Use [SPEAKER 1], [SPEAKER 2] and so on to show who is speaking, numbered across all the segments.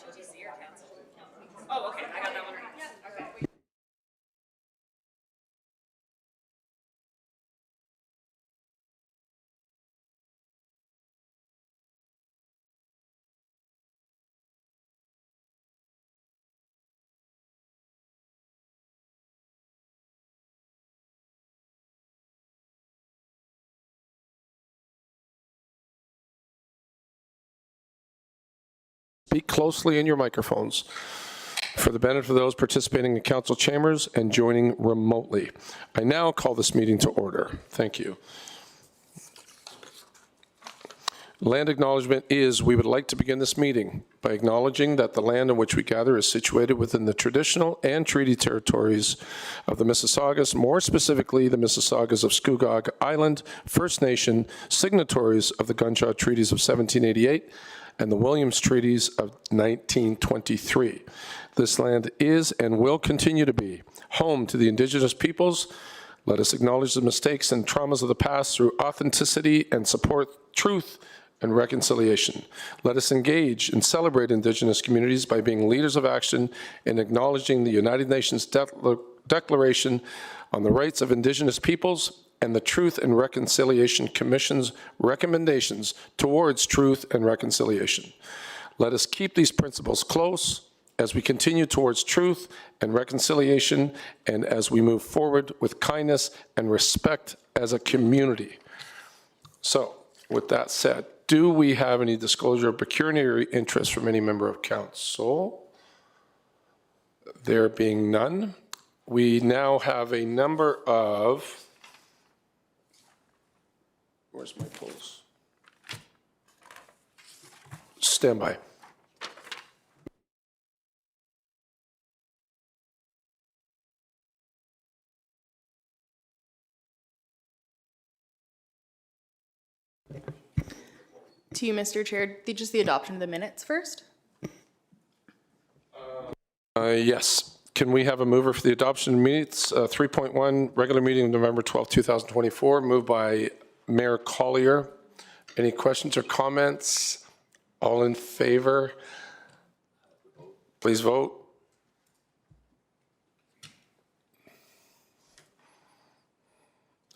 [SPEAKER 1] GGC or council? Oh, okay, I got that one right. Yeah, okay.
[SPEAKER 2] Speak closely in your microphones for the benefit of those participating in council chambers and joining remotely. I now call this meeting to order. Thank you. Land acknowledgement is, we would like to begin this meeting by acknowledging that the land on which we gather is situated within the traditional and treaty territories of the Mississaugas, more specifically the Mississaugas of Scugog Island, First Nation, signatories of the Gunshot Treaties of 1788 and the Williams Treaties of 1923. This land is and will continue to be home to the Indigenous peoples. Let us acknowledge the mistakes and traumas of the past through authenticity and support truth and reconciliation. Let us engage and celebrate Indigenous communities by being leaders of action and acknowledging the United Nations Declaration on the Rights of Indigenous Peoples and the Truth and Reconciliation Commission's recommendations towards truth and reconciliation. Let us keep these principles close as we continue towards truth and reconciliation and as we move forward with kindness and respect as a community. So, with that said, do we have any disclosure of pecuniary interest from any member of council? There being none, we now have a number of, where's my polls? Stand by.
[SPEAKER 3] To you, Mr. Chair, just the adoption of the minutes first.
[SPEAKER 2] Yes. Can we have a mover for the adoption of minutes? 3.1, regular meeting of November 12, 2024, moved by Mayor Collier. Any questions or comments? All in favor? Please vote.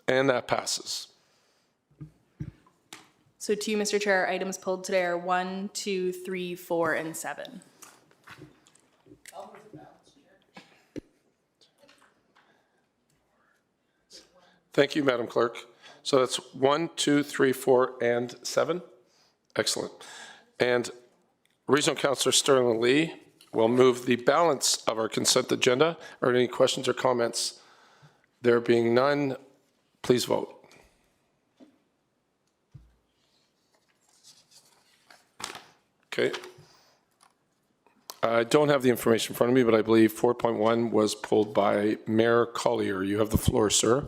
[SPEAKER 2] And that passes.
[SPEAKER 3] So to you, Mr. Chair, items pulled today are 1, 2, 3, 4, and 7.
[SPEAKER 2] Thank you, Madam Clerk. So that's 1, 2, 3, 4, and 7. Excellent. And Regional Councillor Sterling Lee will move the balance of our consent agenda. Are there any questions or comments? There being none, please vote. Okay. I don't have the information in front of me, but I believe 4.1 was pulled by Mayor Collier. You have the floor, sir.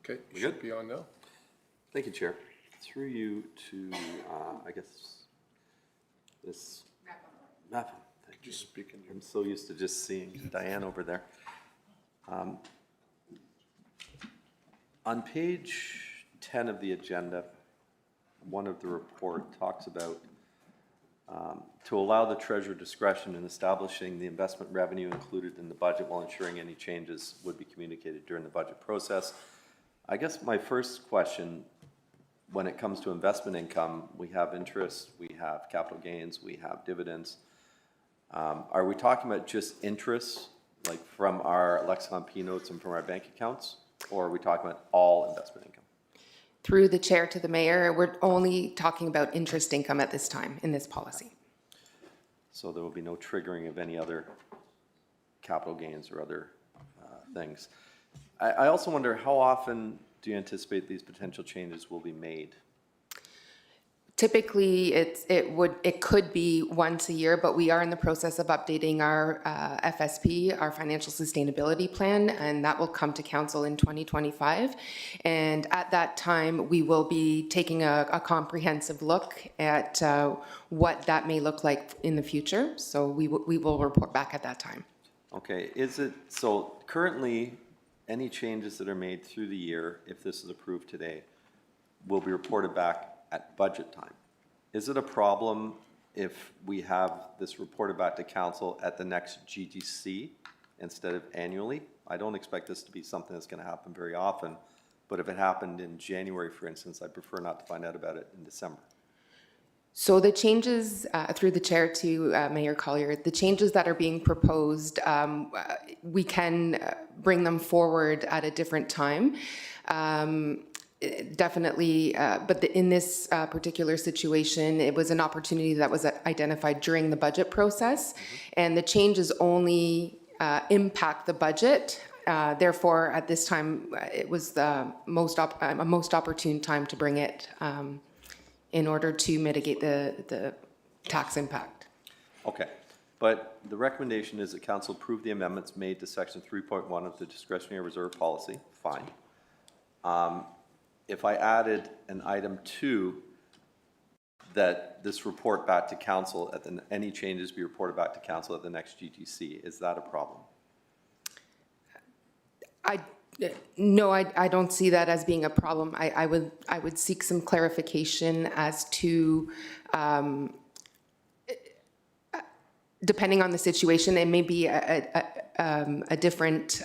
[SPEAKER 2] Okay, you should be on now.
[SPEAKER 4] Thank you, Chair. Through you to, I guess, this map.
[SPEAKER 2] Just speaking.
[SPEAKER 4] I'm so used to just seeing Diane over there. On page 10 of the agenda, one of the report talks about to allow the Treasurer discretion in establishing the investment revenue included in the budget while ensuring any changes would be communicated during the budget process. I guess my first question, when it comes to investment income, we have interest, we have capital gains, we have dividends. Are we talking about just interest, like from our Lexicon P notes and from our bank accounts, or are we talking about all investment income?
[SPEAKER 5] Through the chair to the mayor, we're only talking about interest income at this time in this policy.
[SPEAKER 4] So there will be no triggering of any other capital gains or other things. I also wonder, how often do you anticipate these potential changes will be made?
[SPEAKER 5] Typically, it could be once a year, but we are in the process of updating our FSP, our financial sustainability plan, and that will come to council in 2025. And at that time, we will be taking a comprehensive look at what that may look like in the future. So we will report back at that time.
[SPEAKER 4] Okay, so currently, any changes that are made through the year, if this is approved today, will be reported back at budget time. Is it a problem if we have this reported back to council at the next GGC instead of annually? I don't expect this to be something that's going to happen very often, but if it happened in January, for instance, I'd prefer not to find out about it in December.
[SPEAKER 5] So the changes, through the chair to Mayor Collier, the changes that are being proposed, we can bring them forward at a different time. Definitely, but in this particular situation, it was an opportunity that was identified during the budget process, and the changes only impact the budget. Therefore, at this time, it was the most opportune time to bring it in order to mitigate the tax impact.
[SPEAKER 4] Okay, but the recommendation is that council approve the amendments made to section 3.1 of the discretionary reserve policy. Fine. If I added an item 2, that this report back to council, any changes be reported back to council at the next GGC, is that a problem?
[SPEAKER 5] No, I don't see that as being a problem. I would seek some clarification as to, depending on the situation, it may be a different,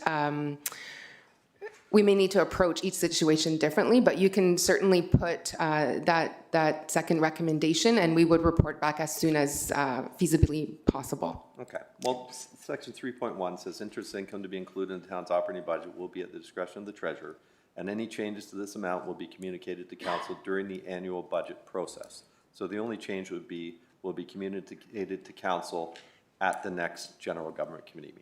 [SPEAKER 5] we may need to approach each situation differently, but you can certainly put that second recommendation, and we would report back as soon as feasibly possible.
[SPEAKER 4] Okay, well, section 3.1 says interest income to be included in the town's operating budget will be at the discretion of the treasurer, and any changes to this amount will be communicated to council during the annual budget process. So the only change will be communicated to council at the next general government committee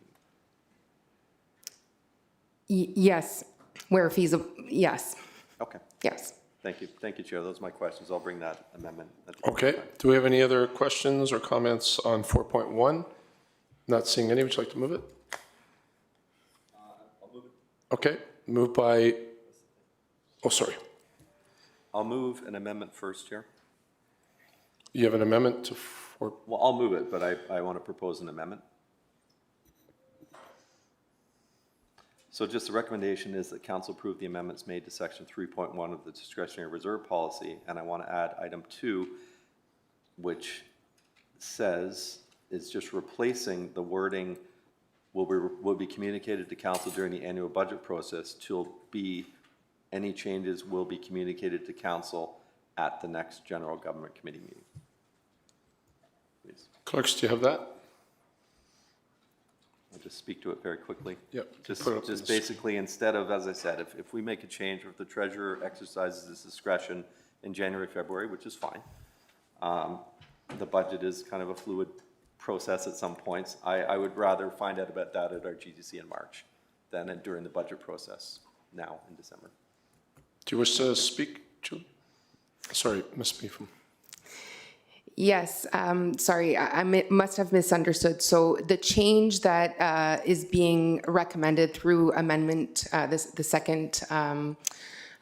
[SPEAKER 4] meeting.
[SPEAKER 5] Yes, where feasible, yes.
[SPEAKER 4] Okay.
[SPEAKER 5] Yes.
[SPEAKER 4] Thank you, Chair. Those are my questions. I'll bring that amendment at the
[SPEAKER 2] Okay. Do we have any other questions or comments on 4.1? Not seeing any. Would you like to move it?
[SPEAKER 4] I'll move it.
[SPEAKER 2] Okay. Moved by, oh, sorry.
[SPEAKER 4] I'll move an amendment first, Chair.
[SPEAKER 2] You have an amendment to 4.
[SPEAKER 4] Well, I'll move it, but I want to propose an amendment. So just the recommendation is that council approve the amendments made to section 3.1 of the discretionary reserve policy, and I want to add item 2, which is just replacing the wording will be communicated to council during the annual budget process to be any changes will be communicated to council at the next general government committee meeting. Please.
[SPEAKER 2] Clerks, do you have that?
[SPEAKER 4] I'll just speak to it very quickly.
[SPEAKER 2] Yep.
[SPEAKER 4] Just basically, instead of, as I said, if we make a change, or if the treasurer exercises his discretion in January, February, which is fine, the budget is kind of a fluid process at some points. I would rather find out about that at our GGC in March than during the budget process now in December.
[SPEAKER 2] Do you wish to speak, Julie? Sorry, Ms. Beefham.
[SPEAKER 5] Yes, sorry, I must have misunderstood. So the change that is being recommended through amendment, the second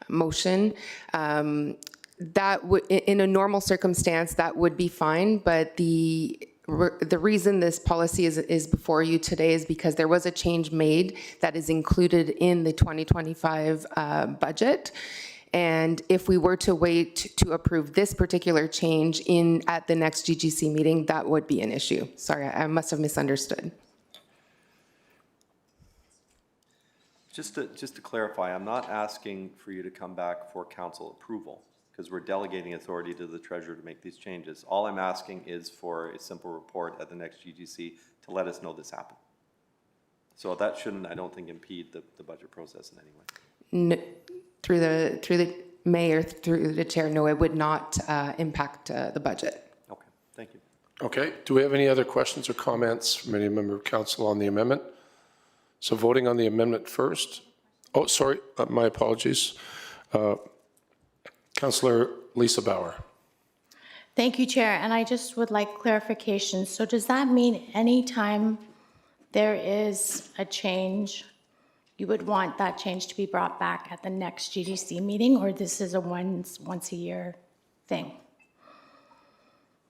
[SPEAKER 5] motion, that would, in a normal circumstance, that would be fine. But the reason this policy is before you today is because there was a change made that is included in the 2025 budget. And if we were to wait to approve this particular change at the next GGC meeting, that would be an issue. Sorry, I must have misunderstood.
[SPEAKER 4] Just to clarify, I'm not asking for you to come back for council approval, because we're delegating authority to the treasurer to make these changes. All I'm asking is for a simple report at the next GGC to let us know this happened. So that shouldn't, I don't think, impede the budget process in any way.
[SPEAKER 5] No, through the mayor, through the chair, no, it would not impact the budget.
[SPEAKER 4] Okay, thank you.
[SPEAKER 2] Okay. Do we have any other questions or comments from any member of council on the amendment? So voting on the amendment first. Oh, sorry, my apologies. Councillor Lisa Bauer.
[SPEAKER 6] Thank you, Chair, and I just would like clarification. So does that mean anytime there is a change, you would want that change to be brought back at the next GGC meeting, or this is a once a year thing?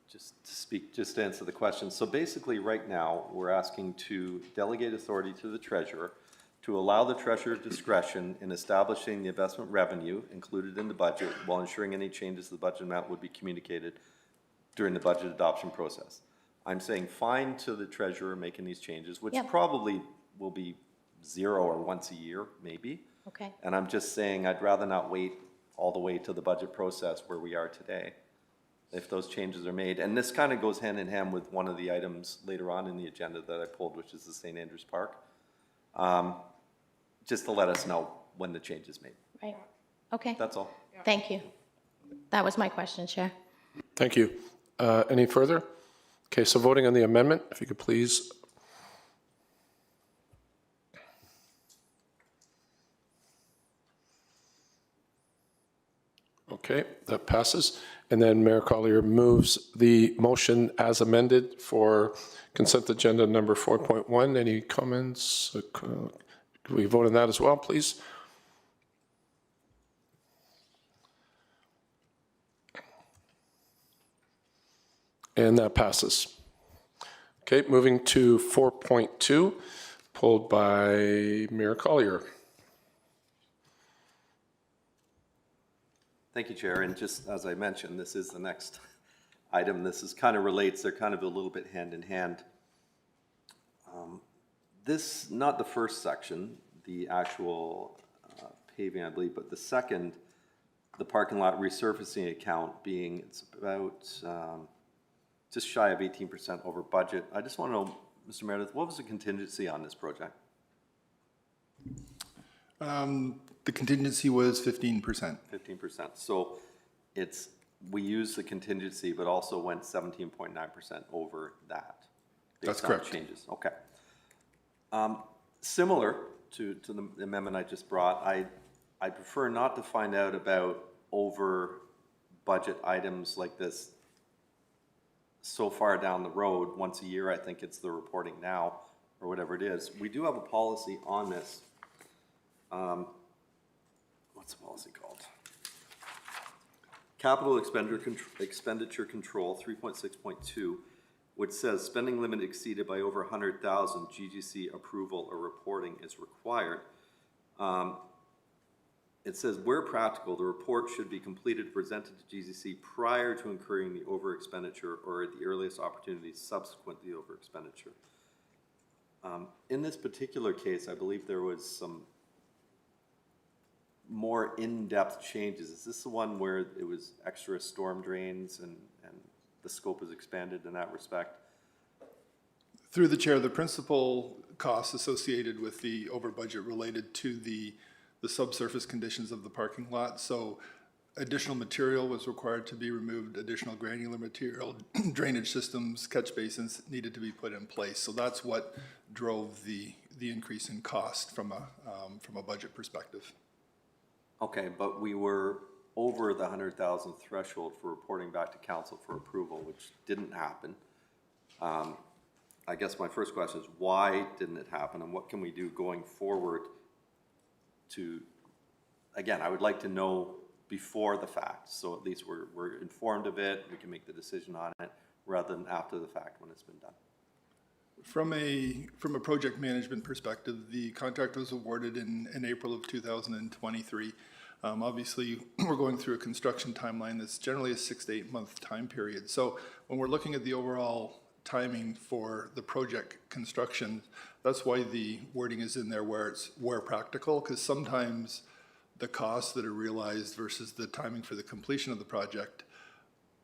[SPEAKER 4] Just to answer the question. So basically, right now, we're asking to delegate authority to the treasurer to allow the treasurer discretion in establishing the investment revenue included in the budget while ensuring any changes to the budget amount would be communicated during the budget adoption process. I'm saying fine to the treasurer making these changes, which
[SPEAKER 6] Yep.
[SPEAKER 4] probably will be 0 or once a year, maybe.
[SPEAKER 6] Okay.
[SPEAKER 4] And I'm just saying I'd rather not wait all the way to the budget process where we are today, if those changes are made. And this kind of goes hand in hand with one of the items later on in the agenda that I pulled, which is the St. Andrews Park. Just to let us know when the change is made.
[SPEAKER 6] Right. Okay.
[SPEAKER 4] That's all.
[SPEAKER 6] Thank you. That was my question, Chair.
[SPEAKER 2] Thank you. Any further? Okay, so voting on the amendment, if you could please. Okay, that passes. And then Mayor Collier moves the motion as amended for consent agenda number 4.1. Any comments? Can we vote on that as well, please? And that passes. Okay, moving to 4.2, pulled by Mayor Collier.
[SPEAKER 4] Thank you, Chair. And just as I mentioned, this is the next item. This is kind of relates, they're kind of a little bit hand in hand. This, not the first section, the actual paving, I believe, but the second, the parking lot resurfacing account being, it's about just shy of 18% over budget. I just want to know, Mr. Meredith, what was the contingency on this project?
[SPEAKER 7] The contingency was 15%.
[SPEAKER 4] 15%. So it's, we used the contingency, but also went 17.9% over that.
[SPEAKER 7] That's
[SPEAKER 4] based on
[SPEAKER 7] correct.
[SPEAKER 4] Changes, okay. Similar to the amendment I just brought, I prefer not to find out about over budget items like this so far down the road. Once a year, I think it's the reporting now, or whatever it is. We do have a policy on this. What's the policy called? Capital expenditure control 3.6.2, which says spending limit exceeded by over 100,000, GGC approval or reporting is required. It says where practical, the report should be completed and presented to GGC prior to incurring the over expenditure or at the earliest opportunity subsequent to the over expenditure. In this particular case, I believe there was some more in-depth changes. Is this the one where it was extra storm drains and the scope was expanded in that respect?
[SPEAKER 7] Through the chair, the principal costs associated with the over budget related to the subsurface conditions of the parking lot. So additional material was required to be removed, additional granular material, drainage systems, catch basins needed to be put in place. So that's what drove the increase in cost from a budget perspective.
[SPEAKER 4] Okay, but we were over the 100,000 threshold for reporting back to council for approval, which didn't happen. I guess my first question is why didn't it happen, and what can we do going forward to, again, I would like to know before the fact, so at least we're informed of it, we can make the decision on it, rather than after the fact when it's been done.
[SPEAKER 7] From a project management perspective, the contract was awarded in April of 2023. Obviously, we're going through a construction timeline that's generally a 6 to 8 month time period. So when we're looking at the overall timing for the project construction, that's why the wording is in there where practical, because sometimes the costs that are realized versus the timing for the completion of the project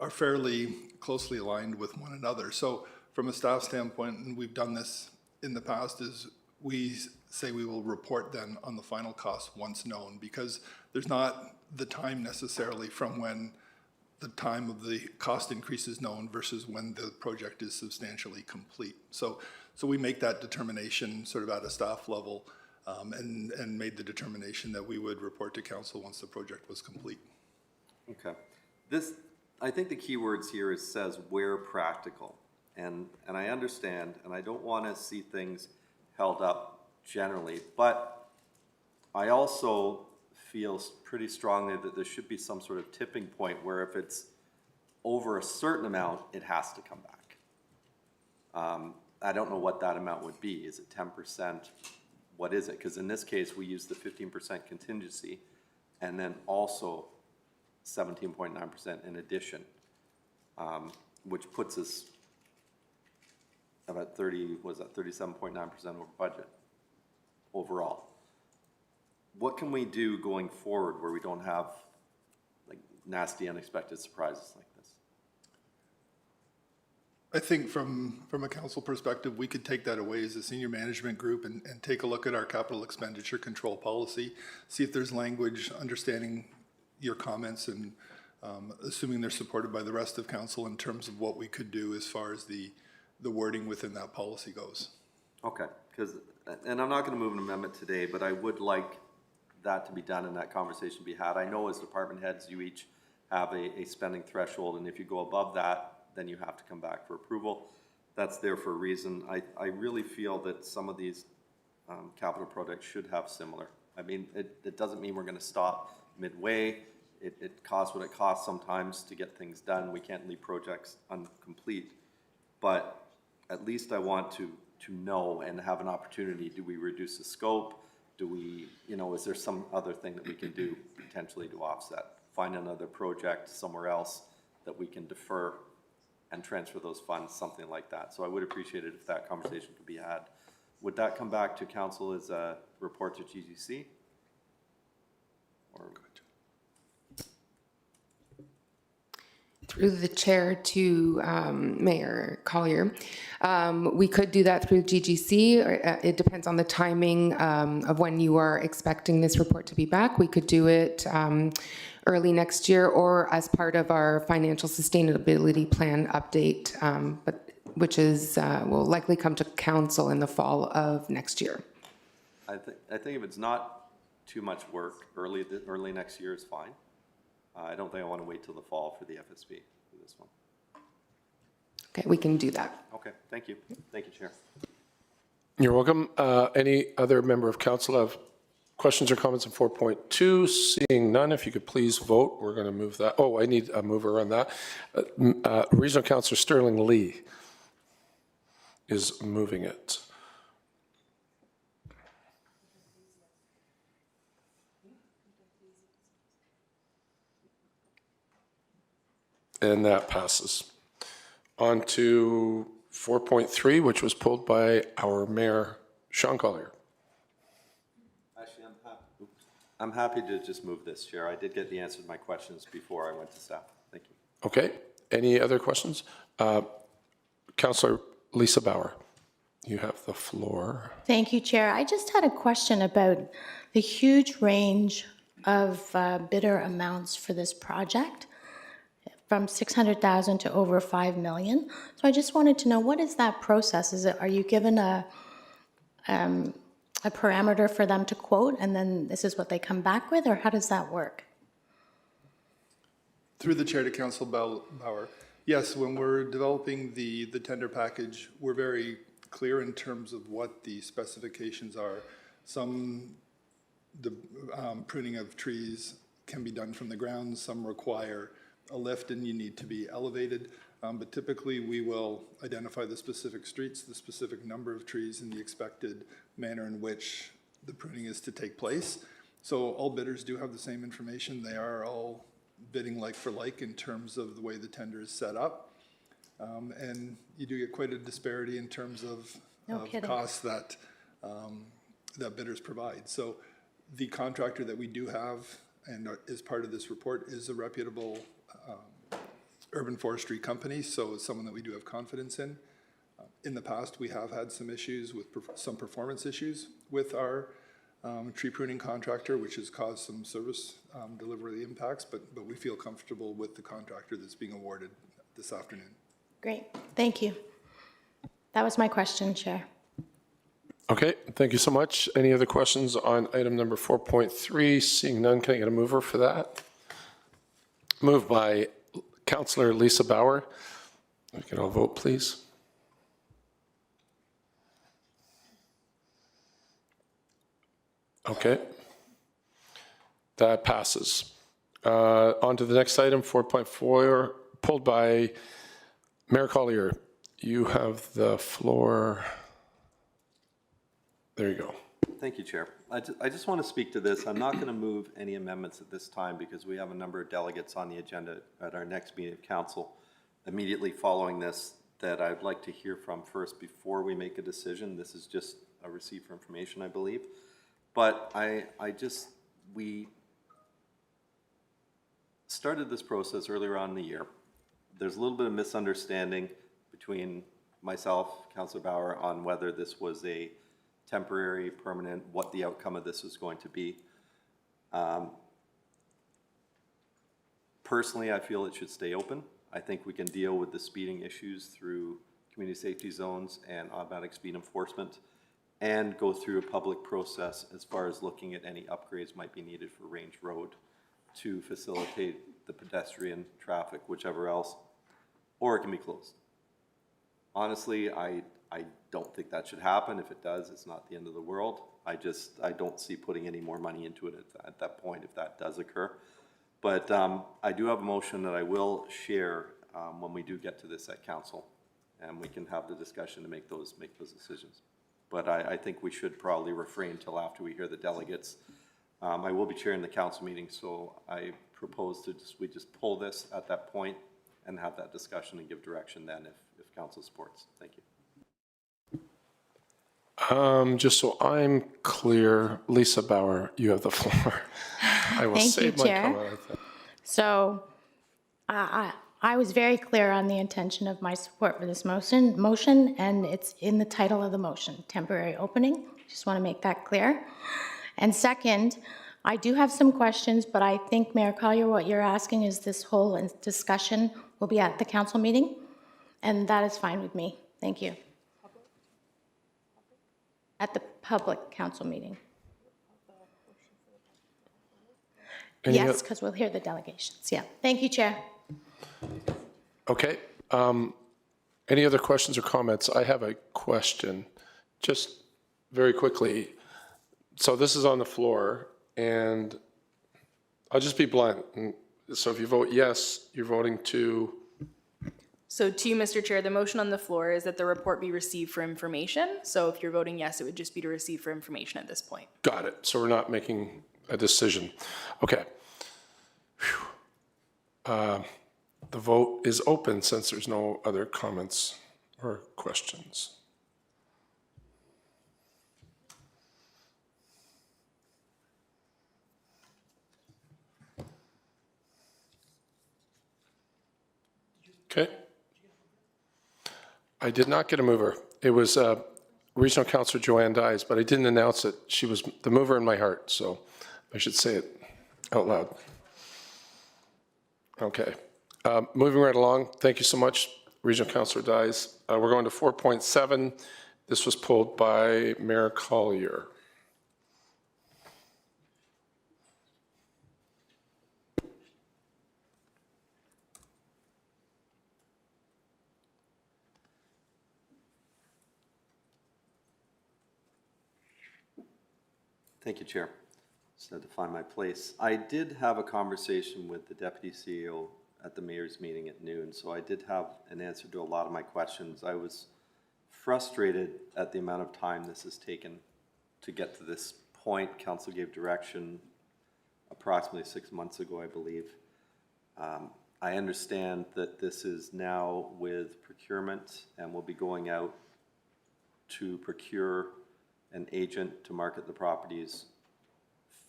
[SPEAKER 7] are fairly closely aligned with one another. So from a staff standpoint, and we've done this in the past, is we say we will report then on the final cost once known, because there's not the time necessarily from when the time of the cost increase is known versus when the project is substantially complete. So we make that determination sort of at a staff level, and made the determination that we would report to council once the project was complete.
[SPEAKER 4] Okay. This, I think the key words here is says where practical. And I understand, and I don't want to see things held up generally, but I also feel pretty strongly that there should be some sort of tipping point where if it's over a certain amount, it has to come back. I don't know what that amount would be. Is it 10%? What is it? Because in this case, we use the 15% contingency and then also 17.9% in addition, which puts us about 37.9% over budget overall. What can we do going forward where we don't have like nasty, unexpected surprises like this?
[SPEAKER 7] I think from a council perspective, we could take that away as a senior management group and take a look at our capital expenditure control policy, see if there's language understanding your comments and assuming they're supported by the rest of council in terms of what we could do as far as the wording within that policy goes.
[SPEAKER 4] Okay, because, and I'm not going to move an amendment today, but I would like that to be done and that conversation be had. I know as department heads, you each have a spending threshold, and if you go above that, then you have to come back for approval. That's there for a reason. I really feel that some of these capital projects should have similar. I mean, it doesn't mean we're going to stop midway. It costs what it costs sometimes to get things done. We can't leave projects incomplete. But at least I want to know and have an opportunity. Do we reduce the scope? Do we, is there some other thing that we can do potentially to offset? Find another project somewhere else that we can defer and transfer those funds, something like that. So I would appreciate it if that conversation could be had. Would that come back to council as a report to GGC? Or
[SPEAKER 5] Through the chair to Mayor Collier. We could do that through GGC. It depends on the timing of when you are expecting this report to be back. We could do it early next year or as part of our financial sustainability plan update, which will likely come to council in the fall of next year.
[SPEAKER 4] I think if it's not too much work, early next year is fine. I don't think I want to wait till the fall for the FSB for this one.
[SPEAKER 5] Okay, we can do that.
[SPEAKER 4] Okay, thank you. Thank you, Chair.
[SPEAKER 2] You're welcome. Any other member of council have questions or comments on 4.2? Seeing none, if you could please vote. We're going to move that. Oh, I need a mover on that. Regional Councillor Sterling Lee is moving it. And that passes. On to 4.3, which was pulled by our Mayor, Sean Collier.
[SPEAKER 4] Actually, I'm happy to just move this, Chair. I did get the answer to my questions before I went to staff. Thank you.
[SPEAKER 2] Okay. Any other questions? Councillor Lisa Bauer, you have the floor.
[SPEAKER 6] Thank you, Chair. I just had a question about the huge range of bidder amounts for this project, from 600,000 to over 5 million. So I just wanted to know, what is that process? Are you given a parameter for them to quote, and then this is what they come back with, or how does that work?
[SPEAKER 7] Through the chair to Council Bauer, yes, when we're developing the tender package, we're very clear in terms of what the specifications are. The pruning of trees can be done from the ground, some require a lift and you need to be elevated, but typically we will identify the specific streets, the specific number of trees, and the expected manner in which the pruning is to take place. So all bidders do have the same information. They are all bidding like for like in terms of the way the tender is set up. And you do get quite a disparity in terms of costs that bidders provide. So the contractor that we do have and is part of this report is a reputable urban forestry company, so it's someone that we do have confidence in. In the past, we have had some issues with some performance issues with our tree pruning contractor, which has caused some service delivery impacts, but we feel comfortable with the contractor that's being awarded this afternoon.
[SPEAKER 6] Great, thank you. That was my question, Chair.
[SPEAKER 2] Okay, thank you so much. Any other questions on item number 4.3? Seeing none, can I get a mover for that? Moved by Councillor Lisa Bauer. We can all vote, please. Okay. That passes. On to the next item, 4.4, pulled by Mayor Collier. You have the floor. There you go.
[SPEAKER 4] Thank you, Chair. I just want to speak to this. I'm not going to move any amendments at this time because we have a number of delegates on the agenda at our next meeting of council immediately following this that I'd like to hear from first before we make a decision. This is just a receipt for information, I believe. But we started this process earlier on in the year. There's a little bit of misunderstanding between myself, Councillor Bauer, on whether this was a temporary, permanent, what the outcome of this was going to be. Personally, I feel it should stay open. I think we can deal with the speeding issues through community safety zones and automatic speed enforcement and go through a public process as far as looking at any upgrades might be needed for Range Road to facilitate the pedestrian traffic, whichever else, or it can be closed. Honestly, I don't think that should happen. If it does, it's not the end of the world. I don't see putting any more money into it at that point if that does occur. But I do have a motion that I will share when we do get to this at council, and we can have the discussion to make those decisions. But I think we should probably refrain till after we hear the delegates. I will be chairing the council meeting, so I propose to we just pull this at that point and have that discussion and give direction then if council supports. Thank you.
[SPEAKER 2] Just so I'm clear, Lisa Bauer, you have the floor. I will
[SPEAKER 6] Thank you,
[SPEAKER 2] save my
[SPEAKER 6] Chair.
[SPEAKER 2] comment.
[SPEAKER 6] So I was very clear on the intention of my support for this motion, and it's in the title of the motion, temporary opening. Just want to make that clear. And second, I do have some questions, but I think, Mayor Collier, what you're asking is this whole discussion will be at the council meeting, and that is fine with me. Thank you. At the public council meeting. Yes, because we'll hear the delegations. Yeah. Thank you, Chair.
[SPEAKER 2] Okay. Any other questions or comments? I have a question, just very quickly. So this is on the floor, and I'll just be blunt. So if you vote yes, you're voting to...
[SPEAKER 3] So to you, Mr. Chair, the motion on the floor is that the report be received for information. So if you're voting yes, it would just be to receive for information at this point.
[SPEAKER 2] Got it. So we're not making a decision. Okay. The vote is open since there's no other comments or questions. Okay. I did not get a mover. It was Regional Councillor Joanne Dyes, but I didn't announce it. She was the mover in my heart, so I should say it out loud. Okay. Moving right along, thank you so much, Regional Councillor Dyes. We're going to 4.7. This was pulled by Mayor Collier.
[SPEAKER 4] Thank you, Chair. Just had to find my place. I did have a conversation with the Deputy CEO at the Mayor's meeting at noon, so I did have an answer to a lot of my questions. I was frustrated at the amount of time this has taken to get to this point. Council gave direction approximately 6 months ago, I believe. I understand that this is now with procurement and will be going out to procure an agent to market the properties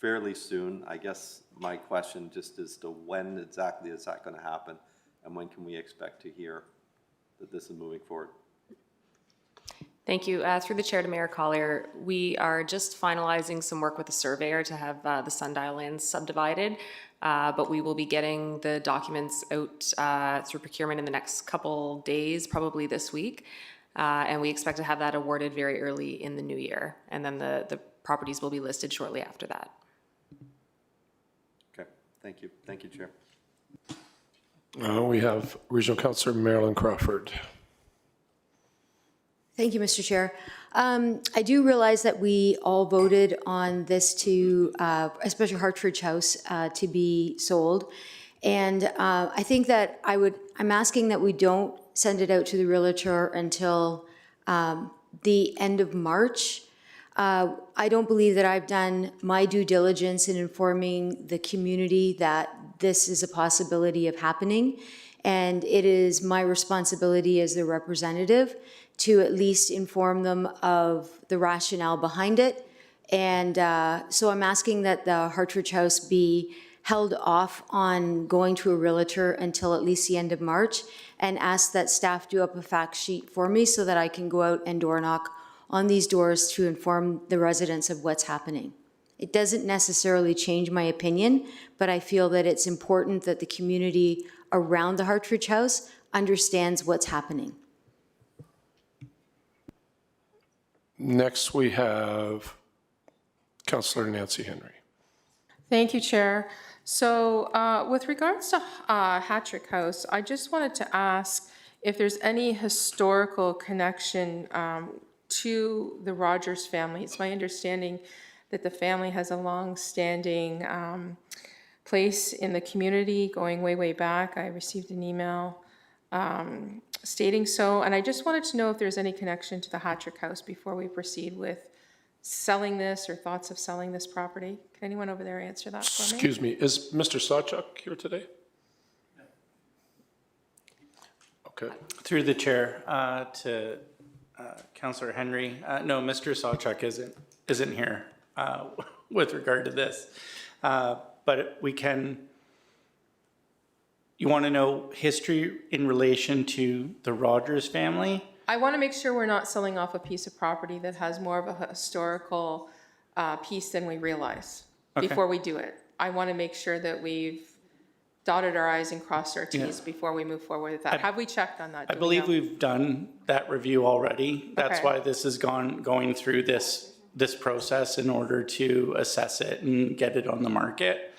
[SPEAKER 4] fairly soon. I guess my question just is to when exactly is that going to happen, and when can we expect to hear that this is moving forward?
[SPEAKER 8] Thank you. Through the chair to Mayor Collier, we are just finalizing some work with the surveyor to have the sundial lands subdivided, but we will be getting the documents out through procurement in the next couple days, probably this week. And we expect to have that awarded very early in the new year. And then the properties will be listed shortly after that.
[SPEAKER 4] Okay, thank you. Thank you, Chair.
[SPEAKER 2] We have Regional Councillor Marilyn Crawford.
[SPEAKER 9] Thank you, Mr. Chair. I do realize that we all voted on this to, especially Hartridge House, to be sold. And I think that I'm asking that we don't send it out to the realtor until the end of March. I don't believe that I've done my due diligence in informing the community that this is a possibility of happening. And it is my responsibility as the representative to at least inform them of the rationale behind it. And so I'm asking that the Hartridge House be held off on going to a realtor until at least the end of March, and ask that staff do up a fact sheet for me so that I can go out and door knock on these doors to inform the residents of what's happening. It doesn't necessarily change my opinion, but I feel that it's important that the community around the Hartridge House understands what's happening.
[SPEAKER 2] Next, we have Councillor Nancy Henry.
[SPEAKER 10] Thank you, Chair. So with regards to Hattrick House, I just wanted to ask if there's any historical connection to the Rogers family. It's my understanding that the family has a long-standing place in the community going way, way back. I received an email stating so, and I just wanted to know if there's any connection to the Hattrick House before we proceed with selling this or thoughts of selling this property. Can anyone over there answer that for me?
[SPEAKER 2] Excuse me, is Mr. Sawchuk here today? Okay.
[SPEAKER 11] Through the chair to Councillor Henry. No, Mr. Sawchuk isn't here with regard to this. But we can, you want to know history in relation to the Rogers family?
[SPEAKER 10] I want to make sure we're not selling off a piece of property that has more of a historical piece than we realize before we do it. I want to make sure that we've dotted our I's and crossed our T's before we move forward with that. Have we checked on that?
[SPEAKER 11] I believe we've done that review already. That's why this is going through this process in order to assess it and get it on the market.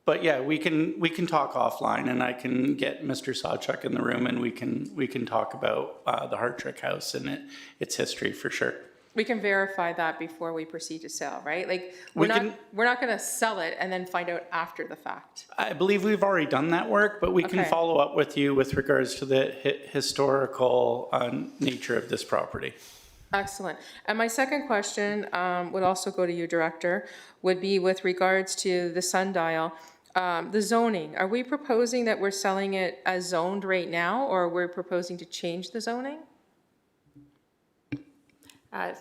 [SPEAKER 11] But yeah, we can talk offline, and I can get Mr. Sawchuk in the room, and we can talk about the Hartridge House and its history for sure.
[SPEAKER 10] We can verify that before we proceed to sell, right? Like we're not going to sell it and then find out after the fact.
[SPEAKER 11] I believe we've already done that work, but we can follow up with you with regards to the historical nature of this property.
[SPEAKER 10] Excellent. And my second question would also go to you, Director, would be with regards to the sundial. The zoning, are we proposing that we're selling it as zoned right now, or we're proposing to change the zoning?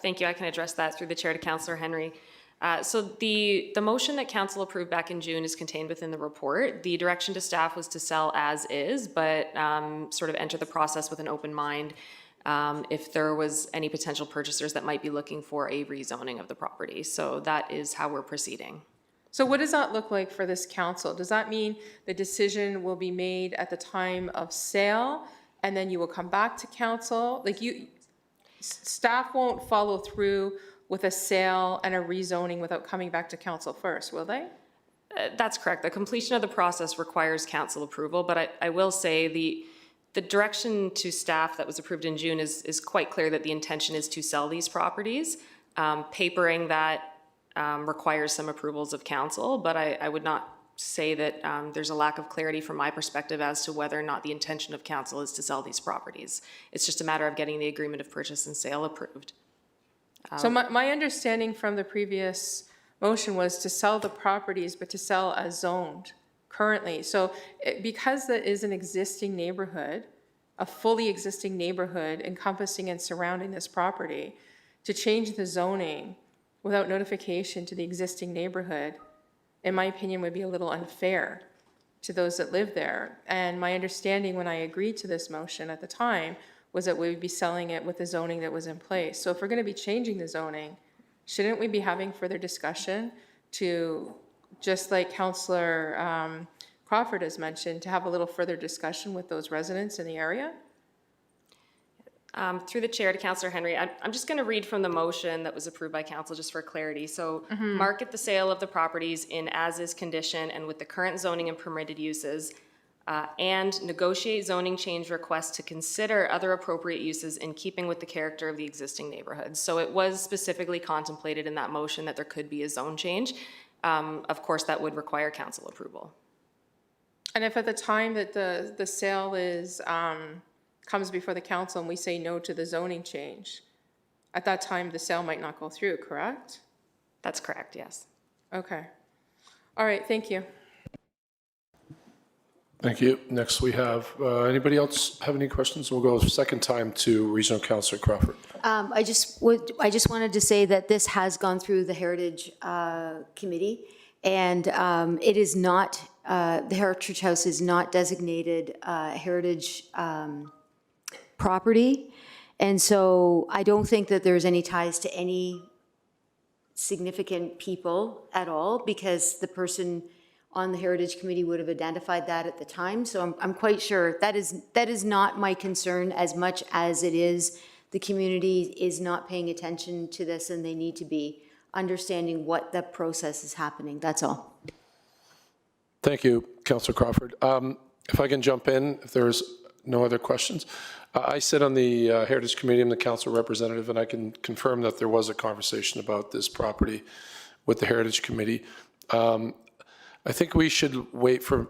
[SPEAKER 8] Thank you. I can address that through the chair to Councillor Henry. So the motion that council approved back in June is contained within the report. The direction to staff was to sell as is, but sort of enter the process with an open mind if there was any potential purchasers that might be looking for a rezoning of the property. So that is how we're proceeding.
[SPEAKER 10] So what does that look like for this council? Does that mean the decision will be made at the time of sale and then you will come back to council? Like staff won't follow through with a sale and a rezoning without coming back to council first, will they?
[SPEAKER 8] That's correct. The completion of the process requires council approval, but I will say the direction to staff that was approved in June is quite clear that the intention is to sell these properties. Papering that requires some approvals of council, but I would not say that there's a lack of clarity from my perspective as to whether or not the intention of council is to sell these properties. It's just a matter of getting the agreement of purchase and sale approved.
[SPEAKER 10] So my understanding from the previous motion was to sell the properties, but to sell as zoned currently. So because that is an existing neighborhood, a fully existing neighborhood encompassing and surrounding this property, to change the zoning without notification to the existing neighborhood, in my opinion, would be a little unfair to those that live there. And my understanding when I agreed to this motion at the time was that we would be selling it with the zoning that was in place. So if we're going to be changing the zoning, shouldn't we be having further discussion to, just like Councillor Crawford has mentioned, to have a little further discussion with those residents in the area?
[SPEAKER 8] Through the chair to Councillor Henry, I'm just going to read from the motion that was approved by council just for clarity. So market the sale of the properties in as-is condition and with the current zoning and permitted uses, and negotiate zoning change requests to consider other appropriate uses in keeping with the character of the existing neighborhoods. So it was specifically contemplated in that motion that there could be a zone change. Of course, that would require council approval.
[SPEAKER 10] And if at the time that the sale is, comes before the council and we say no to the zoning change, at that time, the sale might not go through, correct?
[SPEAKER 8] That's correct, yes.
[SPEAKER 10] Okay. All right, thank you.
[SPEAKER 2] Thank you. Next, we have, anybody else have any questions? We'll go second time to Regional Councillor Crawford.
[SPEAKER 9] I just wanted to say that this has gone through the Heritage Committee, and it is not, the Heritage House is not designated heritage property, and so I don't think that there's any ties to any significant people at all, because the person on the Heritage Committee would have identified that at the time. So I'm quite sure that is not my concern as much as it is the community is not paying attention to this, and they need to be understanding what the process is happening. That's all.
[SPEAKER 2] Thank you, Councillor Crawford. If I can jump in, if there's no other questions. I sit on the Heritage Committee. I'm the council representative, and I can confirm that there was a conversation about this property with the Heritage Committee. I think we should wait for,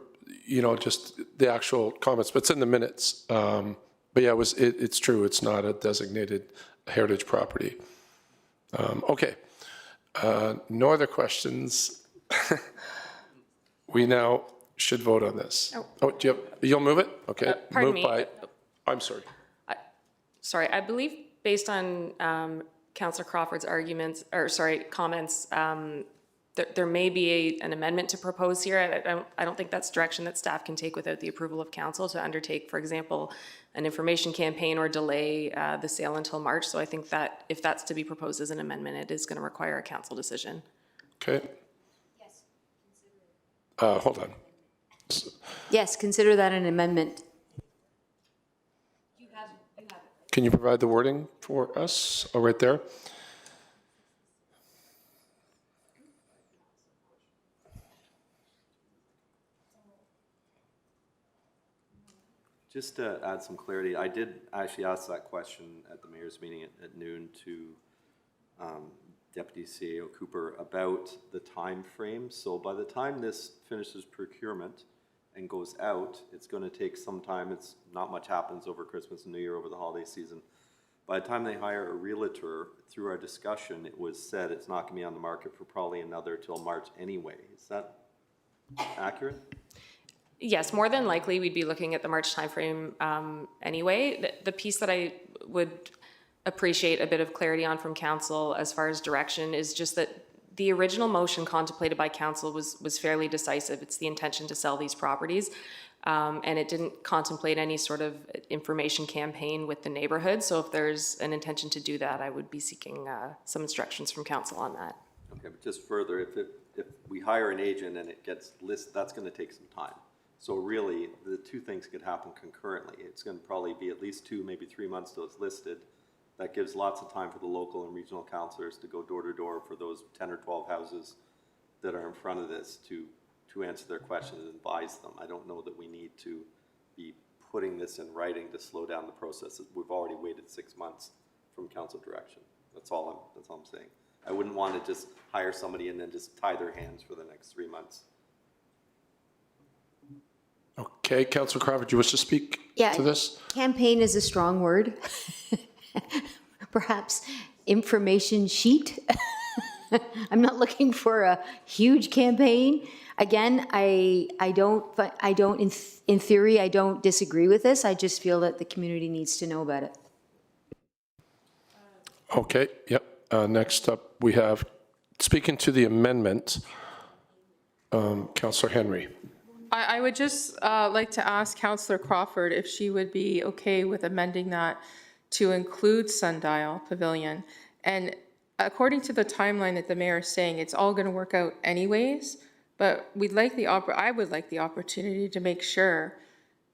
[SPEAKER 2] just the actual comments, but it's in the minutes. But yeah, it's true. It's not a designated heritage property. Okay. No other questions. We now should vote on this. Oh, you'll move it? Okay.
[SPEAKER 8] Pardon me.
[SPEAKER 2] I'm sorry.
[SPEAKER 8] Sorry, I believe based on Councillor Crawford's comments, there may be an amendment to propose here. I don't think that's direction that staff can take without the approval of council to undertake, for example, an information campaign or delay the sale until March. So I think that if that's to be proposed as an amendment, it is going to require a council decision.
[SPEAKER 2] Okay. Yes. Hold on.
[SPEAKER 9] Yes, consider that an amendment.
[SPEAKER 2] Can you provide the wording for us? Oh, right there.
[SPEAKER 4] Just to add some clarity, I did actually ask that question at the mayor's meeting at noon to Deputy CEO Cooper about the time frame. So by the time this finishes procurement and goes out, it's going to take some time. It's not much happens over Christmas and New Year over the holiday season. By the time they hire a realtor, through our discussion, it was said it's not going to be on the market for probably another till March anyway. Is that accurate?
[SPEAKER 8] Yes, more than likely, we'd be looking at the March timeframe anyway. The piece that I would appreciate a bit of clarity on from council as far as direction is just that the original motion contemplated by council was fairly decisive. It's the intention to sell these properties, and it didn't contemplate any sort of information campaign with the neighborhood. So if there's an intention to do that, I would be seeking some instructions from council on that.
[SPEAKER 4] Okay, but just further, if we hire an agent and it gets listed, that's going to take some time. So really, the two things could happen concurrently. It's going to probably be at least 2, maybe 3 months till it's listed. That gives lots of time for the local and regional councillors to go door to door for those 10 or 12 houses that are in front of this to answer their questions and advise them. I don't know that we need to be putting this in writing to slow down the process. We've already waited 6 months from council direction. That's all I'm saying. I wouldn't want to just hire somebody and then just tie their hands for the next 3 months.
[SPEAKER 2] Okay, Councillor Crawford, do you wish to speak to this?
[SPEAKER 9] Campaign is a strong word. Perhaps information sheet. I'm not looking for a huge campaign. Again, I don't, in theory, I don't disagree with this. I just feel that the community needs to know about it.
[SPEAKER 2] Okay, yep. Next up, we have, speaking to the amendment, Councillor Henry.
[SPEAKER 10] I would just like to ask Councillor Crawford if she would be okay with amending that to include Sundial Pavilion. And according to the timeline that the mayor is saying, it's all going to work out anyways, but I would like the opportunity to make sure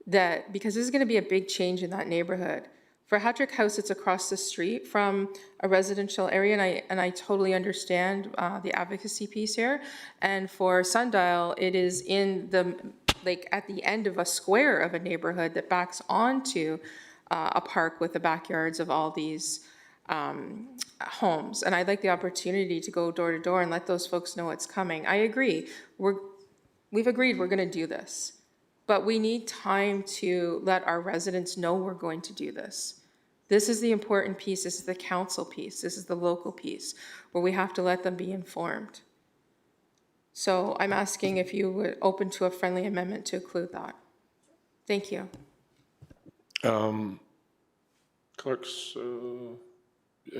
[SPEAKER 10] that, because this is going to be a big change in that neighborhood, For Hattrick House, it's across the street from a residential area, and I totally understand the advocacy piece here. And for Sundial, it is in the, like, at the end of a square of a neighborhood that backs onto a park with the backyards of all these homes. And I'd like the opportunity to go door to door and let those folks know it's coming. I agree. We've agreed we're going to do this. But we need time to let our residents know we're going to do this. This is the important piece. This is the council piece. This is the local piece where we have to let them be informed. So I'm asking if you would open to a friendly amendment to include that. Thank you.
[SPEAKER 2] Clerks,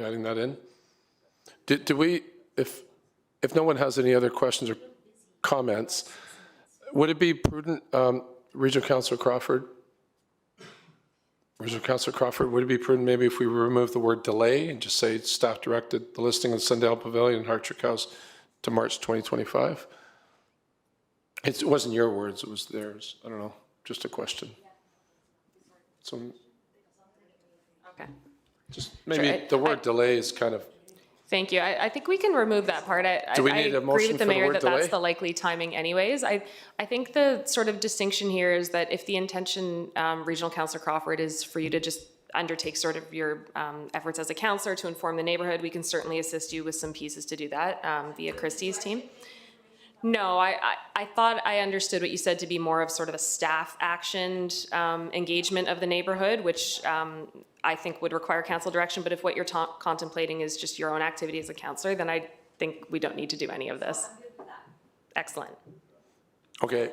[SPEAKER 2] adding that in? Do we, if no one has any other questions or comments, would it be prudent, Regional Councillor Crawford, would it be prudent maybe if we remove the word delay and just say staff directed the listing of Sundial Pavilion and Hartrick House to March 2025? It wasn't your words, it was theirs. I don't know, just a question. So,
[SPEAKER 8] Okay.
[SPEAKER 2] just maybe the word delay is kind of.
[SPEAKER 8] Thank you. I think we can remove that part.
[SPEAKER 2] Do we need a
[SPEAKER 8] agree
[SPEAKER 2] motion
[SPEAKER 8] with the
[SPEAKER 2] for the
[SPEAKER 8] mayor
[SPEAKER 2] word
[SPEAKER 8] that
[SPEAKER 2] delay?
[SPEAKER 8] that's the likely timing anyways. I think the sort of distinction here is that if the intention, Regional Councillor Crawford, is for you to just undertake sort of your efforts as a councillor to inform the neighborhood, we can certainly assist you with some pieces to do that via Christie's team. No, I thought I understood what you said to be more of sort of a staff actioned engagement of the neighborhood, which I think would require council direction. But if what you're contemplating is just your own activity as a councillor, then I think we don't need to do any of this. Excellent.
[SPEAKER 2] Okay,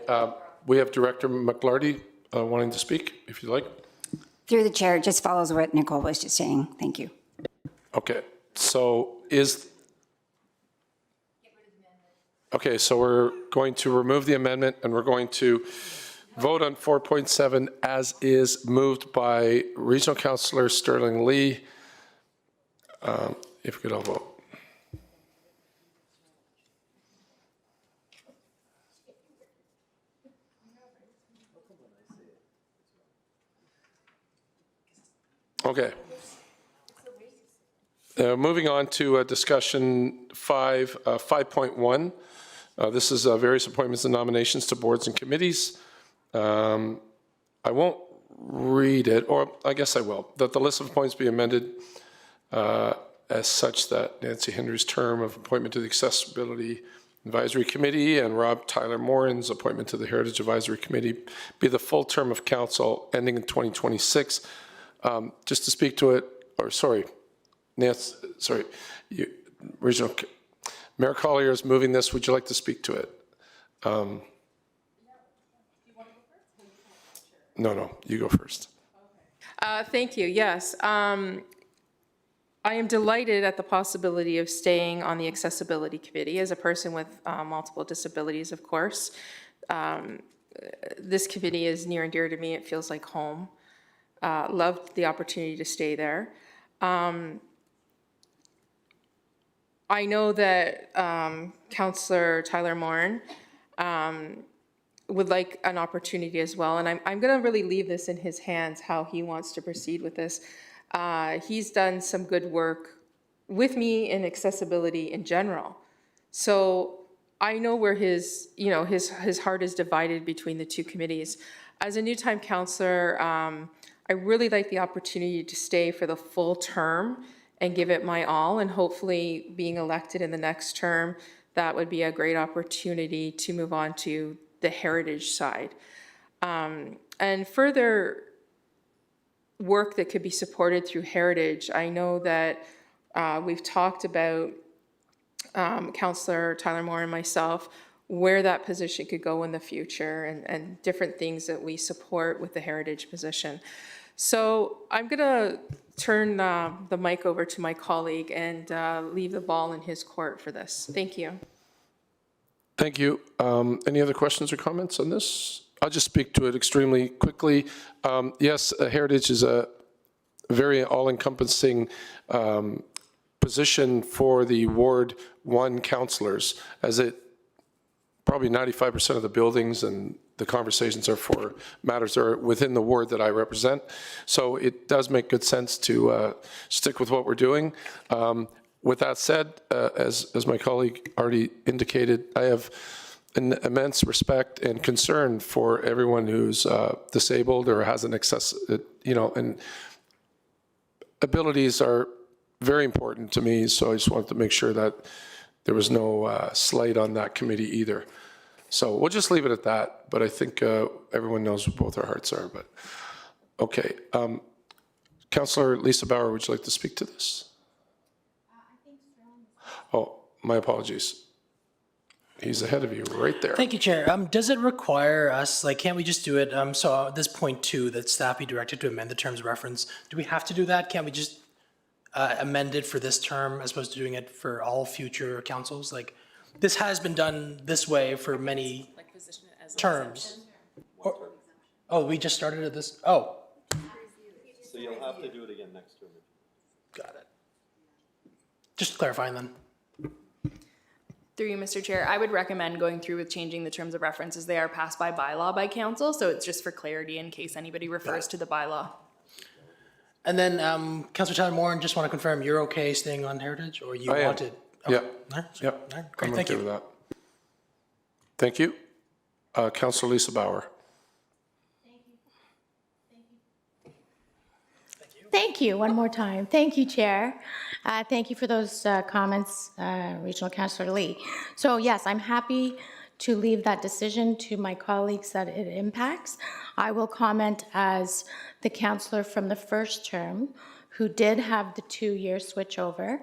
[SPEAKER 2] we have Director McLarty wanting to speak, if you'd like.
[SPEAKER 12] Through the chair, it just follows what Nicole was just saying. Thank you.
[SPEAKER 2] Okay, so okay, so we're going to remove the amendment and we're going to vote on 4.7 as is, moved by Regional Councillor Sterling Lee. If we could all vote. Okay. Moving on to discussion 5.1. This is various appointments and nominations to boards and committees. I won't read it, or I guess I will, that the list of appointments be amended as such that Nancy Henry's term of appointment to the Accessibility Advisory Committee and Rob Tyler Morin's appointment to the Heritage Advisory Committee be the full term of council ending in 2026. Just to speak to it, or sorry, Nancy, sorry, Regional Mayor Collier is moving this. Would you like to speak to it? No, you go first.
[SPEAKER 10] Thank you. Yes. I am delighted at the possibility of staying on the Accessibility Committee as a person with multiple disabilities, of course. This committee is near and dear to me. It feels like home. Loved the opportunity to stay there. I know that Councillor Tyler Morin would like an opportunity as well, and I'm going to really leave this in his hands, how he wants to proceed with this. He's done some good work with me in accessibility in general. So I know where his heart is divided between the two committees. As a new-time councillor, I really like the opportunity to stay for the full term and give it my all, and hopefully being elected in the next term, that would be a great opportunity to move on to the heritage side. And further work that could be supported through heritage. I know that we've talked about Councillor Tyler Moore and myself, where that position could go in the future and different things that we support with the heritage position. So I'm going to turn the mic over to my colleague and leave the ball in his court for this. Thank you.
[SPEAKER 2] Thank you. Any other questions or comments on this? I'll just speak to it extremely quickly. Yes, heritage is a very all-encompassing position for the Ward 1 councillors, as it probably 95% of the buildings and the conversations are for matters that are within the ward that I represent. So it does make good sense to stick with what we're doing. With that said, as my colleague already indicated, I have an immense respect and concern for everyone who's disabled or has an excess, and abilities are very important to me. So I just wanted to make sure that there was no slight on that committee either. So we'll just leave it at that. But I think everyone knows what both our hearts are. But okay, Councillor Lisa Bauer, would you like to speak to this? Oh, my apologies. He's ahead of you right there.
[SPEAKER 13] Thank you, Chair. Does it require us, can't we just do it? So this point 2, that staff be directed to amend the terms of reference. Do we have to do that? Can't we just amend it for this term as opposed to doing it for all future councils? This has been done this way for many terms. Oh, we just started at this? Oh.
[SPEAKER 4] So you'll have to do it again next term.
[SPEAKER 13] Got it. Just clarifying then.
[SPEAKER 3] Through you, Mr. Chair, I would recommend going through with changing the terms of reference as they are passed by bylaw by council. So it's just for clarity in case anybody refers to the bylaw.
[SPEAKER 13] And then Councillor Tyler Moore, just want to confirm you're okay staying on Heritage, or you wanted?
[SPEAKER 2] Yeah.
[SPEAKER 13] Okay. All right.
[SPEAKER 2] Yep.
[SPEAKER 13] All right. Great.
[SPEAKER 2] I'm
[SPEAKER 13] Thank
[SPEAKER 2] okay
[SPEAKER 13] you.
[SPEAKER 2] with that. Thank you. Councillor Lisa Bauer.
[SPEAKER 6] Thank you, one more time. Thank you, Chair. Thank you for those comments, Regional Councillor Lee. So yes, I'm happy to leave that decision to my colleagues that it impacts. I will comment as the councillor from the first term who did have the 2-year switchover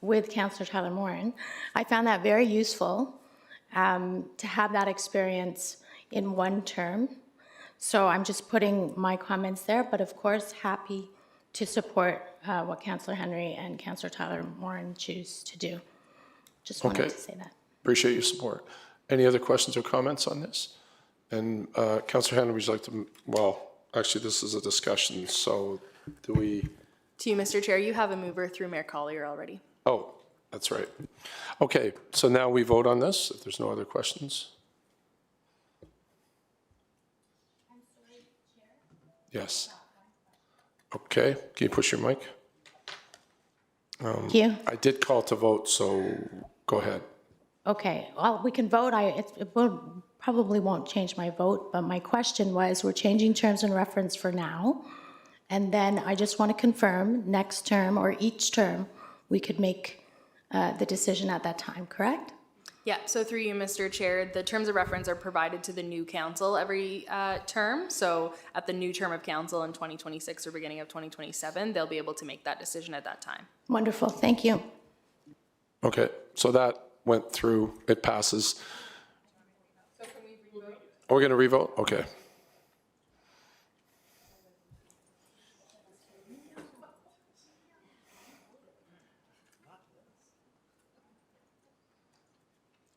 [SPEAKER 6] with Councillor Tyler Morin. I found that very useful to have that experience in one term. So I'm just putting my comments there, but of course happy to support what Councillor Henry and Councillor Tyler Morin choose to do. Just wanted to say that.
[SPEAKER 2] Appreciate your support. Any other questions or comments on this? And Councillor Henry, would you like to, well, actually this is a discussion, so do we?
[SPEAKER 3] To you, Mr. Chair, you have a mover through Mayor Collier already.
[SPEAKER 2] Oh, that's right. Okay, so now we vote on this, if there's no other questions. Yes. Okay, can you push your mic?
[SPEAKER 6] Thank you.
[SPEAKER 2] I did call to vote, so go ahead.
[SPEAKER 6] Okay, well, we can vote. Probably won't change my vote, but my question was, we're changing terms and reference for now. And then I just want to confirm next term or each term, we could make the decision at that time, correct?
[SPEAKER 3] Yeah, so through you, Mr. Chair, the terms of reference are provided to the new council every term. So at the new term of council in 2026 or beginning of 2027, they'll be able to make that decision at that time.
[SPEAKER 6] Wonderful, thank you.
[SPEAKER 2] Okay, so that went through, it passes. So can we revote? Are we going to revote? Okay.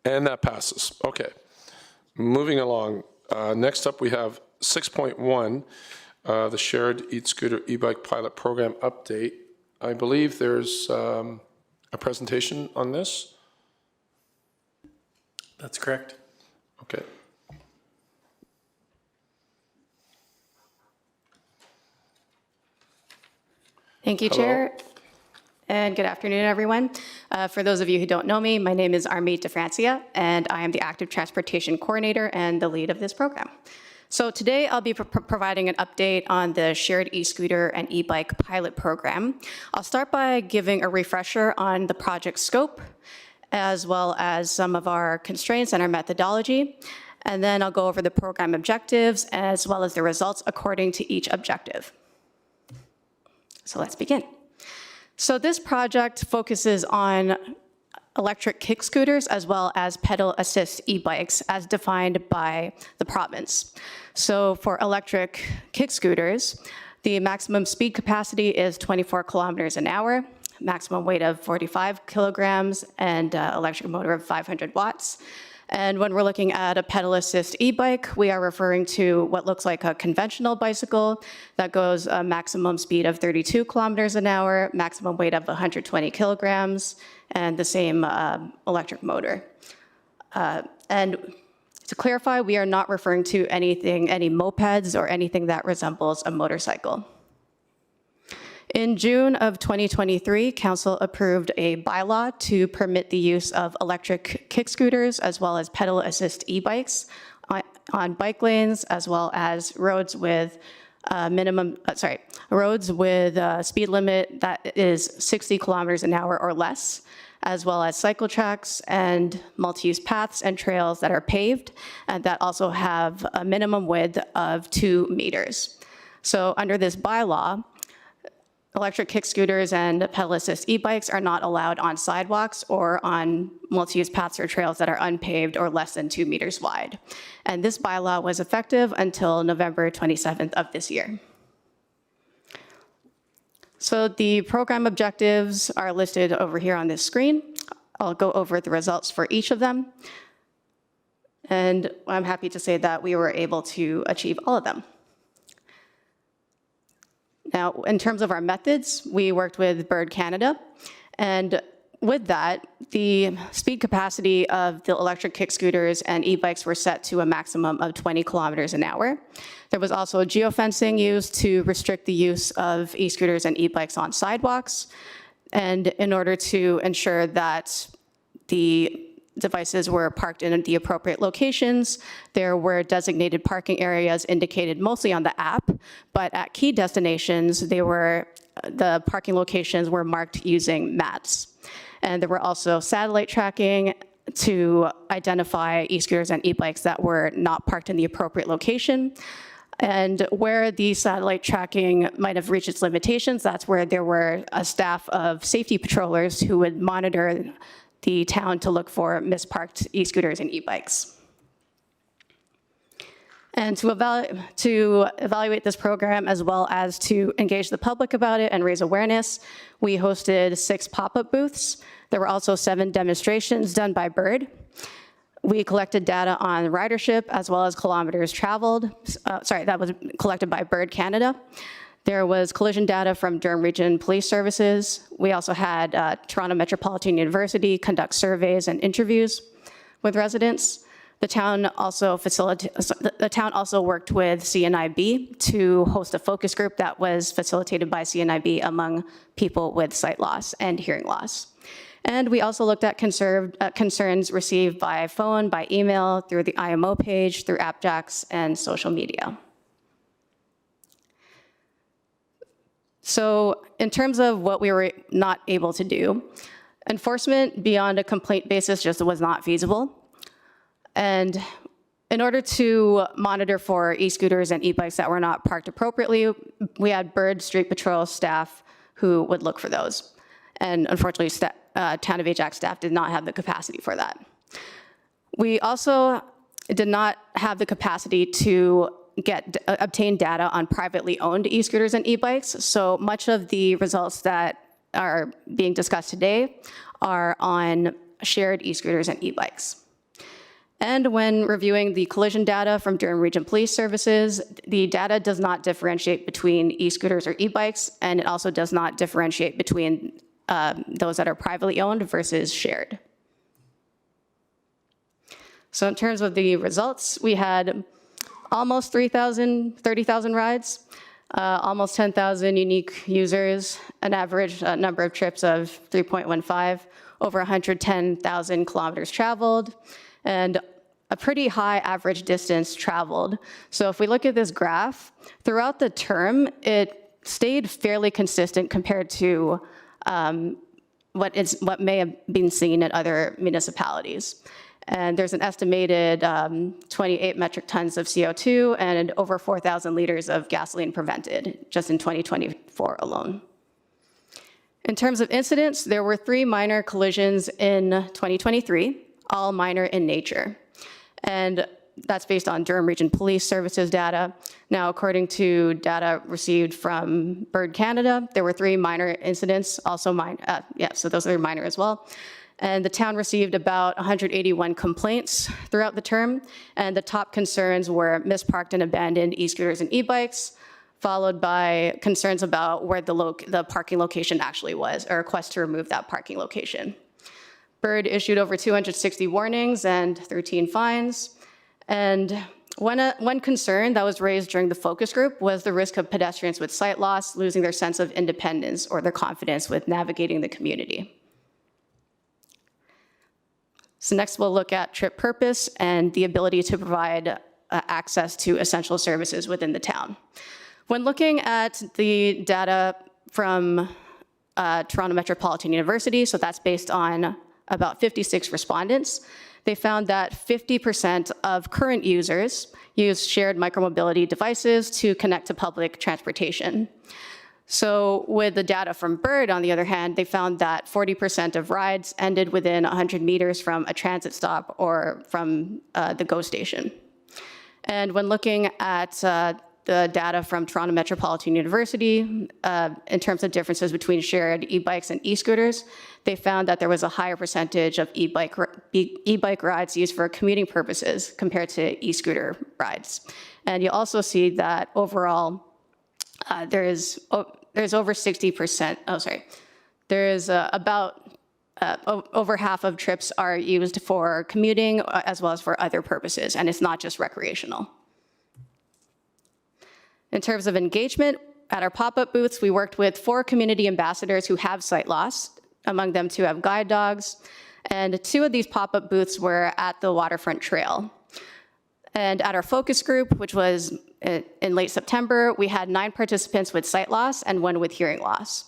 [SPEAKER 2] And that passes. Okay. Moving along. Next up, we have 6.1, the Shared E-Scooter E-Bike Pilot Program Update. I believe there's a presentation on this.
[SPEAKER 11] That's correct.
[SPEAKER 2] Okay.
[SPEAKER 14] Thank you,
[SPEAKER 2] Hello.
[SPEAKER 14] Chair. And good afternoon, everyone. For those of you who don't know me, my name is Armide DeFrancia, and I am the Active Transportation Coordinator and the lead of this program. So today I'll be providing an update on the Shared E-Scooter and E-Bike Pilot Program. I'll start by giving a refresher on the project scope, as well as some of our constraints and our methodology. And then I'll go over the program objectives, as well as the results according to each objective. So let's begin. So this project focuses on electric kick scooters as well as pedal assist e-bikes as defined by the province. So for electric kick scooters, the maximum speed capacity is 24 kilometers an hour, maximum weight of 45 kilograms, and electric motor of 500 watts. And when we're looking at a pedal assist e-bike, we are referring to what looks like a conventional bicycle that goes a maximum speed of 32 kilometers an hour, maximum weight of 120 kilograms, and the same electric motor. And To clarify, we are not referring to any mopeds or anything that resembles a motorcycle. In June of 2023, Council approved a bylaw to permit the use of electric kick scooters as well as pedal assist e-bikes on bike lanes, as well as roads with roads with a speed limit that is 60 kilometers an hour or less, as well as cycle tracks and multi-use paths and trails that are paved and that also have a minimum width of 2 meters. So under this bylaw, electric kick scooters and pedal assist e-bikes are not allowed on sidewalks or on multi-use paths or trails that are unpaved or less than 2 meters wide. And this bylaw was effective until November 27th of this year. So the program objectives are listed over here on this screen. I'll go over the results for each of them. And I'm happy to say that we were able to achieve all of them. Now, in terms of our methods, we worked with Bird Canada, and with that, the speed capacity of the electric kick scooters and e-bikes were set to a maximum of 20 kilometers an hour. There was also geofencing used to restrict the use of e-scooters and e-bikes on sidewalks, and in order to ensure that the devices were parked in the appropriate locations. There were designated parking areas indicated mostly on the app, but at key destinations, the parking locations were marked using maps. And there were also satellite tracking to identify e-scooters and e-bikes that were not parked in the appropriate location. And where the satellite tracking might have reached its limitations, that's where there were a staff of safety patrollers who would monitor the town to look for misparked e-scooters and e-bikes. And to evaluate this program, as well as to engage the public about it and raise awareness, we hosted 6 pop-up booths. There were also 7 demonstrations done by Bird. We collected data on ridership as well as kilometers traveled. That was collected by Bird Canada. There was collision data from Durham Region Police Services. We also had Toronto Metropolitan University conduct surveys and interviews with residents. The town also worked with CNIB to host a focus group that was facilitated by CNIB among people with sight loss and hearing loss. And we also looked at concerns received by phone, by email, through the IMO page, through AppJax, and social media. So in terms of what we were not able to do, enforcement beyond a complaint basis just was not feasible. And in order to monitor for e-scooters and e-bikes that were not parked appropriately, we had Bird Street Patrol staff who would look for those. And unfortunately, Town of Ajax staff did not have the capacity for that. We also did not have the capacity to obtain data on privately owned e-scooters and e-bikes. So much of the results that are being discussed today are on shared e-scooters and e-bikes. And when reviewing the collision data from Durham Region Police Services, the data does not differentiate between e-scooters or e-bikes, and it also does not differentiate between those that are privately owned versus shared. So in terms of the results, we had almost 30,000 rides, almost 10,000 unique users, an average number of trips of 3.15, over 110,000 kilometers traveled, and a pretty high average distance traveled. So if we look at this graph, throughout the term, it stayed fairly consistent compared to what may have been seen at other municipalities. And there's an estimated 28 metric tons of CO2 and over 4,000 liters of gasoline prevented just in 2024 alone. In terms of incidents, there were 3 minor collisions in 2023, all minor in nature. And that's based on Durham Region Police Services data. Now, according to data received from Bird Canada, there were 3 minor incidents, also minor, so those are minor as well. And the town received about 181 complaints throughout the term, and the top concerns were misparked and abandoned e-scooters and e-bikes, followed by concerns about where the parking location actually was, or requests to remove that parking location. Bird issued over 260 warnings and 13 fines, And one concern that was raised during the focus group was the risk of pedestrians with sight loss losing their sense of independence or their confidence with navigating the community. So next we'll look at trip purpose and the ability to provide access to essential services within the town. When looking at the data from Toronto Metropolitan University, so that's based on about 56 respondents, they found that 50% of current users use shared micromobility devices to connect to public transportation. So with the data from Bird, on the other hand, they found that 40% of rides ended within 100 meters from a transit stop or from the GO station. And when looking at the data from Toronto Metropolitan University, in terms of differences between shared e-bikes and e-scooters, they found that there was a higher percentage of e-bike rides used for commuting purposes compared to e-scooter rides. And you also see that overall, there's over 60%, there's about over half of trips are used for commuting as well as for other purposes, and it's not just recreational. In terms of engagement, at our pop-up booths, we worked with 4 community ambassadors who have sight loss, among them 2 have guide dogs, and 2 of these pop-up booths were at the Waterfront Trail. And at our focus group, which was in late September, we had 9 participants with sight loss and 1 with hearing loss.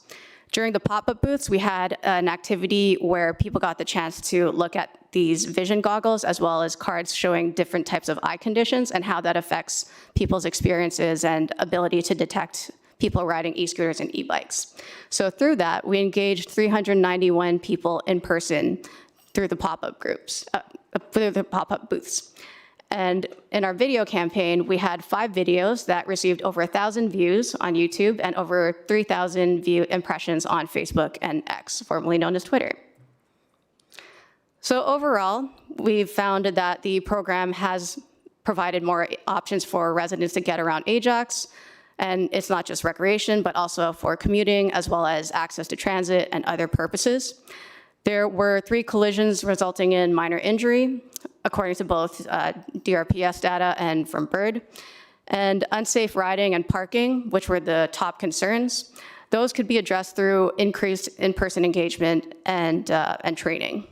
[SPEAKER 14] During the pop-up booths, we had an activity where people got the chance to look at these vision goggles as well as cards showing different types of eye conditions and how that affects people's experiences and ability to detect people riding e-scooters and e-bikes. So through that, we engaged 391 people in person through the pop-up groups, through the pop-up booths. And in our video campaign, we had 5 videos that received over 1,000 views on YouTube and over 3,000 view impressions on Facebook and X, formerly known as Twitter. So overall, we've found that the program has provided more options for residents to get around Ajax, and it's not just recreation, but also for commuting, as well as access to transit and other purposes. There were 3 collisions resulting in minor injury, according to both DRPS data and from Bird. And unsafe riding and parking, which were the top concerns, those could be addressed through increased in-person engagement and training.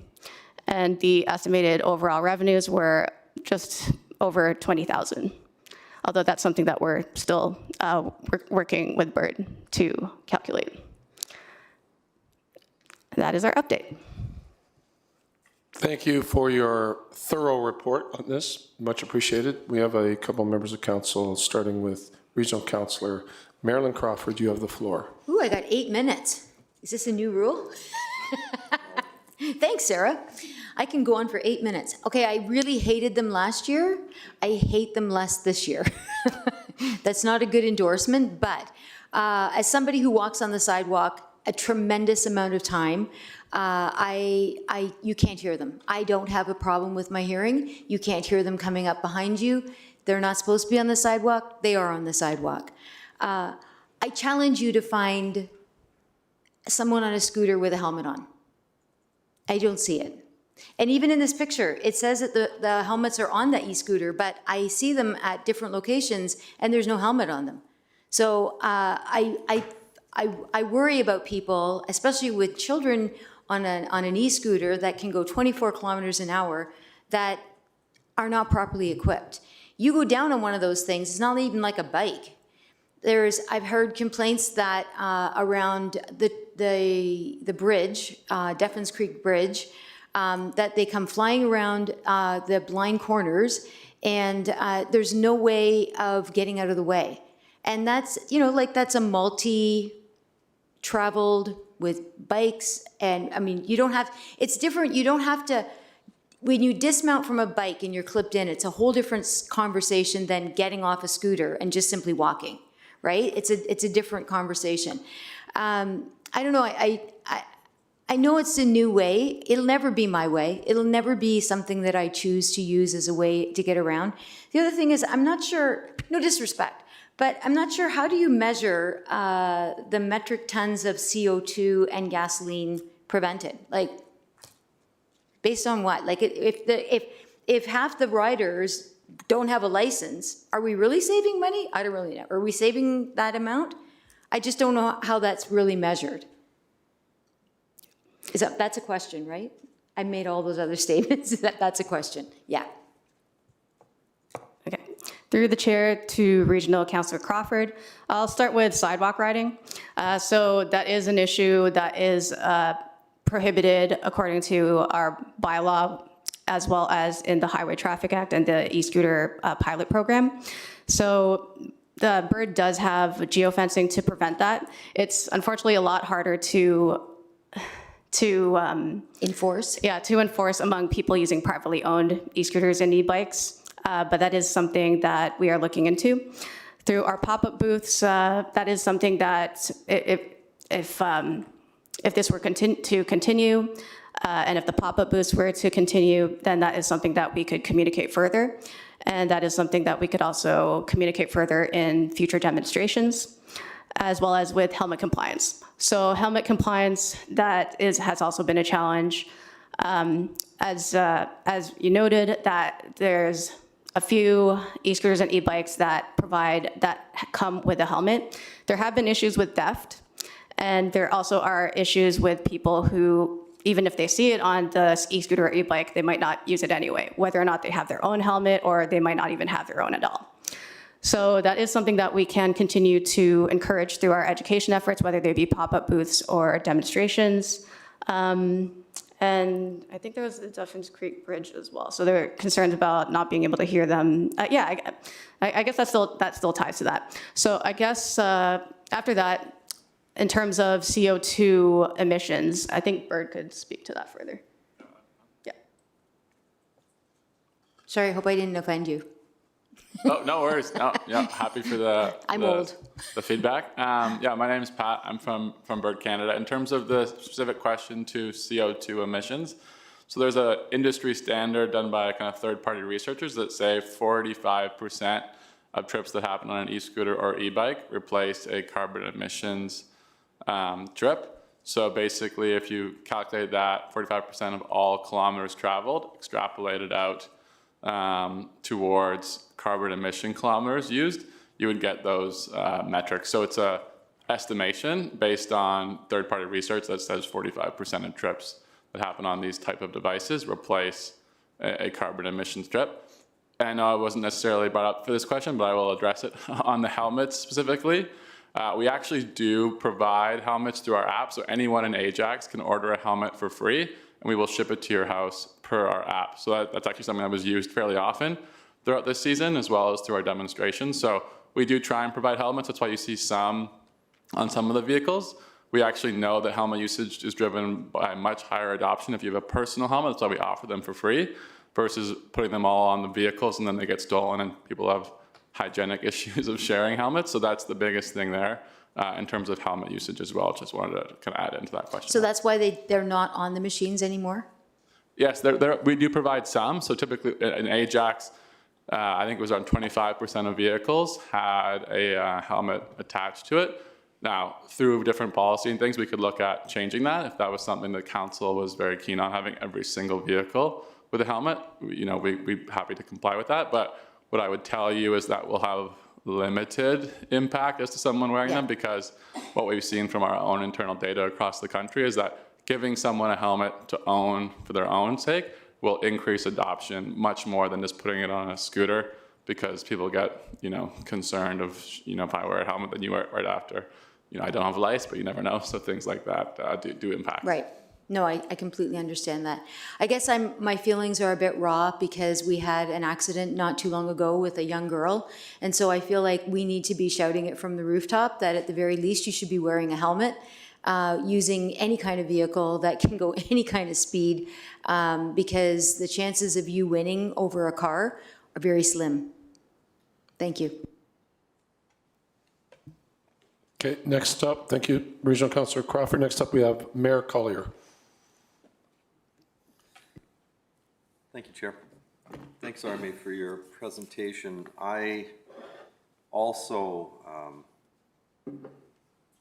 [SPEAKER 14] And the estimated overall revenues were just over $20,000, although that's something that we're still working with Bird to calculate. That is our update.
[SPEAKER 2] Thank you for your thorough report on this. Much appreciated. We have a couple members of council, starting with Regional Councillor Marilyn Crawford. You have the floor.
[SPEAKER 9] Ooh, I got 8 minutes. Is this a new rule? Thanks, Sarah. I can go on for 8 minutes. Okay, I really hated them last year. I hate them less this year. That's not a good endorsement, but as somebody who walks on the sidewalk a tremendous amount of time, you can't hear them. I don't have a problem with my hearing. You can't hear them coming up behind you. They're not supposed to be on the sidewalk. They are on the sidewalk. I challenge you to find someone on a scooter with a helmet on. I don't see it. And even in this picture, it says that the helmets are on the e-scooter, but I see them at different locations and there's no helmet on them. So I worry about people, especially with children on an e-scooter that can go 24 kilometers an hour, that are not properly equipped. You go down on one of those things, it's not even like a bike. I've heard complaints that around the bridge, Deffin's Creek Bridge, that they come flying around the blind corners, and there's no way of getting out of the way. And that's, that's a multi-traveled with bikes, and I mean, it's different. You don't have to, when you dismount from a bike and you're clipped in, it's a whole different conversation than getting off a scooter and just simply walking, right? It's a different conversation. I don't know, I know it's a new way. It'll never be my way. It'll never be something that I choose to use as a way to get around. The other thing is, I'm not sure, no disrespect, but I'm not sure, how do you measure the metric tons of CO2 and gasoline prevented? Like, based on what? Like, if half the riders don't have a license, are we really saving money? I don't really know. Are we saving that amount? I just don't know how that's really measured. That's a question, right? I made all those other statements. That's a question. Yeah.
[SPEAKER 14] Okay. Through the chair to Regional Councillor Crawford, I'll start with sidewalk riding. So that is an issue that is prohibited according to our bylaw, as well as in the Highway Traffic Act and the e-scooter pilot program. So the BIRD does have geofencing to prevent that. It's unfortunately a lot harder to
[SPEAKER 9] enforce.
[SPEAKER 14] Yeah, to enforce among people using privately owned e-scooters and e-bikes. But that is something that we are looking into. Through our pop-up booths, that is something that if this were to continue, and if the pop-up booths were to continue, then that is something that we could communicate further. And that is something that we could also communicate further in future demonstrations, as well as with helmet compliance. So helmet compliance, has also been a challenge. As you noted, that there's a few e-scooters and e-bikes that come with a helmet. There have been issues with theft, and there also are issues with people who, even if they see it on the e-scooter or e-bike, they might not use it anyway, whether or not they have their own helmet or they might not even have their own at all. So that is something that we can continue to encourage through our education efforts, whether they be pop-up booths or demonstrations. And I think there was the Duffins Creek Bridge as well. So there are concerns about not being able to hear them. I guess that still ties to that. So I guess after that, in terms of CO2 emissions, I think Bird could speak to that further. Yeah.
[SPEAKER 9] Sorry, I hope I didn't offend you.
[SPEAKER 15] Oh, no worries. No, yeah, happy for the feedback. Yeah, my name is Pat. I'm from Bird Canada. In terms of the specific question to CO2 emissions, so there's an industry standard done by kind of third-party researchers that say 45% of trips that happen on an e-scooter or e-bike replace a carbon emissions trip. So basically, if you calculate that 45% of all kilometers traveled, extrapolated out towards carbon emission kilometers used, you would get those metrics. So it's a estimation based on third-party research that says 45% of trips that happen on these type of devices replace a carbon emissions trip. And I know I wasn't necessarily brought up for this question, but I will address it on the helmets specifically. We actually do provide helmets through our app, so anyone in Ajax can order a helmet for free, and we will ship it to your house per our app. So that's actually something that was used fairly often throughout this season, as well as through our demonstrations. So we do try and provide helmets. That's why you see some on some of the vehicles. We actually know that helmet usage is driven by much higher adoption if you have a personal helmet. That's why we offer them for free versus putting them all on the vehicles and then they get stolen and people have hygienic issues of sharing helmets. So that's the biggest thing there in terms of helmet usage as well. Just wanted to kind of add into that question.
[SPEAKER 9] So that's why they're not on the machines anymore?
[SPEAKER 15] Yes, we do provide some. So typically in Ajax, I think it was around 25% of vehicles had a helmet attached to it. Now, through different policy and things, we could look at changing that if that was something that council was very keen on, having every single vehicle with a helmet. You know, we'd be happy to comply with that. But what I would tell you is that we'll have limited impact as to someone wearing them, because what we've seen from our own internal data across the country is that giving someone a helmet to own for their own sake will increase adoption much more than just putting it on a scooter, because people get, you know, concerned of, you know, if I wear a helmet, then you wear it right after. You know, I don't have lice, but you never know. So things like that do impact.
[SPEAKER 9] Right. No, I completely understand that. I guess my feelings are a bit raw because we had an accident not too long ago with a young girl. And so I feel like we need to be shouting it from the rooftop that at the very least you should be wearing a helmet, using any kind of vehicle that can go any kind of speed, because the chances of you winning over a car are very slim. Thank you.
[SPEAKER 2] Okay, next up, thank you, Regional Councillor Crawford. Next up, we have Mayor Collier.
[SPEAKER 4] Thank you, Chair. Thanks, Army, for your presentation. I also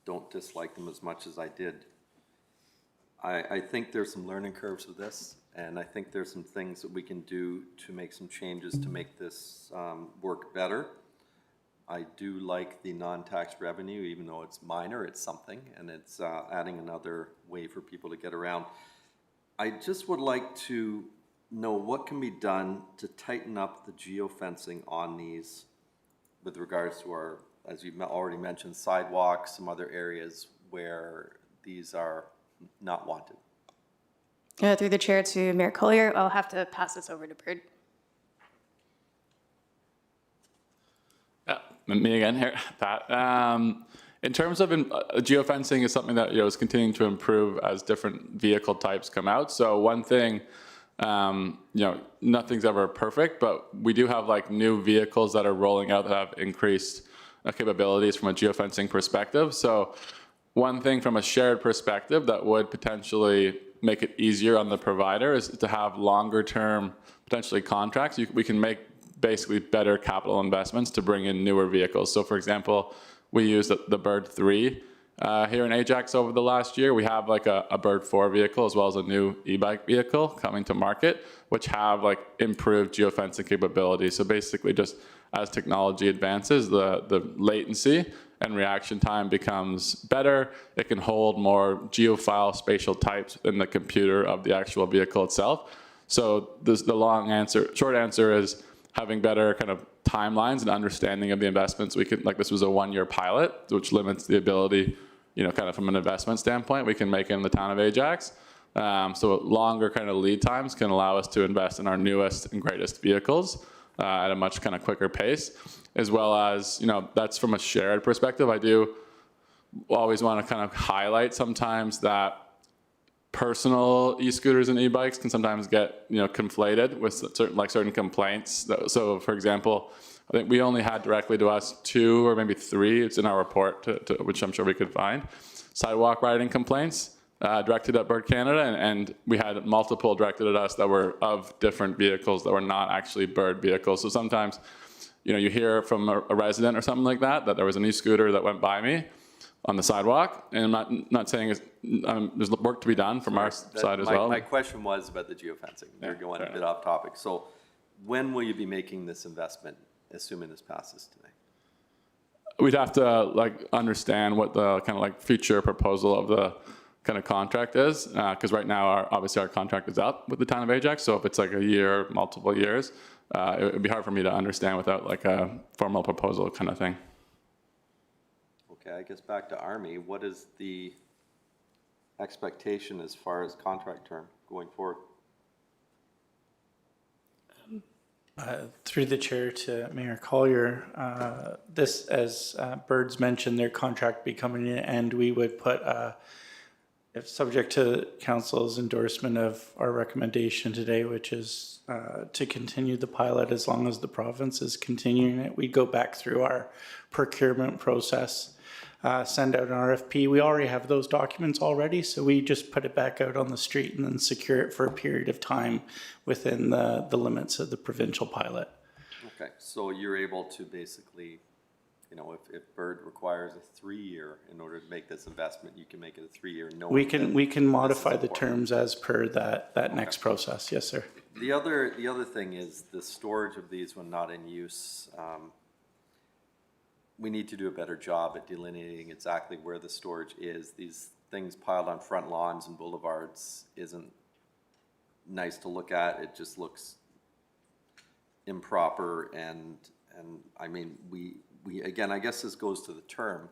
[SPEAKER 4] don't dislike them as much as I did. I think there's some learning curves with this, And I think there's some things that we can do to make some changes to make this work better. I do like the non-tax revenue, even though it's minor, it's something, and it's adding another way for people to get around. I just would like to know what can be done to tighten up the geofencing on these with regards to our, as you already mentioned, sidewalks, some other areas where these are not wanted.
[SPEAKER 14] Through the chair to Mayor Collier, I'll have to pass this over to Bird.
[SPEAKER 15] Me again here, Pat. In terms of geofencing is something that is continuing to improve as different vehicle types come out. So one thing, nothing's ever perfect, but we do have like new vehicles that are rolling out that have increased capabilities from a geofencing perspective. So one thing from a shared perspective that would potentially make it easier on the provider is to have longer term, potentially contracts. We can make basically better capital investments to bring in newer vehicles. So for example, we used the Bird 3 here in Ajax over the last year. We have like a Bird 4 vehicle as well as a new e-bike vehicle coming to market, which have like improved geofencing capabilities. So basically just as technology advances, the latency and reaction time becomes better. It can hold more geofile spatial types in the computer of the actual vehicle itself. So short answer is having better kind of timelines and understanding of the investments. We could, like this was a 1-year pilot, which limits the ability, kind of from an investment standpoint, we can make in the town of Ajax. So longer kind of lead times can allow us to invest in our newest and greatest vehicles at a much kind of quicker pace, as well as, that's from a shared perspective. I do always want to kind of highlight sometimes that personal e-scooters and e-bikes can sometimes get, conflated with certain complaints. So for example, I think we only had directly to us 2 or maybe 3, it's in our report, which I'm sure we could find, sidewalk riding complaints directed at Bird Canada, and we had multiple directed at us that were of different vehicles that were not actually Bird vehicles. So sometimes, you hear from a resident or something like that there was an e-scooter that went by me on the sidewalk, and I'm not saying there's work to be done from our side as well.
[SPEAKER 4] My question was about the geofencing. You're going a bit off topic. So when will you be making this investment, assuming this passes today?
[SPEAKER 15] We'd have to understand what the kind of future proposal of the kind of contract is, because right now obviously our contract is up with the town of Ajax. So if it's like a year, multiple years, it would be hard for me to understand without a formal proposal kind of thing.
[SPEAKER 4] Okay, I guess back to Army. What is the expectation as far as contract term going forward?
[SPEAKER 11] Through the chair to Mayor Collier, this, as Bird's mentioned, their contract be coming to an end, we would put, if subject to council's endorsement of our recommendation today, which is to continue the pilot as long as the province is continuing it, we go back through our procurement process, send out an RFP. We already have those documents already, so we just put it back out on the street and then secure it for a period of time within the limits of the provincial pilot.
[SPEAKER 4] Okay, so you're able to basically, if Bird requires a 3-year in order to make this investment, you can make it a 3-year.
[SPEAKER 11] We can modify the terms as per that next process. Yes, sir.
[SPEAKER 4] The other thing is the storage of these when not in use. We need to do a better job at delineating exactly where the storage is. These things piled on front lawns and boulevards isn't nice to look at. It just looks improper, and I mean, we again, I guess this goes to the term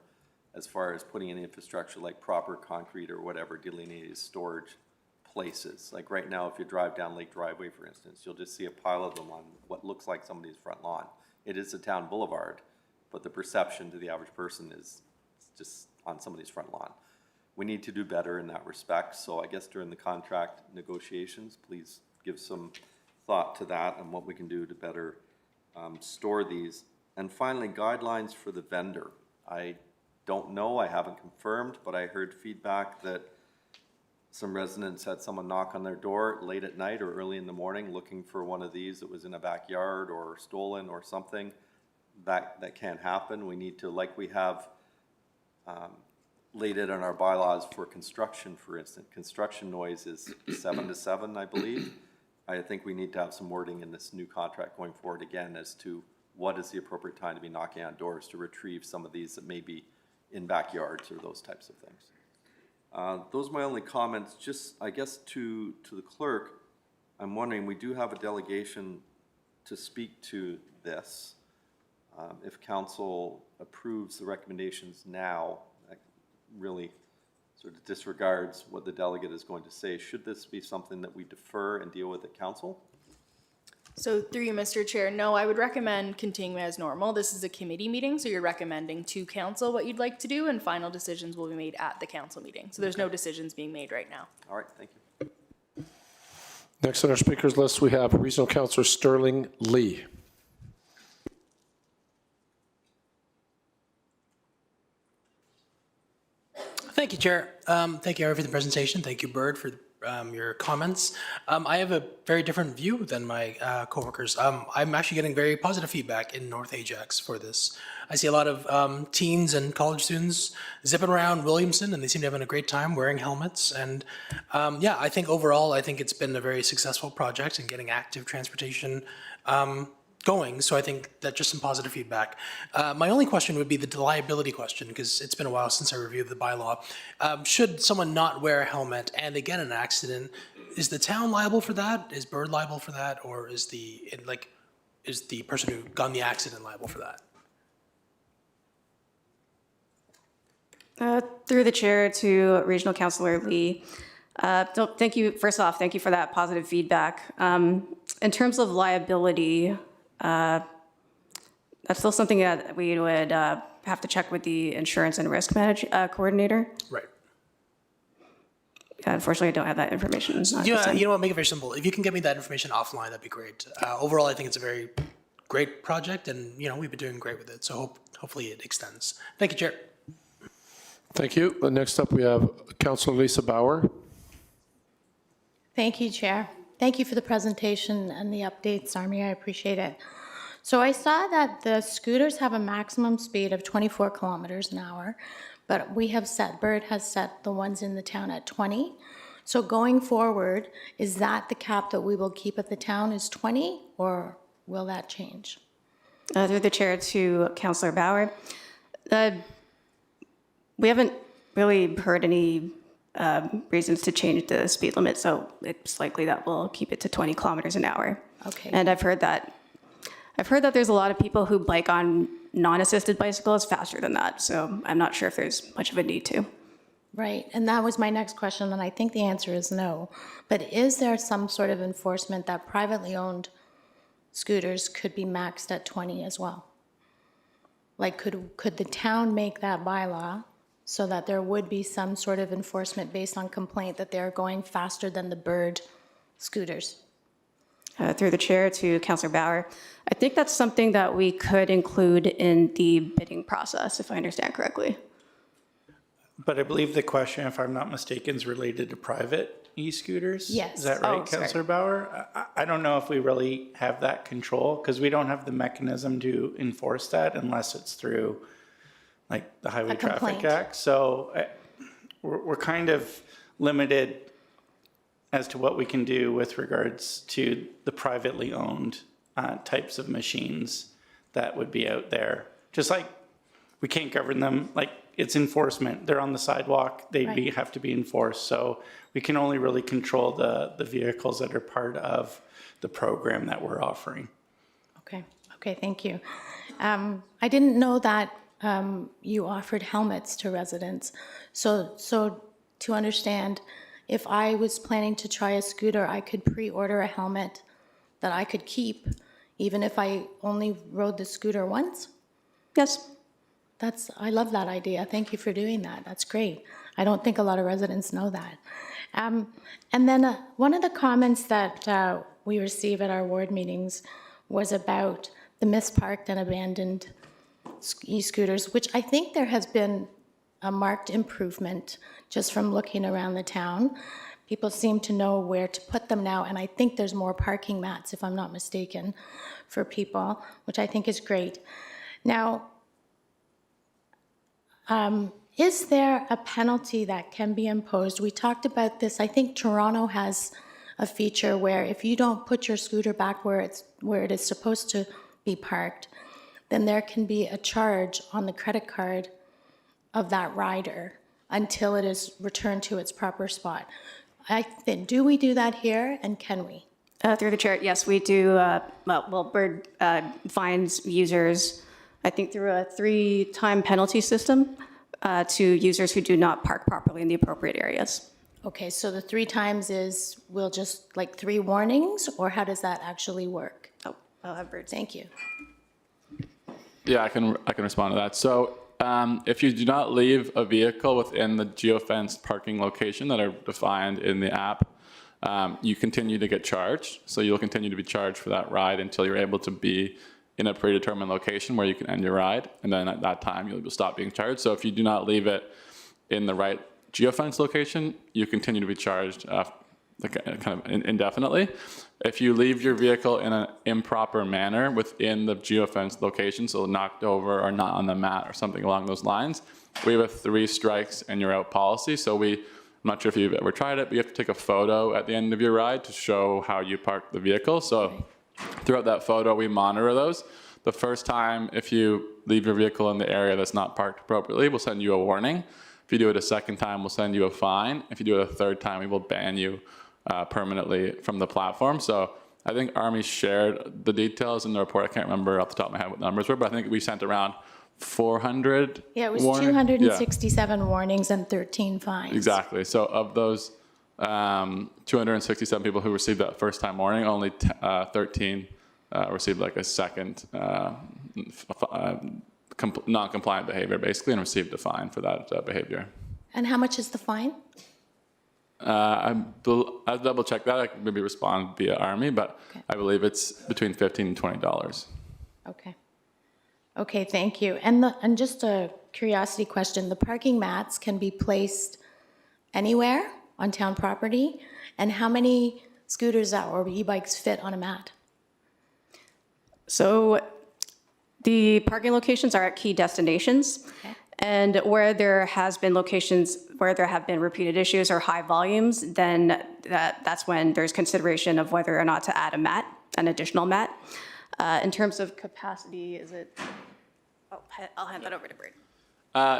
[SPEAKER 4] as far as putting in infrastructure like proper concrete or whatever delineated storage places. Like right now, if you drive down Lake Driveway, for instance, you'll just see a pile of them on what looks like somebody's front lawn. It is a town boulevard, but the perception to the average person is just on somebody's front lawn. We need to do better in that respect. So I guess during the contract negotiations, please give some thought to that and what we can do to better store these. And finally, guidelines for the vendor. I don't know, I haven't confirmed, but I heard feedback that some residents had someone knock on their door late at night or early in the morning looking for one of these that was in a backyard or stolen or something. That can't happen. We need to, like we have laid out in our bylaws for construction, for instance. Construction noise is 7 to 7, I believe. I think we need to have some wording in this new contract going forward again as to what is the appropriate time to be knocking on doors to retrieve some of these that may be in backyards or those types of things. Those are my only comments. Just, I guess, to the clerk, I'm wondering, we do have a delegation to speak to this. If council approves the recommendations now, that really sort of disregards what the delegate is going to say. Should this be something that we defer and deal with at council?
[SPEAKER 3] So through you, Mr. Chair, no, I would recommend continuing as normal. This is a committee meeting, so you're recommending to council what you'd like to do, and final decisions will be made at the council meeting. So there's no decisions being made right now.
[SPEAKER 4] All right, thank you.
[SPEAKER 2] Next on our speakers list, we have Regional Councillor Sterling Lee.
[SPEAKER 13] Thank you, Chair. Thank you, Ari, for the presentation. Thank you, Bird, for your comments. I have a very different view than my coworkers. I'm actually getting very positive feedback in North Ajax for this. I see a lot of teens and college students zipping around Williamson, and they seem to be having a great time wearing helmets. And yeah, I think overall, I think it's been a very successful project in getting active transportation going. So I think that's just some positive feedback. My only question would be the liability question, because it's been a while since I reviewed the bylaw. Should someone not wear a helmet and they get in an accident, is the town liable for that? Is Bird liable for that? Or is the person who got in the accident liable for that?
[SPEAKER 14] Through the chair to Regional Councillor Lee. Thank you, first off, thank you for that positive feedback. In terms of liability, that's still something that we would have to check with the insurance and risk coordinator.
[SPEAKER 13] Right.
[SPEAKER 14] Unfortunately, I don't have that information.
[SPEAKER 13] You know what, make it very simple. If you can get me that information offline, that'd be great. Overall, I think it's a very great project, and we've been doing great with it. So hopefully it extends. Thank you, Chair.
[SPEAKER 2] Thank you. Next up, we have Councillor Lisa Bauer.
[SPEAKER 6] Thank you, Chair. Thank you for the presentation and the updates, Army. I appreciate it. So I saw that the scooters have a maximum speed of 24 kilometers an hour, but Bird has set the ones in the town at 20. So going forward, is that the cap that we will keep at the town is 20, or will that change?
[SPEAKER 14] Through the chair to Councillor Bauer. We haven't really heard any reasons to change the speed limit, so it's likely that we'll keep it to 20 kilometers an hour.
[SPEAKER 6] Okay.
[SPEAKER 14] And I've heard that there's a lot of people who bike on non-assisted bicycles faster than that, so I'm not sure if there's much of a need to.
[SPEAKER 6] Right, and that was my next question, and I think the answer is no. But is there some sort of enforcement that privately owned scooters could be maxed at 20 as well? Like, could the town make that bylaw so that there would be some sort of enforcement based on complaint that they're going faster than the Bird scooters?
[SPEAKER 14] Through the chair to Councillor Bauer, I think that's something that we could include in the bidding process, if I understand correctly.
[SPEAKER 11] But I believe the question, if I'm not mistaken, is related to private e-scooters?
[SPEAKER 6] Yes.
[SPEAKER 11] Is that right,
[SPEAKER 6] Oh, sorry.
[SPEAKER 11] Councillor Bauer? I don't know if we really have that control, because we don't have the mechanism to enforce that unless it's through like the Highway Traffic
[SPEAKER 6] complaint.
[SPEAKER 11] Act. So we're kind of limited as to what we can do with regards to the privately owned types of machines that would be out there. Just like we can't govern them, like it's enforcement. They're on the sidewalk, have to be enforced. So we can only really control the vehicles that are part of the program that we're offering.
[SPEAKER 6] Okay, thank you. I didn't know that you offered helmets to residents. So to understand, if I was planning to try a scooter, I could pre-order a helmet that I could keep, even if I only rode the scooter once?
[SPEAKER 14] Yes.
[SPEAKER 6] I love that idea. Thank you for doing that. That's great. I don't think a lot of residents know that. And then one of the comments that we receive at our ward meetings was about the misparked and abandoned e-scooters, which I think there has been a marked improvement just from looking around the town. People seem to know where to put them now, and I think there's more parking mats, if I'm not mistaken, for people, which I think is great. Now, Is there a penalty that can be imposed? We talked about this. I think Toronto has a feature where if you don't put your scooter back where it is supposed to be parked, then there can be a charge on the credit card of that rider until it is returned to its proper spot. Do we do that here, and can we?
[SPEAKER 14] Through the chair, yes, we do. Bird fines users, I think, through a 3-time penalty system to users who do not park properly in the appropriate areas.
[SPEAKER 6] Okay, so the 3 times is, we'll just, like 3 warnings, or how does that actually work?
[SPEAKER 14] Oh, I'll have Bird.
[SPEAKER 6] Thank you.
[SPEAKER 15] Yeah, I can respond to that. So if you do not leave a vehicle within the geofenced parking location that are defined in the app, you continue to get charged. So you'll continue to be charged for that ride until you're able to be in a predetermined location where you can end your ride. And then at that time, you'll stop being charged. So if you do not leave it in the right geofence location, you continue to be charged kind of indefinitely. If you leave your vehicle in an improper manner within the geofence location, so knocked over or not on the mat or something along those lines, we have a 3 strikes and you're out policy. So I'm not sure if you've ever tried it, but you have to take a photo at the end of your ride to show how you parked the vehicle. So throughout that photo, we monitor those. The first time, if you leave your vehicle in the area that's not parked appropriately, we'll send you a warning. If you do it a second time, we'll send you a fine. If you do it a third time, we will ban you permanently from the platform. So I think Army shared the details in the report. I can't remember off the top of my head what the numbers were, but I think we sent around 400
[SPEAKER 6] Yeah, it was
[SPEAKER 15] warnings.
[SPEAKER 6] 267 warnings and 13 fines.
[SPEAKER 15] Exactly. So of those 267 people who received that first time warning, only 13 received like a second non-compliant behavior basically and received a fine for that behavior.
[SPEAKER 6] And how much is the fine?
[SPEAKER 15] I'll double check that. I can maybe respond via Army, but
[SPEAKER 6] Okay.
[SPEAKER 15] I believe it's between $15 and $20.
[SPEAKER 6] Okay. Okay, thank you. And just a curiosity question, the parking mats can be placed anywhere on town property? And how many scooters or e-bikes fit on a mat?
[SPEAKER 14] So the parking locations are at key destinations.
[SPEAKER 6] Okay.
[SPEAKER 14] And where there has been locations where there have been repeated issues or high volumes, then that's when there's consideration of whether or not to add an additional mat. In terms of capacity, I'll hand that over to Bird.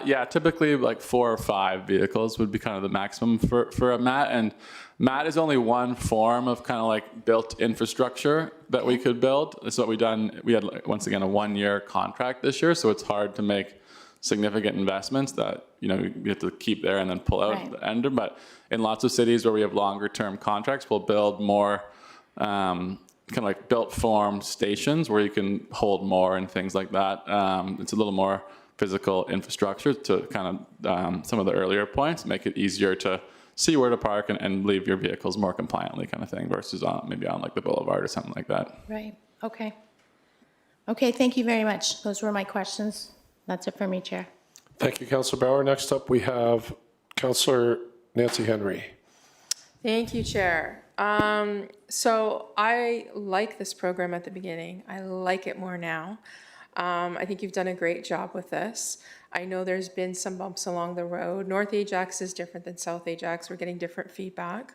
[SPEAKER 15] Yeah, typically like 4 or 5 vehicles would be kind of the maximum for a mat. And mat is only one form of kind of like built infrastructure that we could build. That's what we've done. We had, once again, a 1-year contract this year, so it's hard to make significant investments that, you have to keep there and then pull out at the end. But in lots of cities where we have longer term contracts, we'll build more kind of like built form stations where you can hold more and things like that. It's a little more physical infrastructure to kind of some of the earlier points, make it easier to see where to park and leave your vehicles more compliantly kind of thing versus maybe on like the boulevard or something like that.
[SPEAKER 6] Right, okay. Okay, thank you very much. Those were my questions. That's it for me, Chair.
[SPEAKER 2] Thank you, Councillor Bauer. Next up, we have Councillor Nancy Henry.
[SPEAKER 10] Thank you, Chair. So I like this program at the beginning. I like it more now. I think you've done a great job with this. I know there's been some bumps along the road. North Ajax is different than South Ajax. We're getting different feedback.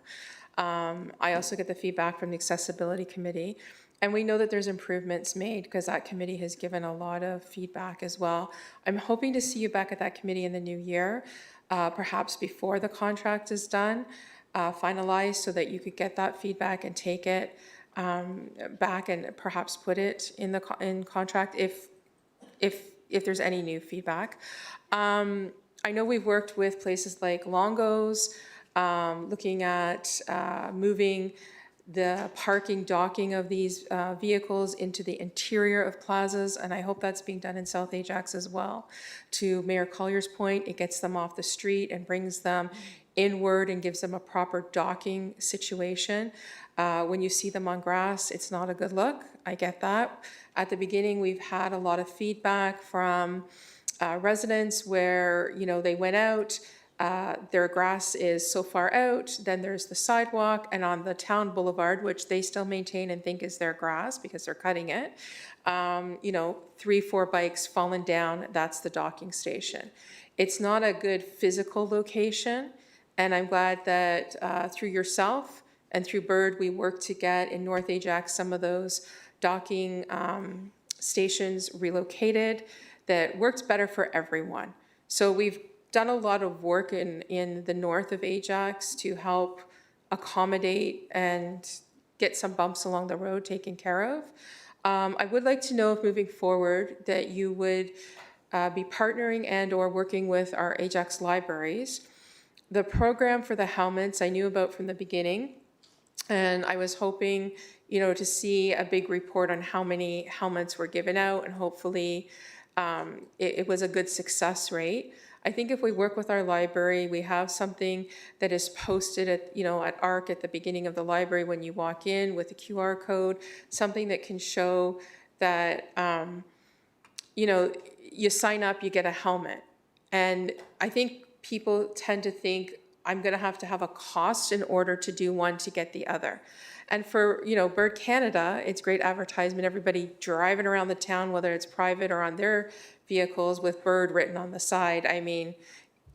[SPEAKER 10] I also get the feedback from the Accessibility Committee. And we know that there's improvements made because that committee has given a lot of feedback as well. I'm hoping to see you back at that committee in the new year, perhaps before the contract is done, finalized, so that you could get that feedback and take it back and perhaps put it in contract if there's any new feedback. I know we've worked with places like Longo's, looking at moving the parking docking of these vehicles into the interior of plazas, and I hope that's being done in South Ajax as well. To Mayor Collier's point, it gets them off the street and brings them inward and gives them a proper docking situation. When you see them on grass, it's not a good look. I get that. At the beginning, we've had a lot of feedback from residents where, they went out, their grass is so far out, then there's the sidewalk, and on the town boulevard, which they still maintain and think is their grass because they're cutting it, 3-4 bikes fallen down, that's the docking station. It's not a good physical location, and I'm glad that through yourself and through Bird, we worked to get in North Ajax some of those docking stations relocated that worked better for everyone. So we've done a lot of work in the north of Ajax to help accommodate and get some bumps along the road taken care of. I would like to know if moving forward that you would be partnering and or working with our Ajax libraries. The program for the helmets I knew about from the beginning, and I was hoping, to see a big report on how many helmets were given out, and hopefully it was a good success rate. I think if we work with our library, we have something that is posted at, at ARC at the beginning of the library when you walk in with a QR code, something that can show that, you sign up, you get a helmet. And I think people tend to think, I'm going to have a cost in order to do one to get the other. And for, Bird Canada, it's great advertisement, everybody driving around the town, whether it's private or on their vehicles with Bird written on the side. I mean,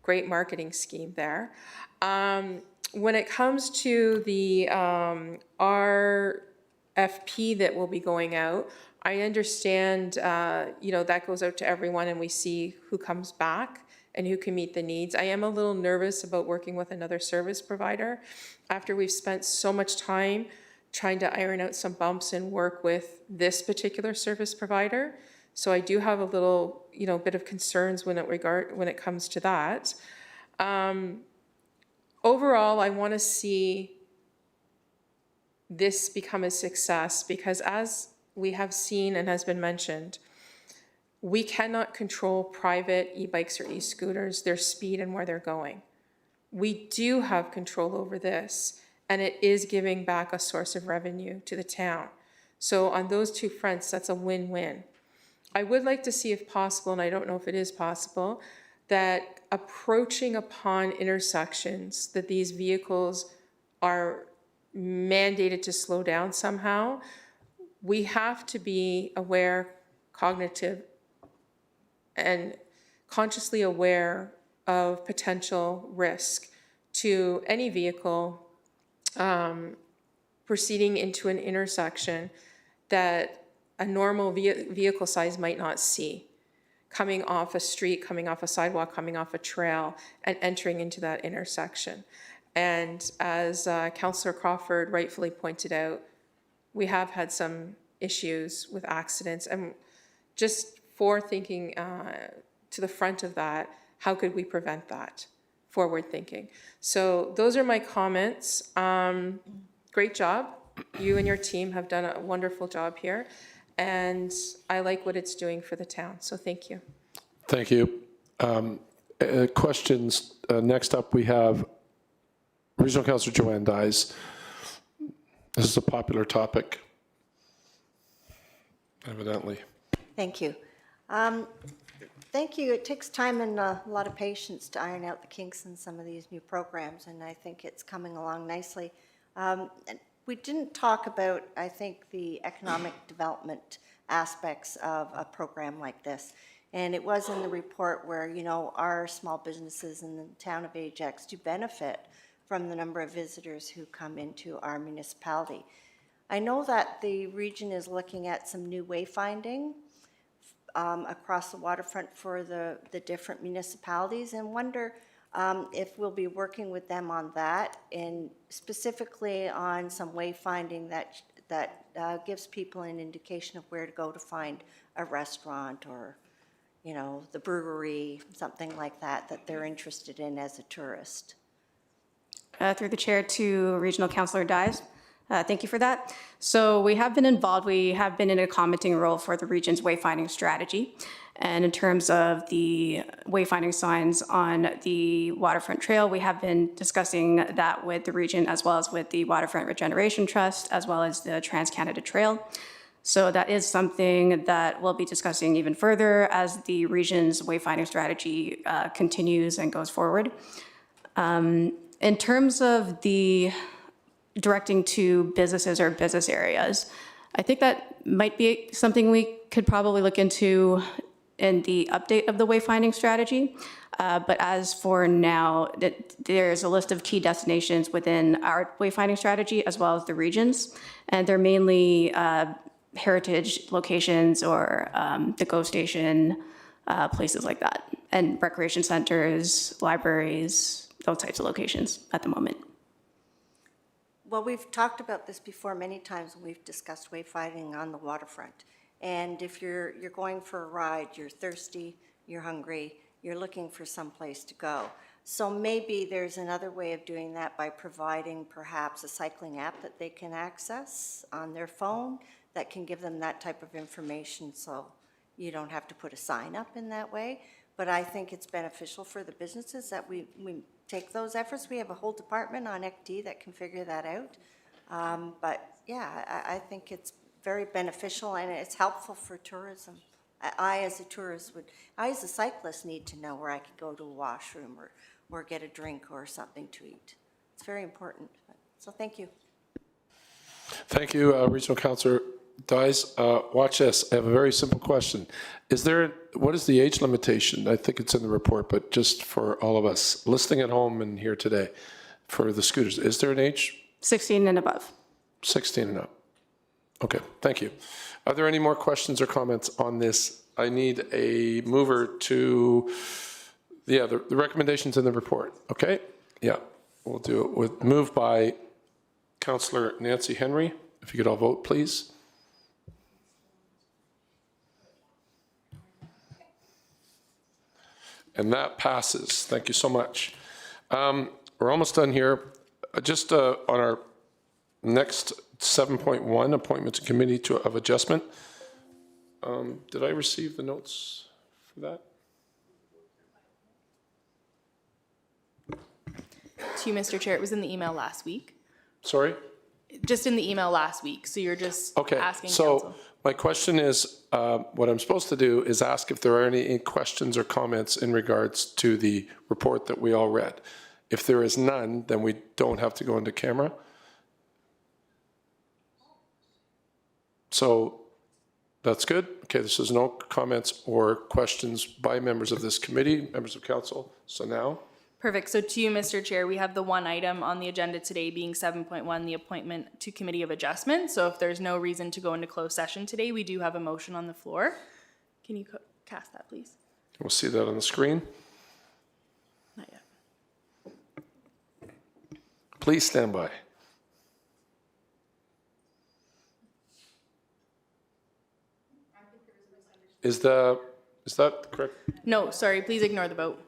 [SPEAKER 10] great marketing scheme there. When it comes to the RFP that will be going out, I understand, that goes out to everyone and we see who comes back and who can meet the needs. I am a little nervous about working with another service provider after we've spent so much time trying to iron out some bumps and work with this particular service provider. So I do have a little, bit of concerns when it comes to that. Overall, I want to see this become a success because as we have seen and has been mentioned, we cannot control private e-bikes or e-scooters, their speed and where they're going. We do have control over this, and it is giving back a source of revenue to the town. So on those two fronts, that's a win-win. I would like to see if possible, and I don't know if it is possible, that approaching upon intersections that these vehicles are mandated to slow down somehow, we have to be aware, cognitive, and consciously aware of potential risk to any vehicle proceeding into an intersection that a normal vehicle size might not see, coming off a street, coming off a sidewalk, coming off a trail, and entering into that intersection. And as Councillor Crawford rightfully pointed out, we have had some issues with accidents, and just for thinking to the front of that, how could we prevent that? Forward thinking. So those are my comments. Great job. You and your team have done a wonderful job here, and I like what it's doing for the town. So thank you.
[SPEAKER 2] Thank you. Questions. Next up, we have Regional Councillor Joanne Dyes. This is a popular topic, evidently.
[SPEAKER 16] Thank you. Thank you. It takes time and a lot of patience to iron out the kinks in some of these new programs, and I think it's coming along nicely. We didn't talk about, I think, the economic development aspects of a program like this. And it was in the report where, our small businesses in the town of Ajax do benefit from the number of visitors who come into our municipality. I know that the region is looking at some new wayfinding across the waterfront for the different municipalities, and wonder if we'll be working with them on that, and specifically on some wayfinding that gives people an indication of where to go to find a restaurant or, the brewery, something like that they're interested in as a tourist.
[SPEAKER 14] Through the chair to Regional Councillor Dyes. Thank you for that. So we have been involved. We have been in a commenting role for the region's wayfinding strategy. And in terms of the wayfinding signs on the waterfront trail, we have been discussing that with the region as well as with the Waterfront Regeneration Trust, as well as the Trans-Canada Trail. So that is something that we'll be discussing even further as the region's wayfinding strategy continues and goes forward. In terms of the directing to businesses or business areas, I think that might be something we could probably look into in the update of the wayfinding strategy. But as for now, there's a list of key destinations within our wayfinding strategy as well as the regions. And they're mainly heritage locations or the GO station, places like that. And recreation centers, libraries, those types of locations at the moment.
[SPEAKER 16] Well, we've talked about this before many times when we've discussed wayfinding on the waterfront. And if you're going for a ride, you're thirsty, you're hungry, you're looking for some place to go. So maybe there's another way of doing that by providing perhaps a cycling app that they can access on their phone that can give them that type of information, so you don't have to put a sign up in that way. But I think it's beneficial for the businesses that we take those efforts. We have a whole department on ECD that can figure that out. But yeah, I think it's very beneficial and it's helpful for tourism. I as a cyclist need to know where I could go to a washroom or get a drink or something to eat. It's very important. So thank you.
[SPEAKER 2] Thank you, Regional Councillor Dyes. Watch this. I have a very simple question. What is the age limitation? I think it's in the report, but just for all of us listening at home and here today for the scooters, is there an age?
[SPEAKER 14] 16 and above.
[SPEAKER 2] 16 and up. Okay, thank you. Are there any more questions or comments on this? I need a mover to, the recommendations in the report. Okay, yeah, we'll do it with moved by Councillor Nancy Henry. If you could all vote, please. And that passes. Thank you so much. We're almost done here. Just on our next 7.1, appointment to committee of adjustment. Did I receive the notes for that?
[SPEAKER 3] To you, Mr. Chair, it was in the email last week.
[SPEAKER 2] Sorry?
[SPEAKER 3] Just in the email last week, so you're just asking
[SPEAKER 2] so
[SPEAKER 3] council.
[SPEAKER 2] My question is, what I'm supposed to do is ask if there are any questions or comments in regards to the report that we all read. If there is none, then we don't have to go into camera. So that's good. Okay, this is no comments or questions by members of this committee, members of council. So now.
[SPEAKER 3] Perfect. So to you, Mr. Chair, we have the one item on the agenda today being 7.1, the appointment to committee of adjustment. So if there's no reason to go into closed session today, we do have a motion on the floor. Can you cast that, please?
[SPEAKER 2] We'll see that on the screen.
[SPEAKER 3] Not yet.
[SPEAKER 2] Please stand by. Is that correct?
[SPEAKER 3] No, sorry, please ignore the vote.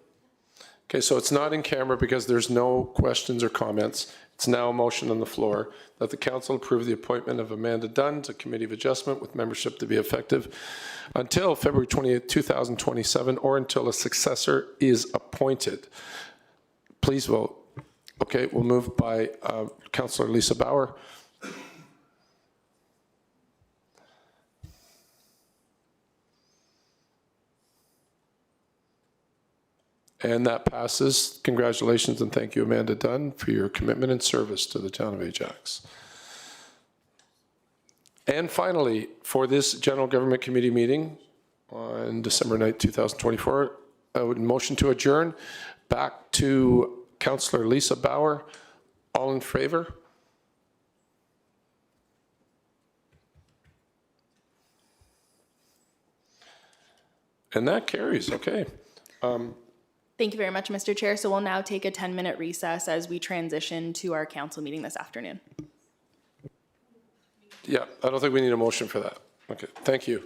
[SPEAKER 2] Okay, so it's not in camera because there's no questions or comments. It's now a motion on the floor that the council approve the appointment of Amanda Dunn to Committee of Adjustment with membership to be effective until February 28, 2027, or until a successor is appointed. Please vote. Okay, we'll move by Councillor Lisa Bauer. And that passes. Congratulations and thank you, Amanda Dunn, for your commitment and service to the town of Ajax. And finally, for this General Government Committee meeting on December 9th, 2024, I would motion to adjourn. Back to Councillor Lisa Bauer. All in favor? And that carries. Okay.
[SPEAKER 3] Thank you very much, Mr. Chair. So we'll now take a 10-minute recess as we transition to our council meeting this afternoon.
[SPEAKER 2] Yeah, I don't think we need a motion for that. Okay, thank you.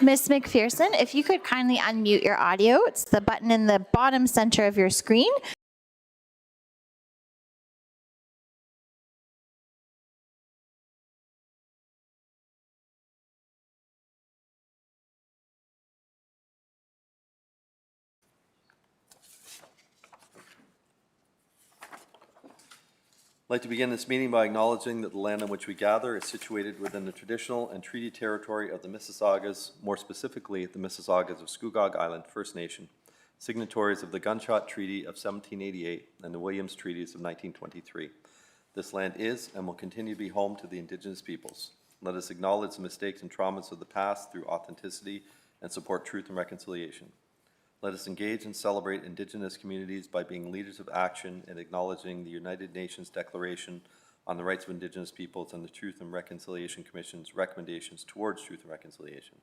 [SPEAKER 17] Ms. McPherson, if you could kindly unmute your audio. It's the button in the bottom center of your screen.
[SPEAKER 4] I'd like to begin this meeting by acknowledging that the land on which we gather is situated within the traditional and treaty territory of the Mississaugas, more specifically the Mississaugas of Scugog Island First Nation, signatories of the Gunshot Treaty of 1788 and the Williams Treaties of 1923. This land is and will continue to be home to the Indigenous peoples. Let us acknowledge the mistakes and traumas of the past through authenticity and support truth and reconciliation. Let us engage and celebrate Indigenous communities by being leaders of action and acknowledging the United Nations Declaration on the Rights of Indigenous Peoples and the Truth and Reconciliation Commission's recommendations towards truth and reconciliation.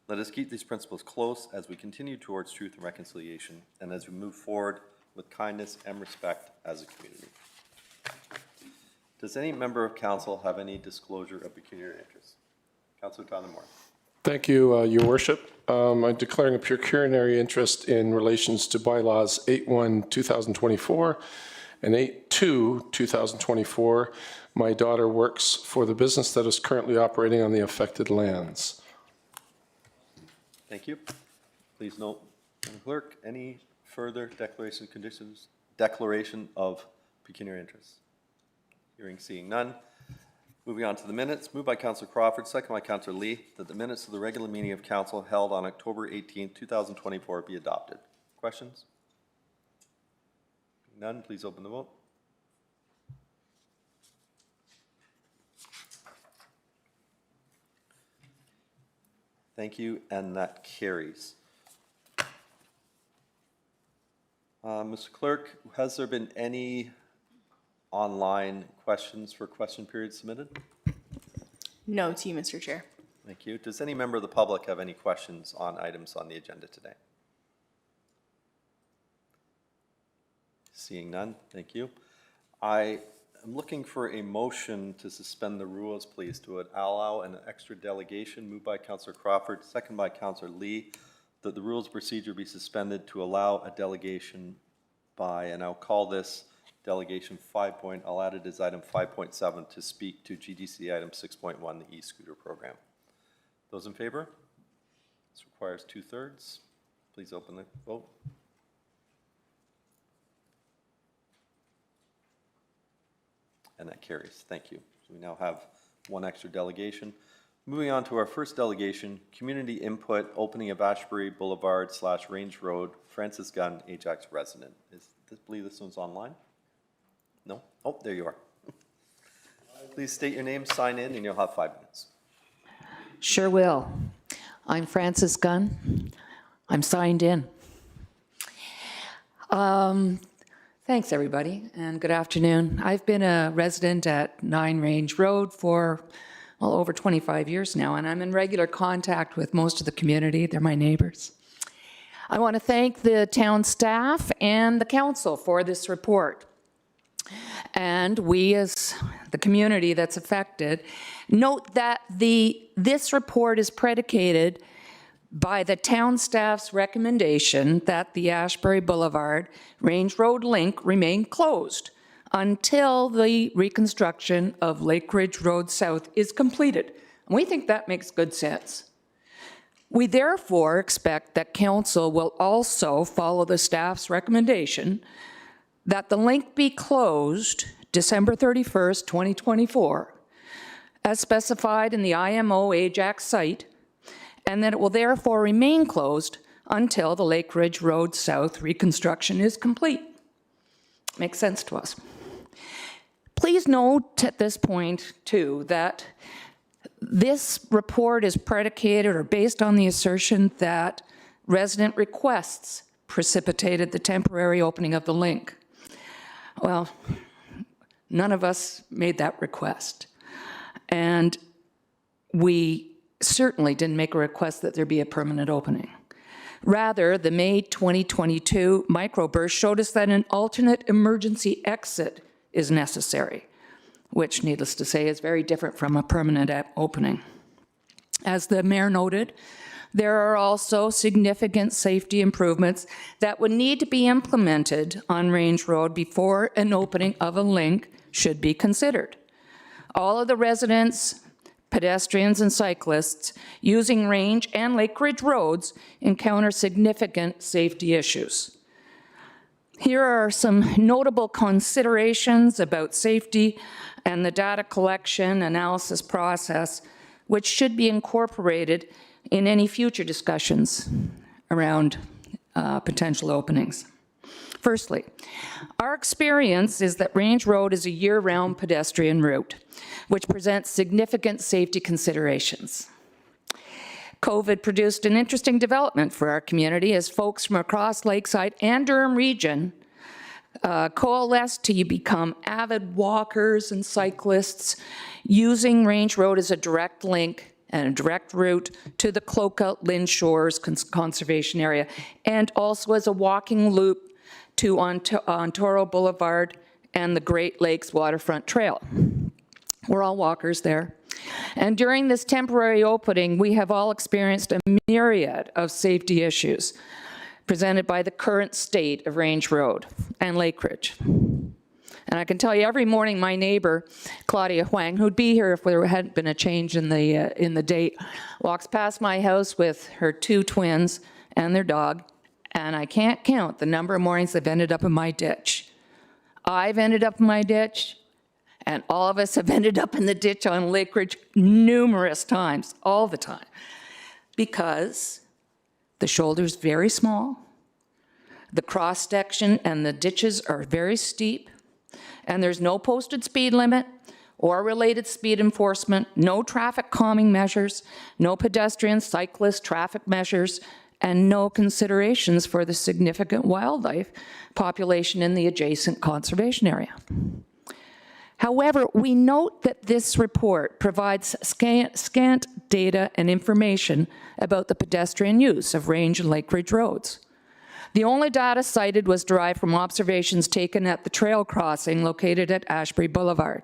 [SPEAKER 4] Let us keep these principles close as we continue towards truth and reconciliation and as we move forward with kindness and respect as a community. Does any member of council have any disclosure of pecuniary interest? Councillor Tyler Moore.
[SPEAKER 2] Thank you, Your Worship. I'm declaring a pecuniary interest in relations to bylaws 8-1-2024 and 8-2-2024. My daughter works for the business that is currently operating on the affected lands.
[SPEAKER 4] Thank you. Please note, Madam Clerk, any further declaration of pecuniary interest? Hearing, seeing none. Moving on to the minutes, moved by Councillor Crawford, second by Councillor Lee, that the minutes of the regular meeting of council held on October 18, 2024 be adopted. Questions? None, please open the vote. Thank you, and that carries. Mr. Clerk, has there been any online questions for question period submitted?
[SPEAKER 3] No to you, Mr. Chair.
[SPEAKER 4] Thank you. Does any member of the public have any questions on items on the agenda today? Seeing none, thank you. I am looking for a motion to suspend the rules, please, to allow an extra delegation, moved by Councillor Crawford, second by Councillor Lee, that the rules of procedure be suspended to allow a delegation by, and I'll call this delegation 5. I'll add it as item 5.7 to speak to GGC item 6.1, the e-scooter program. Those in favor? This requires 2/3. Please open the vote. And that carries. Thank you. So we now have one extra delegation. Moving on to our first delegation, community input, opening of Ashbury Boulevard / Range Road, Francis Gunn, Ajax resident. I believe this one's online? No? Oh, there you are. Please state your name, sign in, and you'll have 5 minutes.
[SPEAKER 18] Sure will. I'm Francis Gunn. I'm signed in. Thanks, everybody, and good afternoon. I've been a resident at 9 Range Road for, well, over 25 years now, and I'm in regular contact with most of the community. They're my neighbors. I want to thank the town staff and the council for this report. And we, as the community that's affected, note that this report is predicated by the town staff's recommendation that the Ashbury Boulevard Range Road link remain closed until the reconstruction of Lake Ridge Road South is completed. And we think that makes good sense. We therefore expect that council will also follow the staff's recommendation that the link be closed December 31st, 2024, as specified in the IMO Ajax site, and that it will therefore remain closed until the Lake Ridge Road South reconstruction is complete. Makes sense to us. Please note at this point, too, that this report is predicated or based on the assertion that resident requests precipitated the temporary opening of the link. Well, none of us made that request. And we certainly didn't make a request that there be a permanent opening. Rather, the May 2022 microburst showed us that an alternate emergency exit is necessary, which, needless to say, is very different from a permanent opening. As the mayor noted, there are also significant safety improvements that would need to be implemented on Range Road before an opening of a link should be considered. All of the residents, pedestrians, and cyclists using Range and Lake Ridge roads encounter significant safety issues. Here are some notable considerations about safety and the data collection analysis process, which should be incorporated in any future discussions around potential openings. Firstly, our experience is that Range Road is a year-round pedestrian route, which presents significant safety considerations. COVID produced an interesting development for our community as folks from across Lakeside and Durham region coalesced to become avid walkers and cyclists, using Range Road as a direct link and a direct route to the Cloakout Lynn Shores Conservation Area, and also as a walking loop to Ontoro Boulevard and the Great Lakes Waterfront Trail. We're all walkers there. And during this temporary opening, we have all experienced a myriad of safety issues presented by the current state of Range Road and Lake Ridge. And I can tell you, every morning my neighbor, Claudia Huang, who'd be here if there hadn't been a change in the date, walks past my house with her 2 twins and their dog, and I can't count the number of mornings they've ended up in my ditch. I've ended up in my ditch, and all of us have ended up in the ditch on Lake Ridge numerous times, all the time, because the shoulder's very small, the cross-section and the ditches are very steep, and there's no posted speed limit or related speed enforcement, no traffic calming measures, no pedestrian, cyclist, traffic measures, and no considerations for the significant wildlife population in the adjacent conservation area. However, we note that this report provides scant data and information about the pedestrian use of Range and Lake Ridge roads. The only data cited was derived from observations taken at the trail crossing located at Ashbury Boulevard.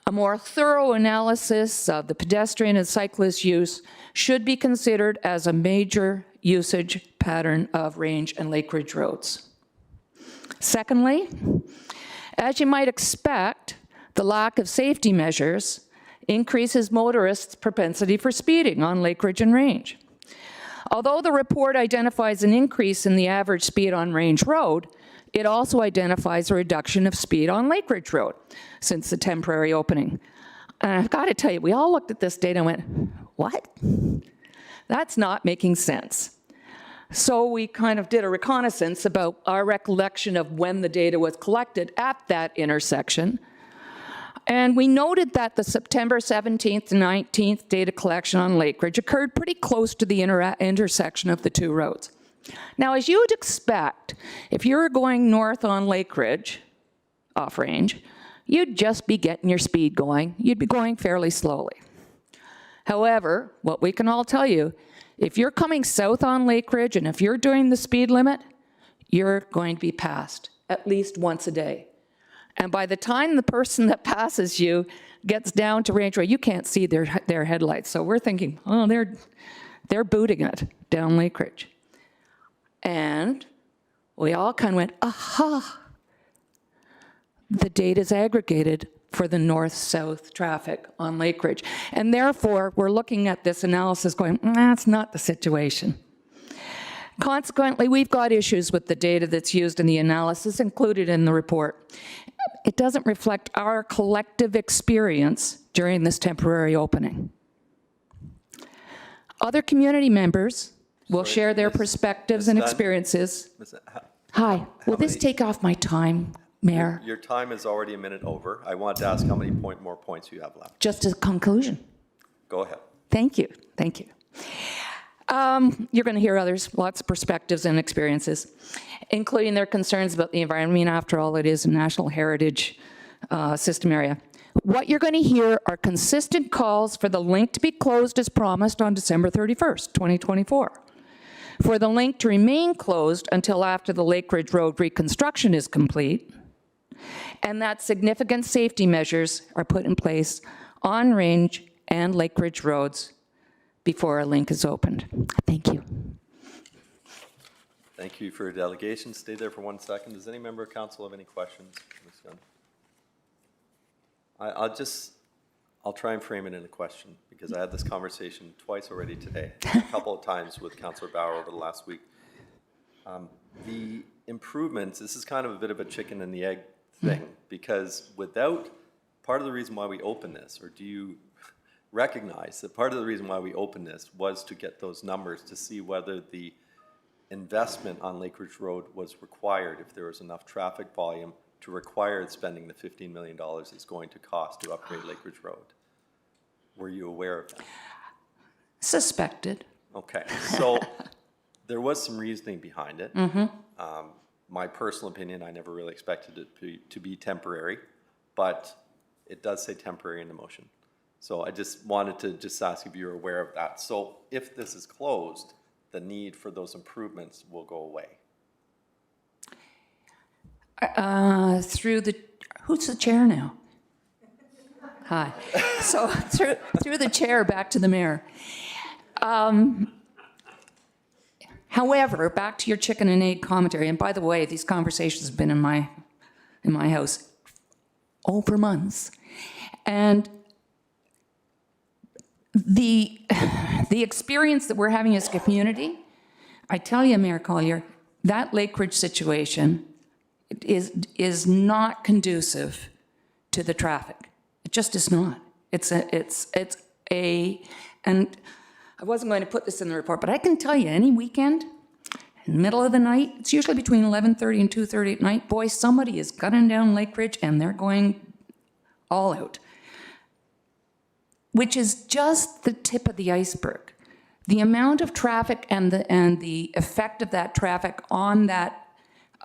[SPEAKER 18] A more thorough analysis of the pedestrian and cyclist use should be considered as a major usage pattern of Range and Lake Ridge roads. Secondly, as you might expect, the lack of safety measures increases motorists' propensity for speeding on Lake Ridge and Range. Although the report identifies an increase in the average speed on Range Road, it also identifies a reduction of speed on Lake Ridge Road since the temporary opening. And I've got to tell you, we all looked at this data and went, what? That's not making sense. So we kind of did a reconnaissance about our recollection of when the data was collected at that intersection. And we noted that the September 17th to 19th data collection on Lake Ridge occurred pretty close to the intersection of the 2 roads. Now, as you would expect, if you were going north on Lake Ridge, off Range, you'd just be getting your speed going. You'd be going fairly slowly. However, what we can all tell you, if you're coming south on Lake Ridge and if you're doing the speed limit, you're going to be passed at least once a day. And by the time the person that passes you gets down to Range Road, you can't see their headlights. So we're thinking, oh, they're booting it down Lake Ridge. And we all kind of went, aha, the data's aggregated for the north-south traffic on Lake Ridge. And therefore, we're looking at this analysis going, that's not the situation. Consequently, we've got issues with the data that's used in the analysis included in the report. It doesn't reflect our collective experience during this temporary opening. Other community members will share their perspectives and experiences. Hi, will this take off my time, Mayor?
[SPEAKER 4] Your time is already a minute over. I want to ask how many more points you have left.
[SPEAKER 18] Just a conclusion.
[SPEAKER 4] Go ahead.
[SPEAKER 18] Thank you, thank you. You're going to hear others, lots of perspectives and experiences, including their concerns about the environment. I mean, after all, it is a national heritage system area. What you're going to hear are consistent calls for the link to be closed as promised on December 31st, 2024. For the link to remain closed until after the Lake Ridge Road reconstruction is complete, and that significant safety measures are put in place on Range and Lake Ridge roads before a link is opened. Thank you.
[SPEAKER 4] Thank you for your delegation. Stay there for 1 second. Does any member of council have any questions? Ms. Gunn? I'll try and frame it in a question, because I had this conversation twice already today, a couple of times with Councillor Bauer over the last week. The improvements, this is kind of a bit of a chicken and the egg thing, because without, part of the reason why we open this, or do you recognize that part of the reason why we opened this was to get those numbers to see whether the investment on Lake Ridge Road was required, if there was enough traffic volume to require spending the $15 million it's going to cost to upgrade Lake Ridge Road. Were you aware of that?
[SPEAKER 18] Suspected.
[SPEAKER 4] Okay, so there was some reasoning behind it. My personal opinion, I never really expected it to be temporary, but it does say temporary in the motion. So I just wanted to just ask if you're aware of that. So if this is closed, the need for those improvements will go away.
[SPEAKER 18] Who's the chair now? Hi. So through the chair back to the mayor. However, back to your chicken and egg commentary, and by the way, these conversations have been in my house over months. And the experience that we're having as a community, I tell you, Mayor Collier, that Lake Ridge situation is not conducive to the traffic. It just is not. And I wasn't going to put this in the report, but I can tell you, any weekend, in the middle of the night, it's usually between 11:30 and 2:30 at night, boy, somebody is gunning down Lake Ridge and they're going all out. Which is just the tip of the iceberg. The amount of traffic and the effect of that traffic on that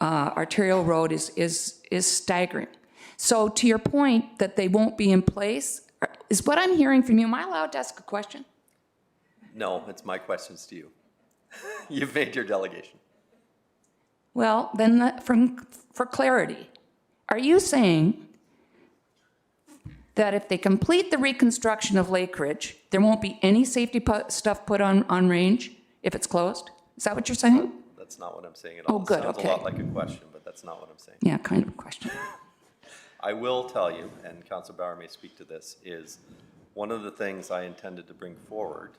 [SPEAKER 18] arterial road is staggering. So to your point that they won't be in place, is what I'm hearing from you, am I allowed to ask a question?
[SPEAKER 4] No, it's my questions to you. You've made your delegation.
[SPEAKER 18] Well, then for clarity, are you saying that if they complete the reconstruction of Lake Ridge, there won't be any safety stuff put on range if it's closed? Is that what you're saying?
[SPEAKER 4] That's not what I'm saying at all.
[SPEAKER 18] Oh, good,
[SPEAKER 4] It sounds
[SPEAKER 18] okay.
[SPEAKER 4] a lot like a question, but that's not what I'm saying.
[SPEAKER 18] Yeah, kind of a question.
[SPEAKER 4] I will tell you, and Councillor Bauer may speak to this, is one of the things I intended to bring forward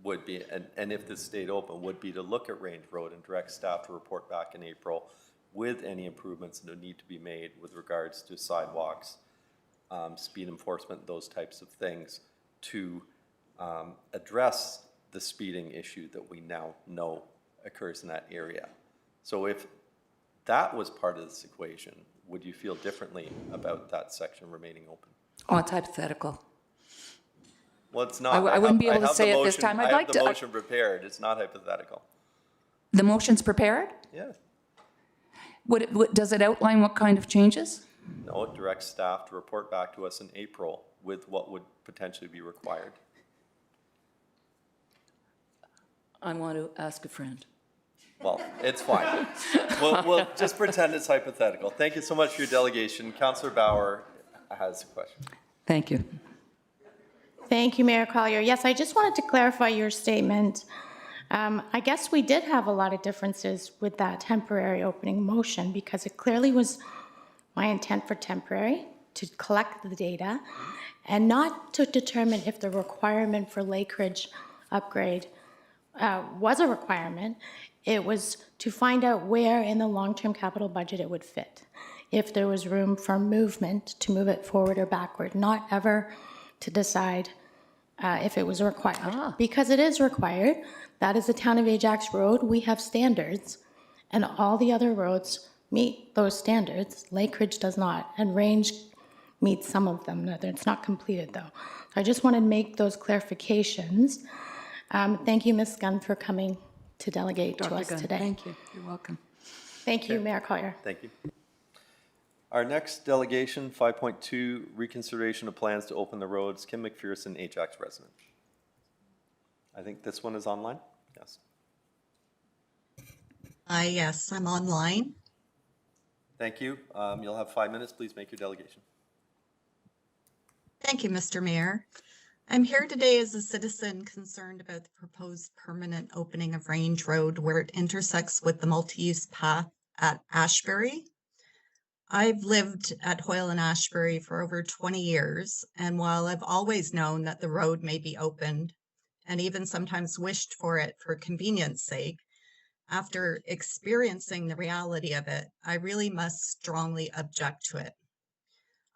[SPEAKER 4] would be, and if this stayed open, would be to look at Range Road and direct staff to report back in April with any improvements that need to be made with regards to sidewalks, speed enforcement, those types of things, to address the speeding issue that we now know occurs in that area. So if that was part of this equation, would you feel differently about that section remaining open?
[SPEAKER 18] Oh, it's hypothetical.
[SPEAKER 4] Well, it's not.
[SPEAKER 18] I wouldn't be able to say it this time. I'd like to.
[SPEAKER 4] I have the motion prepared. It's not hypothetical.
[SPEAKER 18] The motion's prepared?
[SPEAKER 4] Yeah.
[SPEAKER 18] Does it outline what kind of changes?
[SPEAKER 4] No, it directs staff to report back to us in April with what would potentially be required.
[SPEAKER 18] I want to ask a friend.
[SPEAKER 4] Well, it's fine. We'll just pretend it's hypothetical. Thank you so much for your delegation. Councillor Bauer has a question.
[SPEAKER 18] Thank you.
[SPEAKER 6] Thank you, Mayor Collier. Yes, I just wanted to clarify your statement. I guess we did have a lot of differences with that temporary opening motion, because it clearly was my intent for temporary to collect the data and not to determine if the requirement for Lake Ridge upgrade was a requirement. It was to find out where in the long-term capital budget it would fit, if there was room for movement to move it forward or backward, not ever to decide if it was required. Because it is required. That is the Town of Ajax Road. We have standards, and all the other roads meet those standards. Lake Ridge does not, and Range meets some of them. It's not completed, though. I just want to make those clarifications. Thank you, Ms. Gunn, for coming to delegate to us today.
[SPEAKER 18] Thank you. You're welcome.
[SPEAKER 6] Thank you, Mayor Collier.
[SPEAKER 4] Thank you. Our next delegation, 5.2, reconsideration of plans to open the roads. Kim McPherson, Ajax resident. I think this one is online. Yes.
[SPEAKER 19] Yes, I'm online.
[SPEAKER 4] Thank you. You'll have 5 minutes. Please make your delegation.
[SPEAKER 19] Thank you, Mr. Mayor. I'm here today as a citizen concerned about the proposed permanent opening of Range Road where it intersects with the multi-use path at Ashbury. I've lived at Hoyle and Ashbury for over 20 years, and while I've always known that the road may be opened, and even sometimes wished for it for convenience sake, after experiencing the reality of it, I really must strongly object to it.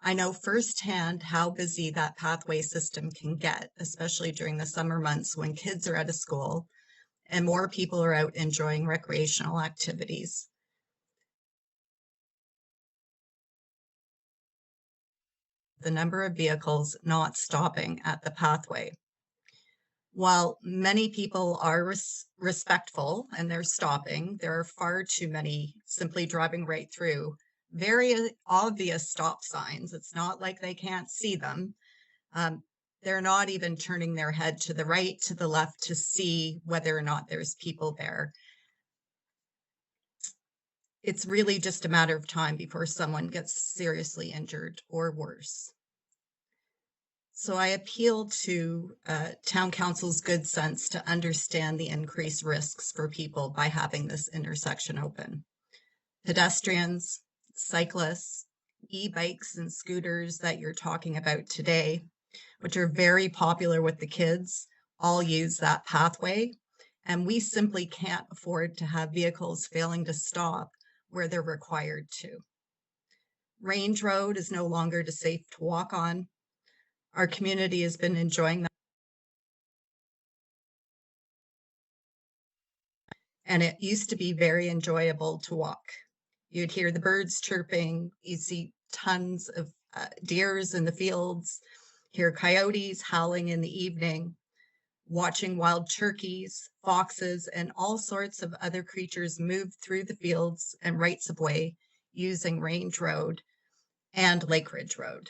[SPEAKER 19] I know firsthand how busy that pathway system can get, especially during the summer months when kids are out of school and more people are out enjoying recreational activities. The number of vehicles not stopping at the pathway. While many people are respectful and they're stopping, there are far too many simply driving right through. Very obvious stop signs. It's not like they can't see them. They're not even turning their head to the right, to the left to see whether or not there's people there. It's really just a matter of time before someone gets seriously injured or worse. So I appeal to town council's good sense to understand the increased risks for people by having this intersection open. Pedestrians, cyclists, e-bikes and scooters that you're talking about today, which are very popular with the kids, all use that pathway. And we simply can't afford to have vehicles failing to stop where they're required to. Range Road is no longer safe to walk on. Our community has been enjoying that. And it used to be very enjoyable to walk. You'd hear the birds chirping, you'd see tons of deers in the fields, hear coyotes howling in the evening, watching wild turkeys, foxes, and all sorts of other creatures move through the fields and rights of way using Range Road and Lake Ridge Road.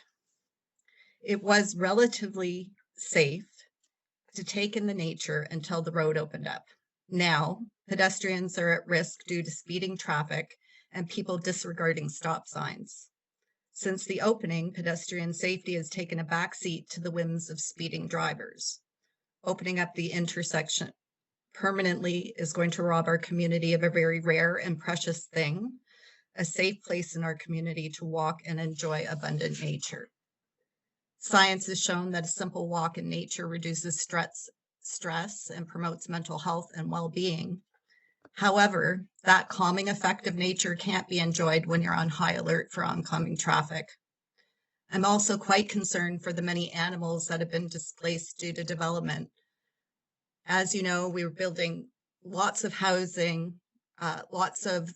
[SPEAKER 19] It was relatively safe to take in the nature until the road opened up. Now, pedestrians are at risk due to speeding traffic and people disregarding stop signs. Since the opening, pedestrian safety has taken a backseat to the whims of speeding drivers. Opening up the intersection permanently is going to rob our community of a very rare and precious thing, a safe place in our community to walk and enjoy abundant nature. Science has shown that a simple walk in nature reduces stress and promotes mental health and well-being. However, that calming effect of nature can't be enjoyed when you're on high alert for oncoming traffic. I'm also quite concerned for the many animals that have been displaced due to development. As you know, we were building lots of housing, lots of,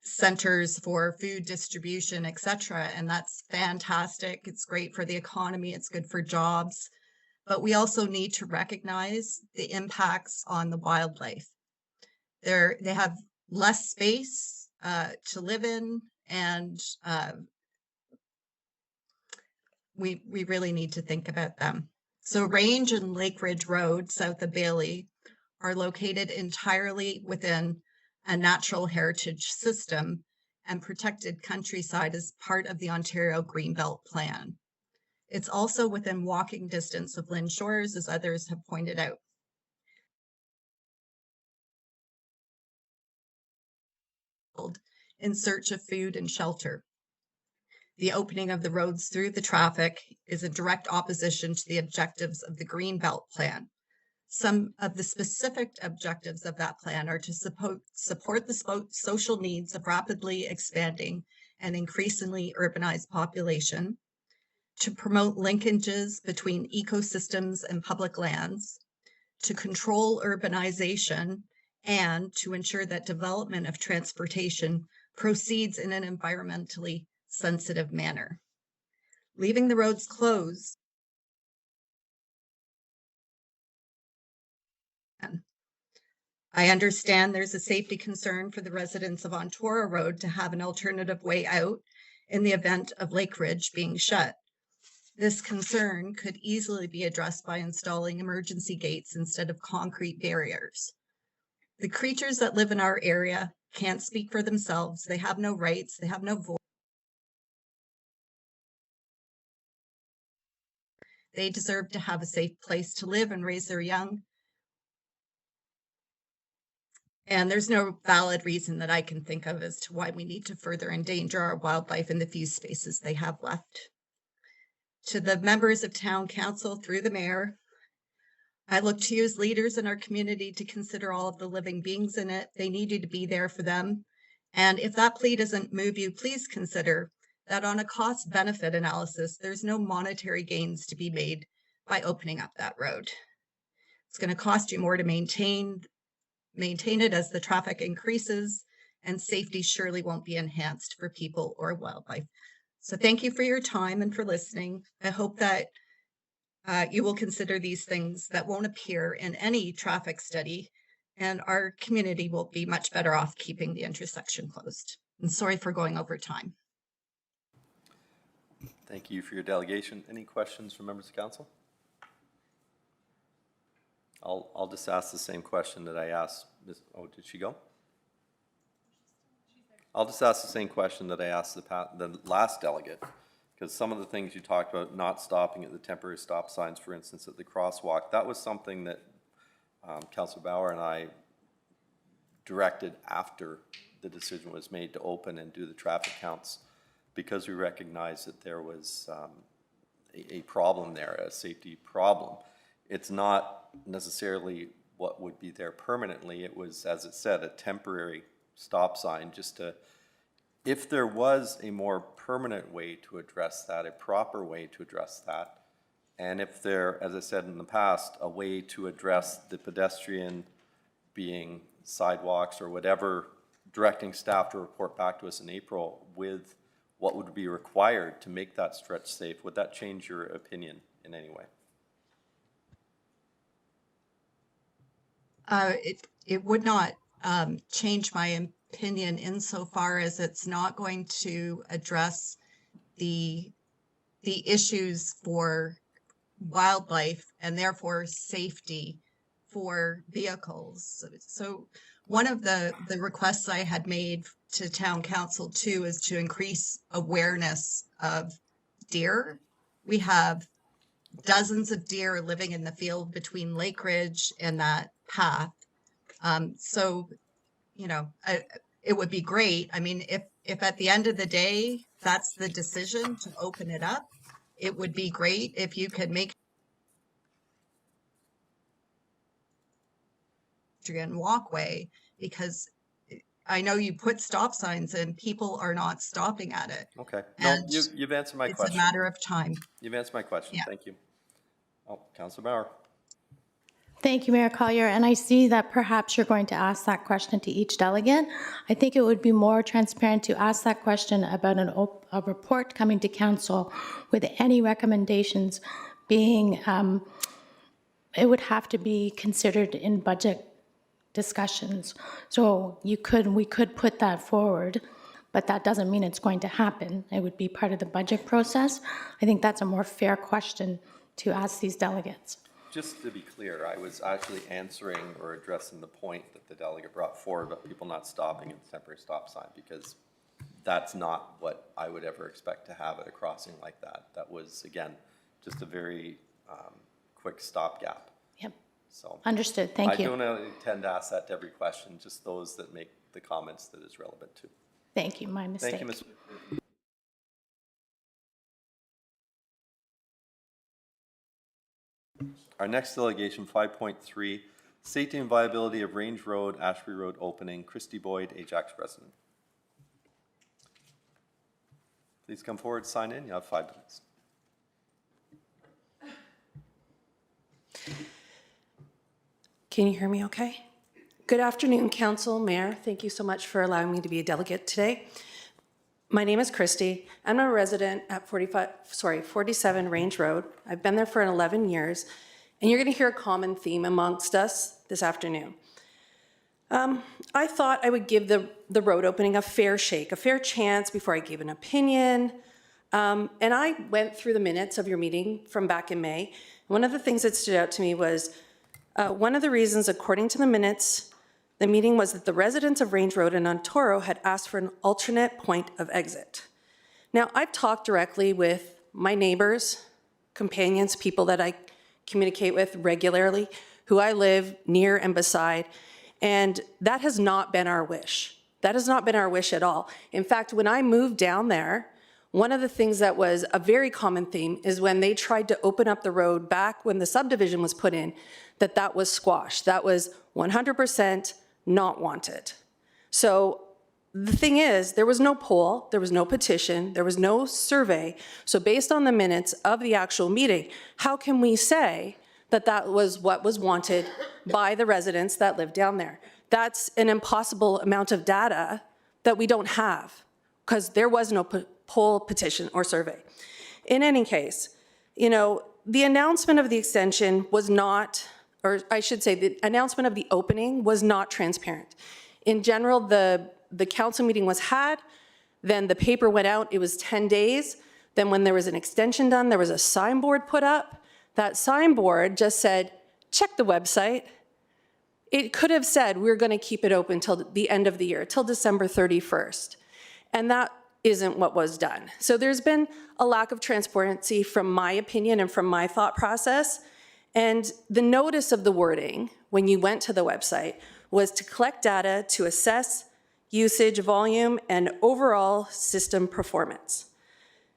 [SPEAKER 19] centers for food distribution, etc. And that's fantastic. It's great for the economy. It's good for jobs. But we also need to recognize the impacts on the wildlife. They have less space to live in, and we really need to think about them. So Range and Lake Ridge Road, south of Bailey, are located entirely within a natural heritage system and protected countryside as part of the Ontario Greenbelt Plan. It's also within walking distance of Lynn Shores, as others have pointed out. In search of food and shelter. The opening of the roads through the traffic is in direct opposition to the objectives of the Greenbelt Plan. Some of the specific objectives of that plan are to support the social needs of rapidly expanding and increasingly urbanized population, to promote linkages between ecosystems and public lands, to control urbanization, and to ensure that development of transportation proceeds in an environmentally sensitive manner. Leaving the roads closed I understand there's a safety concern for the residents of Ontario Road to have an alternative way out in the event of Lake Ridge being shut. This concern could easily be addressed by installing emergency gates instead of concrete barriers. The creatures that live in our area can't speak for themselves. They have no rights. They have no voice. They deserve to have a safe place to live and raise their young. And there's no valid reason that I can think of as to why we need to further endanger our wildlife in the few spaces they have left. To the members of Town Council through the mayor, I look to you as leaders in our community to consider all of the living beings in it. They need you to be there for them. And if that plea doesn't move you, please consider that on a cost-benefit analysis, there's no monetary gains to be made by opening up that road. It's going to cost you more to maintain it as the traffic increases, and safety surely won't be enhanced for people or wildlife. So thank you for your time and for listening. I hope that you will consider these things that won't appear in any traffic study, and our community will be much better off keeping the intersection closed. And sorry for going over time.
[SPEAKER 4] Thank you for your delegation. Any questions from members of council? I'll just ask the same question that I asked. Oh, did she go? I'll just ask the same question that I asked the last delegate, because some of the things you talked about, not stopping at the temporary stop signs, for instance, at the crosswalk, that was something that Councillor Bauer and I directed after the decision was made to open and do the traffic counts, because we recognized that there was a problem there, a safety problem. It's not necessarily what would be there permanently. It was, as it said, a temporary stop sign, just to, if there was a more permanent way to address that, a proper way to address that, and if there, as I said in the past, a way to address the pedestrian being sidewalks or whatever, directing staff to report back to us in April with what would be required to make that stretch safe, would that change your opinion in any way?
[SPEAKER 19] It would not change my opinion insofar as it's not going to address the issues for wildlife and therefore safety for vehicles. So one of the requests I had made to town council too is to increase awareness of deer. We have dozens of deer living in the field between Lake Ridge and that path. So, you know, it would be great. I mean, if at the end of the day, that's the decision to open it up, it would be great if you could make pedestrian walkway, because I know you put stop signs and people are not stopping at it.
[SPEAKER 4] Okay, no,
[SPEAKER 19] And
[SPEAKER 4] you've answered my question.
[SPEAKER 19] It's a matter of time.
[SPEAKER 4] You've answered my question,
[SPEAKER 19] Yeah.
[SPEAKER 4] Thank you. Oh, Councillor Bauer.
[SPEAKER 6] Thank you, Mayor Collier. And I see that perhaps you're going to ask that question to each delegate. I think it would be more transparent to ask that question about a report coming to council with any recommendations being, it would have to be considered in budget discussions. So we could put that forward, but that doesn't mean it's going to happen. It would be part of the budget process. I think that's a more fair question to ask these delegates.
[SPEAKER 4] Just to be clear, I was actually answering or addressing the point that the delegate brought forward about people not stopping at the temporary stop sign, because that's not what I would ever expect to have at a crossing like that. That was, again, just a very quick stopgap.
[SPEAKER 6] Yep.
[SPEAKER 4] So
[SPEAKER 6] Understood. Thank you.
[SPEAKER 4] I don't intend to ask that to every question, just those that make the comments that is relevant to.
[SPEAKER 6] Thank you. My mistake.
[SPEAKER 4] Thank you, Ms. Our next delegation, 5.3, safety and viability of Range Road, Ashbury Road opening. Christy Boyd, Ajax resident. Please come forward, sign in. You have 5 minutes.
[SPEAKER 20] Can you hear me okay? Good afternoon, Council, Mayor. Thank you so much for allowing me to be a delegate today. My name is Christy. I'm a resident at 47 Range Road. I've been there for 11 years, and you're going to hear a common theme amongst us this afternoon. I thought I would give the road opening a fair shake, a fair chance before I gave an opinion. And I went through the minutes of your meeting from back in May. One of the things that stood out to me was one of the reasons, according to the minutes, the meeting was that the residents of Range Road in Ontoro had asked for an alternate point of exit. Now, I've talked directly with my neighbors, companions, people that I communicate with regularly, who I live near and beside, and that has not been our wish. That has not been our wish at all. In fact, when I moved down there, one of the things that was a very common theme is when they tried to open up the road back when the subdivision was put in, that was squashed. That was 100% not wanted. So the thing is, there was no poll, there was no petition, there was no survey. So based on the minutes of the actual meeting, how can we say that that was what was wanted by the residents that live down there? That's an impossible amount of data that we don't have because there was no poll, petition, or survey. In any case, you know, the announcement of the extension was not, or I should say the announcement of the opening was not transparent. In general, the council meeting was had, then the paper went out, it was 10 days. Then when there was an extension done, there was a signboard put up. That signboard just said, check the website. It could have said, we're gonna keep it open till the end of the year, till December 31st. And that isn't what was done. So there's been a lack of transparency from my opinion and from my thought process. And the notice of the wording, when you went to the website, was to collect data to assess usage, volume, and overall system performance.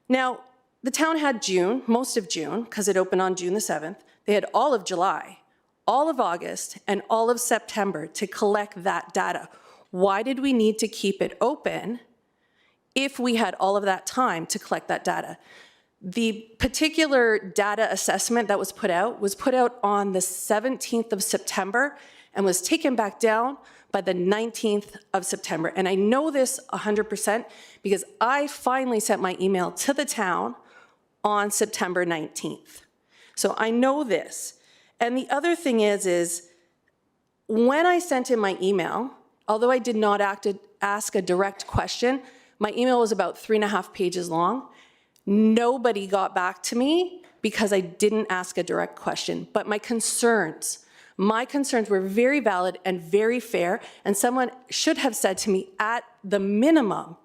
[SPEAKER 20] Now, the town had June, most of June, because it opened on June the 7th. They had all of July, all of August, and all of September to collect that data. Why did we need to keep it open if we had all of that time to collect that data? The particular data assessment that was put out on the 17th of September and was taken back down by the 19th of September. And I know this 100% because I finally sent my email to the town on September 19th. So I know this. And the other thing is when I sent in my email, although I did not ask a direct question, my email was about 3.5 pages long. Nobody got back to me because I didn't ask a direct question. But my concerns were very valid and very fair, and someone should have said to me, at the minimum,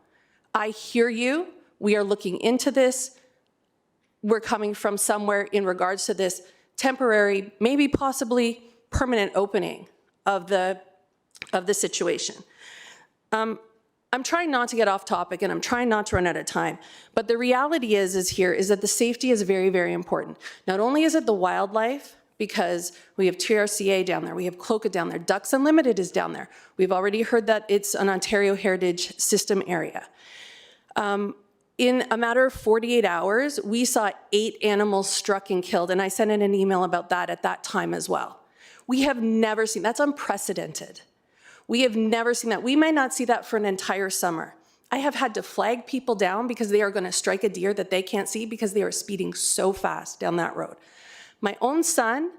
[SPEAKER 20] I hear you, we are looking into this, we're coming from somewhere in regards to this temporary, maybe possibly permanent opening of the situation. I'm trying not to get off topic and I'm trying not to run out of time, but the reality is that the safety is very, very important. Not only is it the wildlife, because we have TRCA down there, we have CLOCA down there, Ducks Unlimited is down there. We've already heard that it's an Ontario Heritage System area. In a matter of 48 hours, we saw 8 animals struck and killed, and I sent in an email about that at that time as well. We have never seen, that's unprecedented. We have never seen that. We might not see that for an entire summer. I have had to flag people down because they are going to strike a deer that they can't see because they are speeding so fast down that road. My own son,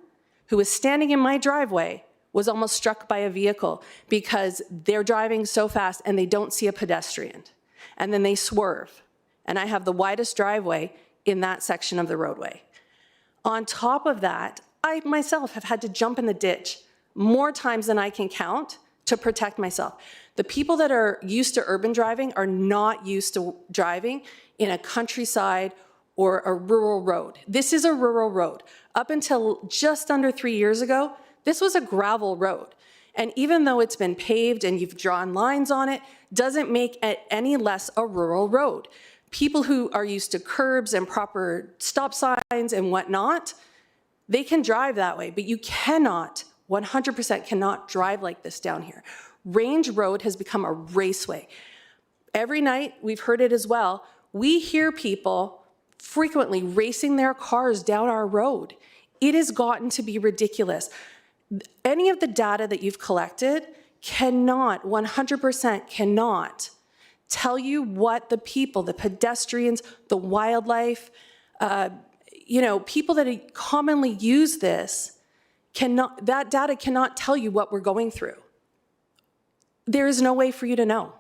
[SPEAKER 20] who was standing in my driveway, was almost struck by a vehicle because they're driving so fast and they don't see a pedestrian. And then they swerve. And I have the widest driveway in that section of the roadway. On top of that, I myself have had to jump in the ditch more times than I can count to protect myself. The people that are used to urban driving are not used to driving in a countryside or a rural road. This is a rural road. Up until just under 3 years ago, this was a gravel road. And even though it's been paved and you've drawn lines on it, doesn't make it any less a rural road. People who are used to curbs and proper stop signs and whatnot, they can drive that way, but you cannot, 100% cannot drive like this down here. Range Road has become a raceway. Every night, we've heard it as well, we hear people frequently racing their cars down our road. It has gotten to be ridiculous. Any of the data that you've collected cannot, 100% cannot tell you what the people, the pedestrians, the wildlife, people that commonly use this, that data cannot tell you what we're going through. There is no way for you to know.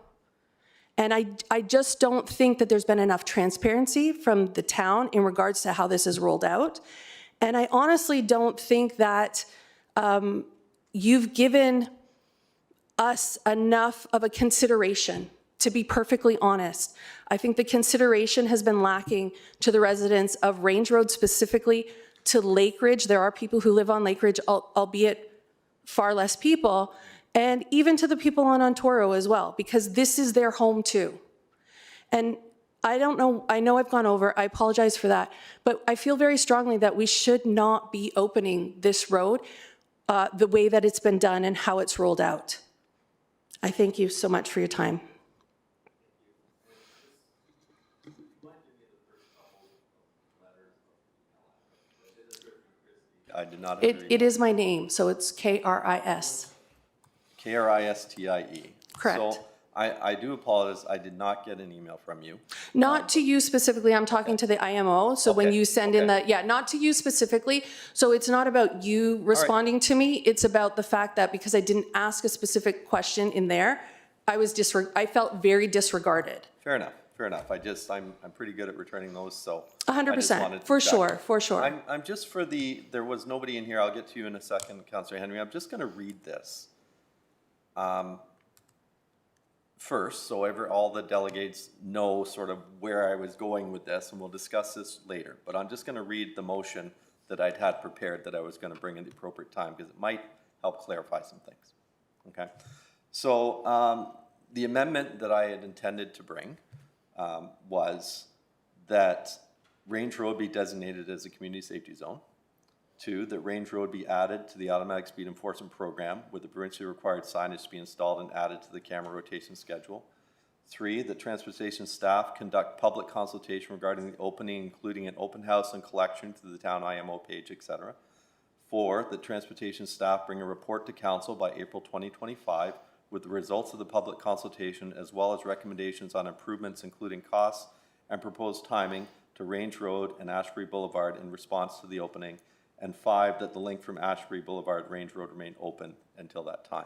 [SPEAKER 20] And I just don't think that there's been enough transparency from the town in regards to how this is rolled out. And I honestly don't think that you've given us enough of a consideration to be perfectly honest. I think the consideration has been lacking to the residents of Range Road, specifically to Lake Ridge. There are people who live on Lake Ridge, albeit far less people, and even to the people on Ontoro as well, because this is their home too. And I don't know, I know I've gone over, I apologize for that, but I feel very strongly that we should not be opening this road the way that it's been done and how it's rolled out. I thank you so much for your time.
[SPEAKER 4] I did not have your email.
[SPEAKER 20] It is my name, so it's K-R-I-S.
[SPEAKER 4] K-R-I-S-T-I-E.
[SPEAKER 20] Correct.
[SPEAKER 4] So I do apologize, I did not get an email from you.
[SPEAKER 20] Not to you specifically, I'm talking to the IMO, so when
[SPEAKER 4] Okay,
[SPEAKER 20] you send in the, yeah, not to you specifically, so it's not about you responding to me, it's about the fact that because I didn't ask a specific question in there, I felt very disregarded.
[SPEAKER 4] Fair enough, fair enough. I'm pretty good at returning those, so.
[SPEAKER 20] 100%, for sure, for sure.
[SPEAKER 4] I'm just for there was nobody in here, I'll get to you in a second, Councillor Henry. I'm just gonna read this. First, so all the delegates know sort of where I was going with this, and we'll discuss this later. But I'm just gonna read the motion that I'd had prepared that I was gonna bring in the appropriate time, because it might help clarify some things, okay? So the amendment that I had intended to bring was that Range Road be designated as a community safety zone. 2, that Range Road be added to the automatic speed enforcement program with the provincially required signage to be installed and added to the camera rotation schedule. 3, that transportation staff conduct public consultation regarding the opening, including an open house and collection through the town IMO page, etc. 4, that transportation staff bring a report to council by April 2025 with the results of the public consultation as well as recommendations on improvements including costs and proposed timing to Range Road and Ashbury Boulevard in response to the opening. And 5, that the link from Ashbury Boulevard Range Road remain open until that time.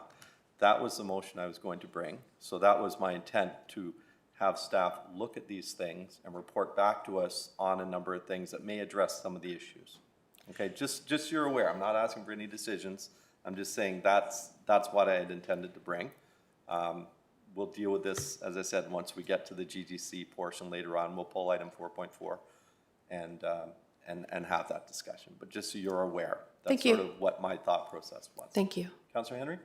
[SPEAKER 4] That was the motion I was going to bring. So that was my intent, to have staff look at these things and report back to us on a number of things that may address some of the issues. Okay, just so you're aware, I'm not asking for any decisions. I'm just saying that's what I had intended to bring. We'll deal with this, as I said, once we get to the GGC portion later on. We'll pull item 4.4 and have that discussion. But just so you're aware, that's sort of what my thought process was.
[SPEAKER 20] Thank you.
[SPEAKER 4] Councillor Henry?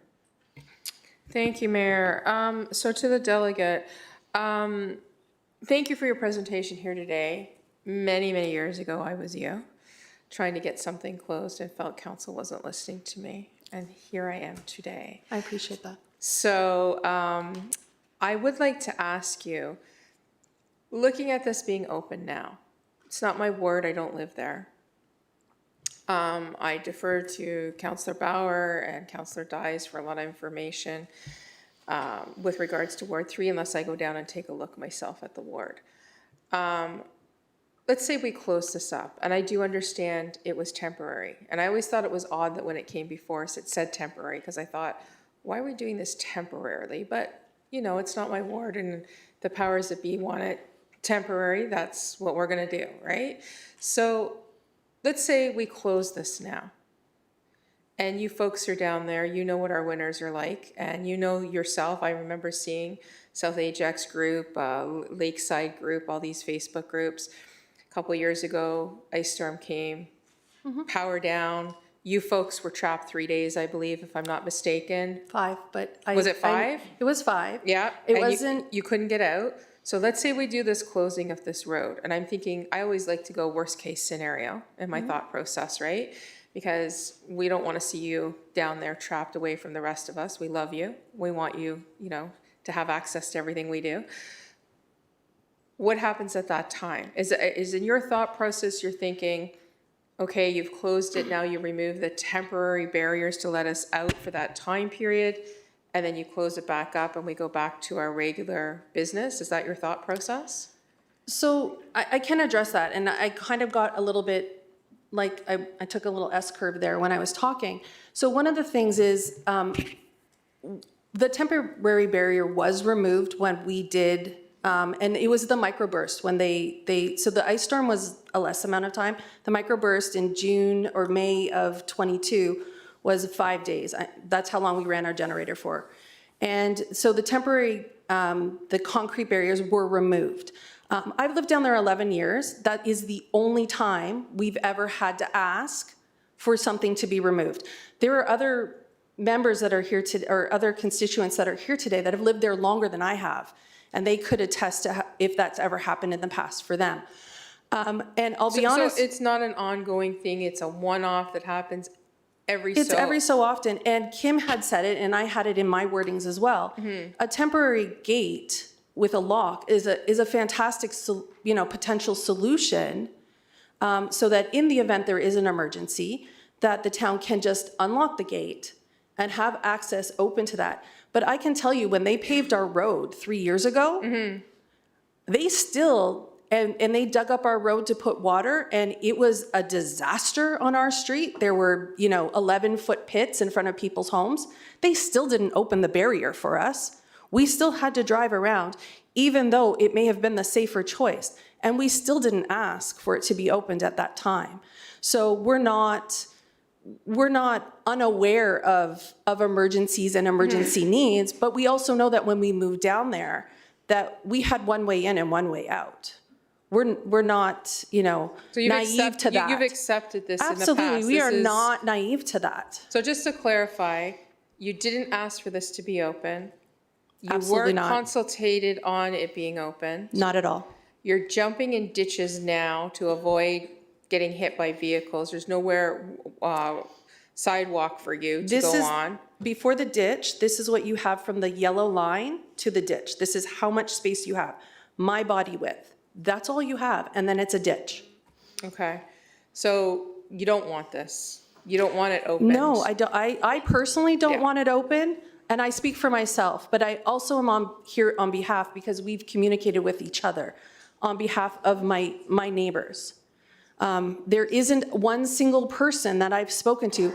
[SPEAKER 10] Thank you, Mayor. So to the delegate, thank you for your presentation here today. Many, many years ago, I was you, trying to get something closed and felt council wasn't listening to me. And here I am today.
[SPEAKER 20] I appreciate that.
[SPEAKER 10] So I would like to ask you, looking at this being open now, it's not my ward, I don't live there. I defer to Councillor Bauer and Councillor Dyes for a lot of information with regards to Ward 3, unless I go down and take a look myself at the ward. Let's say we close this up, and I do understand it was temporary. And I always thought it was odd that when it came before us, it said temporary, because I thought, why are we doing this temporarily? But, you know, it's not my ward, and the powers that be want it temporary. That's what we're going to do, right? So let's say we close this now. And you folks are down there, you know what our winters are like, and you know yourself, I remember seeing South Ajax group, Lakeside group, all these Facebook groups. A couple years ago, ice storm came, power down. You folks were trapped 3 days, I believe, if I'm not mistaken.
[SPEAKER 20] 5, but
[SPEAKER 10] Was it 5?
[SPEAKER 20] It was 5.
[SPEAKER 10] Yeah.
[SPEAKER 20] It
[SPEAKER 10] and
[SPEAKER 20] wasn't.
[SPEAKER 10] You couldn't get out. So let's say we do this closing of this road, and I'm thinking, I always like to go worst case scenario in my thought process, right? Because we don't want to see you down there trapped away from the rest of us. We love you. We want you, you know, to have access to everything we do. What happens at that time? Is in your thought process, you're thinking, okay, you've closed it, now you remove the temporary barriers to let us out for that time period, and then you close it back up and we go back to our regular business? Is that your thought process?
[SPEAKER 20] So I can address that, and I kind of got a little bit, like I took a little S-curve there when I was talking. So one of the things is the temporary barrier was removed when we did, and it was the microburst when so the ice storm was a less amount of time. The microburst in June or May of 22 was 5 days. That's how long we ran our generator for. And so the temporary, the concrete barriers were removed. I've lived down there 11 years. That is the only time we've ever had to ask for something to be removed. There are other members that are here today, or other constituents that are here today that have lived there longer than I have, and they could attest to if that's ever happened in the past for them. And I'll be honest.
[SPEAKER 10] So it's not an ongoing thing, it's a one-off that happens
[SPEAKER 20] It's every so often, and Kim had said it, and I had it in my wordings as well. A temporary gate with a lock is a fantastic, potential solution, so that in the event there is an emergency, that the town can just unlock the gate and have access open to that. But I can tell you, when they paved our road 3 years ago, they still. And they dug up our road to put water, and it was a disaster on our street. There were, 11-foot pits in front of people's homes. They still didn't open the barrier for us. We still had to drive around, even though it may have been the safer choice. And we still didn't ask for it to be opened at that time. So we're not unaware of emergencies and emergency needs, but we also know that when we moved down there, that we had one way in and one way out. We're not,
[SPEAKER 10] So
[SPEAKER 20] naive to that.
[SPEAKER 10] You've accepted this in the past.
[SPEAKER 20] Absolutely, we are not naive to that.
[SPEAKER 10] So just to clarify, you didn't ask for this to be open. You
[SPEAKER 20] Absolutely
[SPEAKER 10] weren't
[SPEAKER 20] not.
[SPEAKER 10] consulted on it being open.
[SPEAKER 20] Not at all.
[SPEAKER 10] You're jumping in ditches now to avoid getting hit by vehicles. There's nowhere sidewalk for you to go on.
[SPEAKER 20] Before the ditch, this is what you have from the yellow line to the ditch. This is how much space you have. My body width. That's all you have, and then it's a ditch.
[SPEAKER 10] Okay, so you don't want this. You don't want it open.
[SPEAKER 20] No, I don't. I personally don't want it open, and I speak for myself. But I also am here on behalf, because we've communicated with each other, on behalf of my neighbors. There isn't one single person that I've spoken to,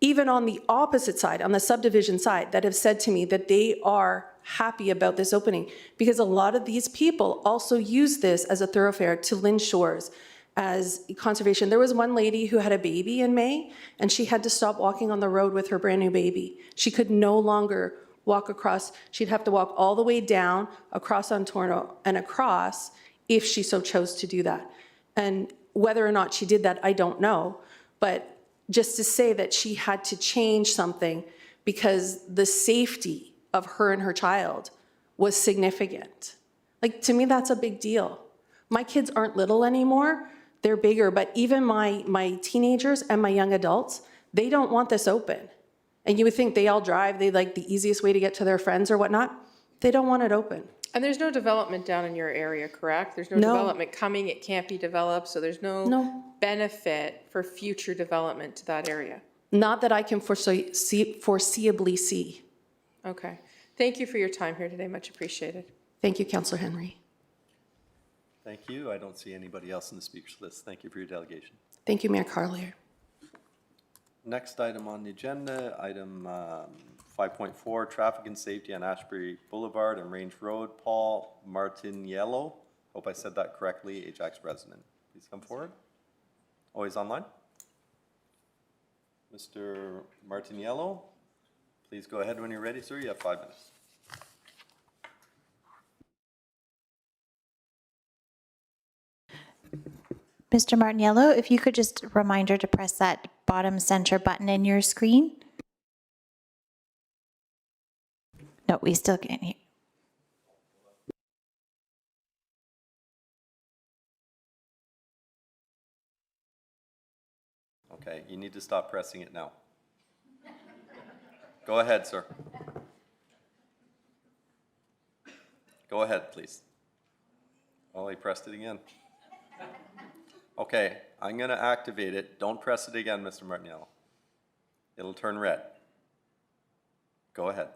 [SPEAKER 20] even on the opposite side, on the subdivision side, that have said to me that they are happy about this opening, because a lot of these people also use this as a thoroughfare to Lynn Shores as conservation. There was one lady who had a baby in May, and she had to stop walking on the road with her brand new baby. She could no longer walk across. She'd have to walk all the way down, across on Torno, and across if she so chose to do that. And whether or not she did that, I don't know. But just to say that she had to change something because the safety of her and her child was significant. Like, to me, that's a big deal. My kids aren't little anymore, they're bigger, but even my teenagers and my young adults, they don't want this open. And you would think they all drive, they like the easiest way to get to their friends or whatnot. They don't want it open.
[SPEAKER 10] And there's no development down in your area, correct? There's no development coming, it can't be developed, so there's no benefit for future development to that area.
[SPEAKER 20] Not that I can foreseeably see.
[SPEAKER 10] Okay. Thank you for your time here today. Much appreciated.
[SPEAKER 20] Thank you, Councillor Henry.
[SPEAKER 4] Thank you. I don't see anybody else in the speakers list. Thank you for your delegation.
[SPEAKER 20] Thank you, Mayor Carlier.
[SPEAKER 4] Next item on the agenda, item 5.4, traffic and safety on Ashbury Boulevard and Range Road. Paul Martiniello, hope I said that correctly, Ajax resident. Please come forward. Oh, he's online? Mr. Martiniello, please go ahead when you're ready, sir. You have 5 minutes.
[SPEAKER 17] Mr. Martiniello, if you could just reminder to press that bottom center button in your screen. No, we still can't hear.
[SPEAKER 4] Okay, you need to stop pressing it now. Go ahead, sir. Go ahead, please. Oh, he pressed it again. Okay, I'm going to activate it. Don't press it again, Mr. Martiniello. It'll turn red. Go ahead.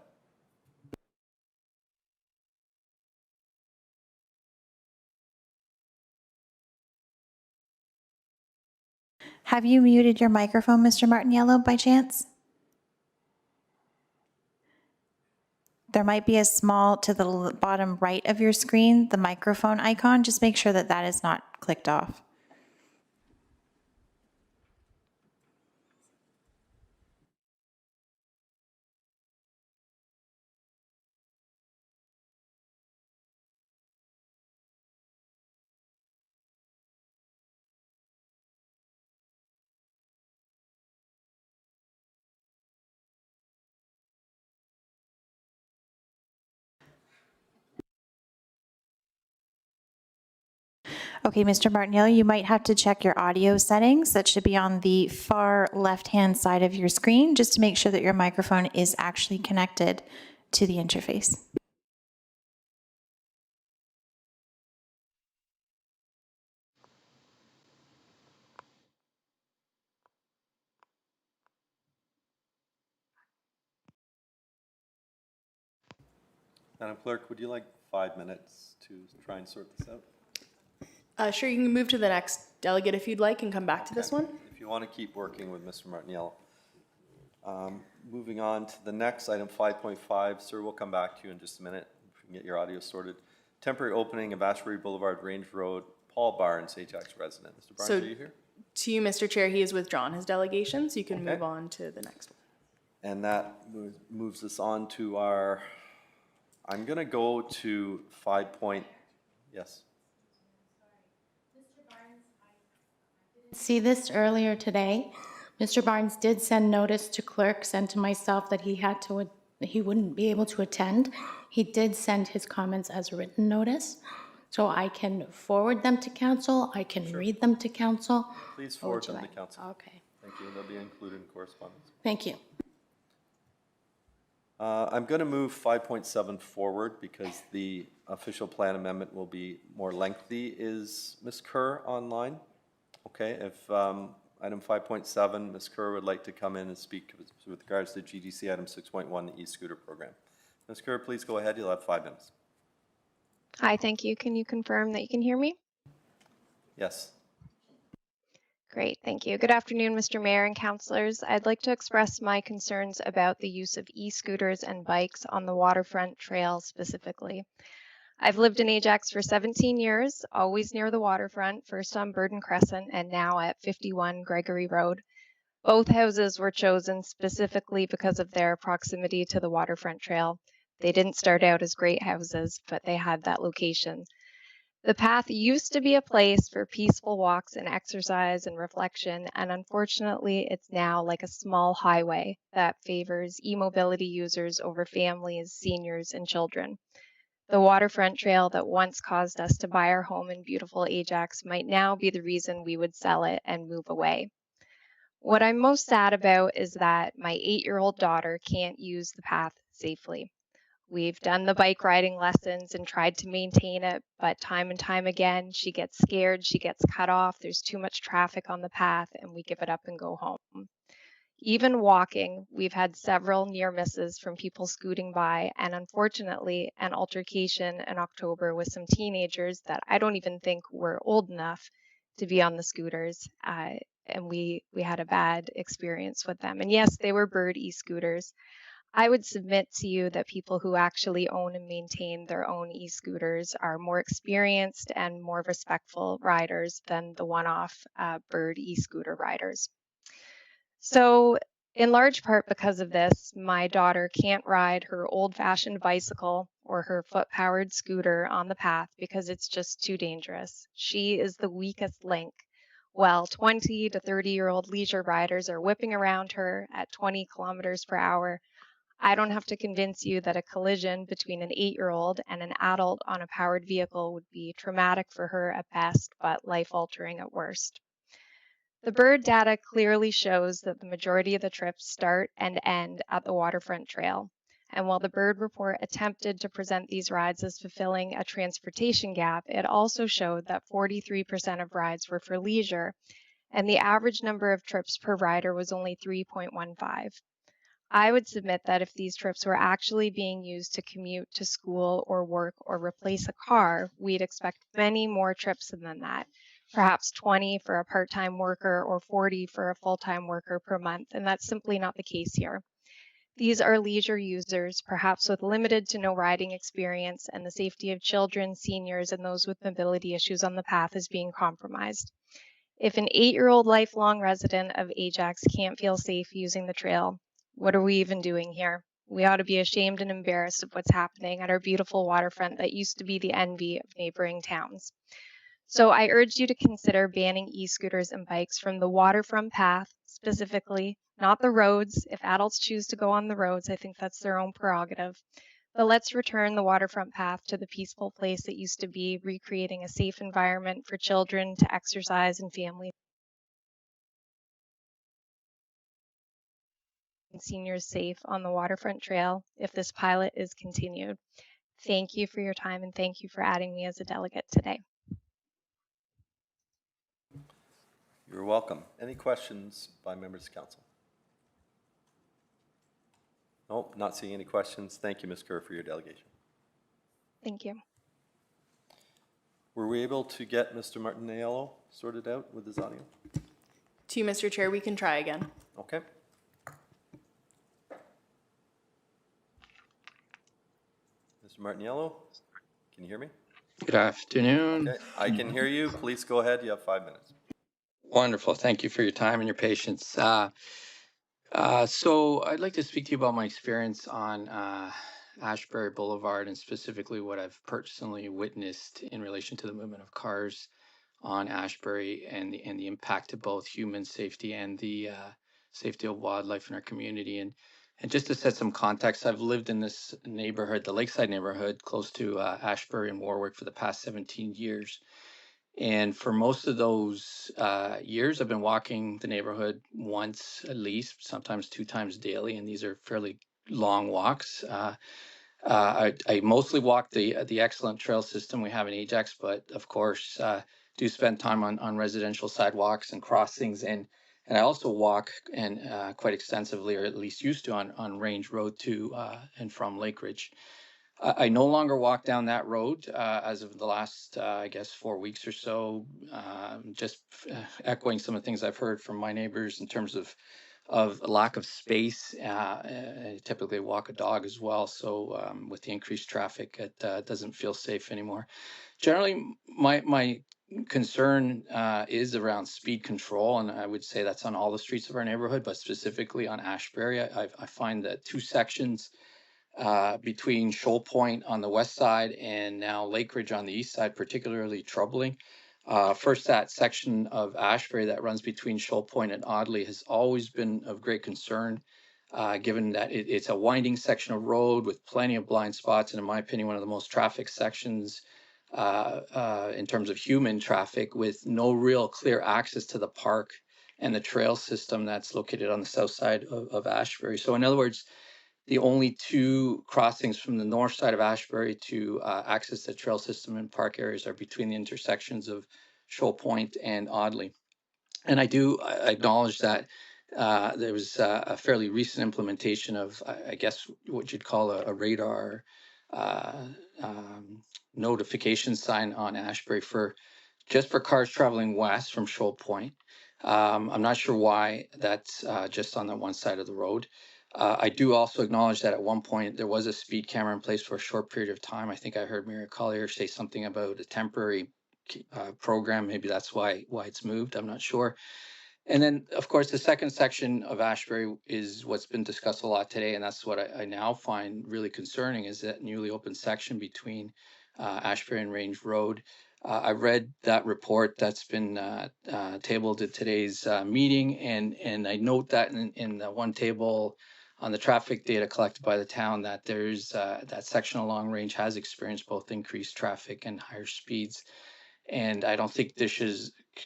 [SPEAKER 17] Have you muted your microphone, Mr. Martiniello, by chance? There might be a small, to the bottom right of your screen, the microphone icon. Just make sure that that is not clicked off. Okay, Mr. Martinello, you might have to check your audio settings. That should be on the far left-hand side of your screen, just to make sure that your microphone is actually connected to the interface.
[SPEAKER 4] Madam Clerk, would you like 5 minutes to try and sort this out?
[SPEAKER 3] Sure, you can move to the next delegate if you'd like and come back to this one.
[SPEAKER 4] If you want to keep working with Mr. Martinello. Moving on to the next item, 5.5. Sir, we'll come back to you in just a minute if we can get your audio sorted. Temporary opening of Ashbury Boulevard, Range Road. Paul Barnes, Ajax resident. Mr. Barnes,
[SPEAKER 3] So,
[SPEAKER 4] are you here?
[SPEAKER 3] To you, Mr. Chair, he has withdrawn his delegation, so you can move on to the next one.
[SPEAKER 4] And that moves us on to our, I'm going to go to 5. Yes.
[SPEAKER 6] See this earlier today. Mr. Barnes did send notice to clerks and to myself that he wouldn't be able to attend. He did send his comments as a written notice, so I can forward them to council. I can read them to council.
[SPEAKER 4] Please forward them to council.
[SPEAKER 6] Okay.
[SPEAKER 4] Thank you. They'll be included in correspondence.
[SPEAKER 6] Thank you.
[SPEAKER 4] I'm going to move 5.7 forward because the official plan amendment will be more lengthy. Is Ms. Kerr online? Okay, if item 5.7, Ms. Kerr would like to come in and speak with regards to GGC item 6.1, the e-scooter program. Ms. Kerr, please go ahead. You'll have 5 minutes.
[SPEAKER 21] Hi, thank you. Can you confirm that you can hear me?
[SPEAKER 4] Yes.
[SPEAKER 21] Great, thank you. Good afternoon, Mr. Mayor and councillors. I'd like to express my concerns about the use of e-scooters and bikes on the waterfront trail specifically. I've lived in Ajax for 17 years, always near the waterfront, first on Burden Crescent and now at 51 Gregory Road. Both houses were chosen specifically because of their proximity to the waterfront trail. They didn't start out as great houses, but they had that location. The path used to be a place for peaceful walks and exercise and reflection, and unfortunately, it's now like a small highway that favors e-mobility users over families, seniors, and children. The waterfront trail that once caused us to buy our home in beautiful Ajax might now be the reason we would sell it and move away. What I'm most sad about is that my 8-year-old daughter can't use the path safely. We've done the bike riding lessons and tried to maintain it, but time and time again, she gets scared, she gets cut off, there's too much traffic on the path, and we give it up and go home. Even walking, we've had several near misses from people scooting by, and unfortunately, an altercation in October with some teenagers that I don't even think were old enough to be on the scooters, and we had a bad experience with them. And yes, they were Bird e-scooters. I would submit to you that people who actually own and maintain their own e-scooters are more experienced and more respectful riders than the one-off Bird e-scooter riders. So in large part because of this, my daughter can't ride her old-fashioned bicycle or her foot-powered scooter on the path because it's just too dangerous. She is the weakest link. While 20 to 30-year-old leisure riders are whipping around her at 20 kilometers per hour, I don't have to convince you that a collision between an 8-year-old and an adult on a powered vehicle would be traumatic for her at best, but life-altering at worst. The Bird data clearly shows that the majority of the trips start and end at the waterfront trail. And while the Bird report attempted to present these rides as fulfilling a transportation gap, it also showed that 43% of rides were for leisure, and the average number of trips per rider was only 3.15. I would submit that if these trips were actually being used to commute to school or work or replace a car, we'd expect many more trips than that, perhaps 20 for a part-time worker or 40 for a full-time worker per month, and that's simply not the case here. These are leisure users, perhaps with limited to no riding experience, and the safety of children, seniors, and those with mobility issues on the path is being compromised. If an 8-year-old lifelong resident of Ajax can't feel safe using the trail, what are we even doing here? We ought to be ashamed and embarrassed of what's happening at our beautiful waterfront that used to be the envy of neighboring towns. So I urge you to consider banning e-scooters and bikes from the waterfront path specifically, not the roads. If adults choose to go on the roads, I think that's their own prerogative. But let's return the waterfront path to the peaceful place it used to be, recreating a safe environment for children to exercise and families and seniors safe on the waterfront trail if this pilot is continued. Thank you for your time and thank you for adding me as a delegate today.
[SPEAKER 4] You're welcome. Any questions by members of council? Nope, not seeing any questions. Thank you, Ms. Kerr, for your delegation.
[SPEAKER 21] Thank you.
[SPEAKER 4] Were we able to get Mr. Martinello sorted out with his audio?
[SPEAKER 3] To you, Mr. Chair, we can try again.
[SPEAKER 4] Okay. Mr. Martinello, can you hear me?
[SPEAKER 1] Good afternoon.
[SPEAKER 4] Okay, I can hear you. Please go ahead. You have 5 minutes.
[SPEAKER 1] Wonderful. Thank you for your time and your patience. So I'd like to speak to you about my experience on Ashbury Boulevard and specifically what I've personally witnessed in relation to the movement of cars on Ashbury and the impact to both human safety and the safety of wildlife in our community. And just to set some context, I've lived in this neighborhood, the Lakeside neighborhood, close to Ashbury and Warwick for the past 17 years. And for most of those years, I've been walking the neighborhood once at least, sometimes 2 times daily, and these are fairly long walks. I mostly walk the excellent trail system we have in Ajax, but of course, do spend time on residential sidewalks and crossings, and I also walk and quite extensively, or at least used to, on Range Road to and from Lake Ridge. I no longer walk down that road as of the last, I guess, 4 weeks or so. Just echoing some of the things I've heard from my neighbors in terms of a lack of space. I typically walk a dog as well, so with the increased traffic, it doesn't feel safe anymore. Generally, my concern is around speed control, and I would say that's on all the streets of our neighborhood, but specifically on Ashbury. I find that 2 sections between Shoal Point on the west side and now Lake Ridge on the east side, particularly troubling. First, that section of Ashbury that runs between Shoal Point and Audley has always been of great concern, given that it's a winding section of road with plenty of blind spots, and in my opinion, one of the most traffic sections in terms of human traffic, with no real clear access to the park and the trail system that's located on the south side of Ashbury. So in other words, the only 2 crossings from the north side of Ashbury to access the trail system and park areas are between the intersections of Shoal Point and Audley. And I do acknowledge that there was a fairly recent implementation of, I guess, what you'd call a radar notification sign on Ashbury just for cars traveling west from Shoal Point. I'm not sure why that's just on the one side of the road. I do also acknowledge that at one point there was a speed camera in place for a short period of time. I think I heard Mayor Collier say something about a temporary program. Maybe that's why it's moved. I'm not sure. And then, of course, the second section of Ashbury is what's been discussed a lot today, and that's what I now find really concerning, is that newly opened section between Ashbury and Range Road. I read that report that's been tabled at today's meeting, and I note that in the one table on the traffic data collected by the town, that there's that section along Range has experienced both increased traffic and higher speeds. And I don't think this should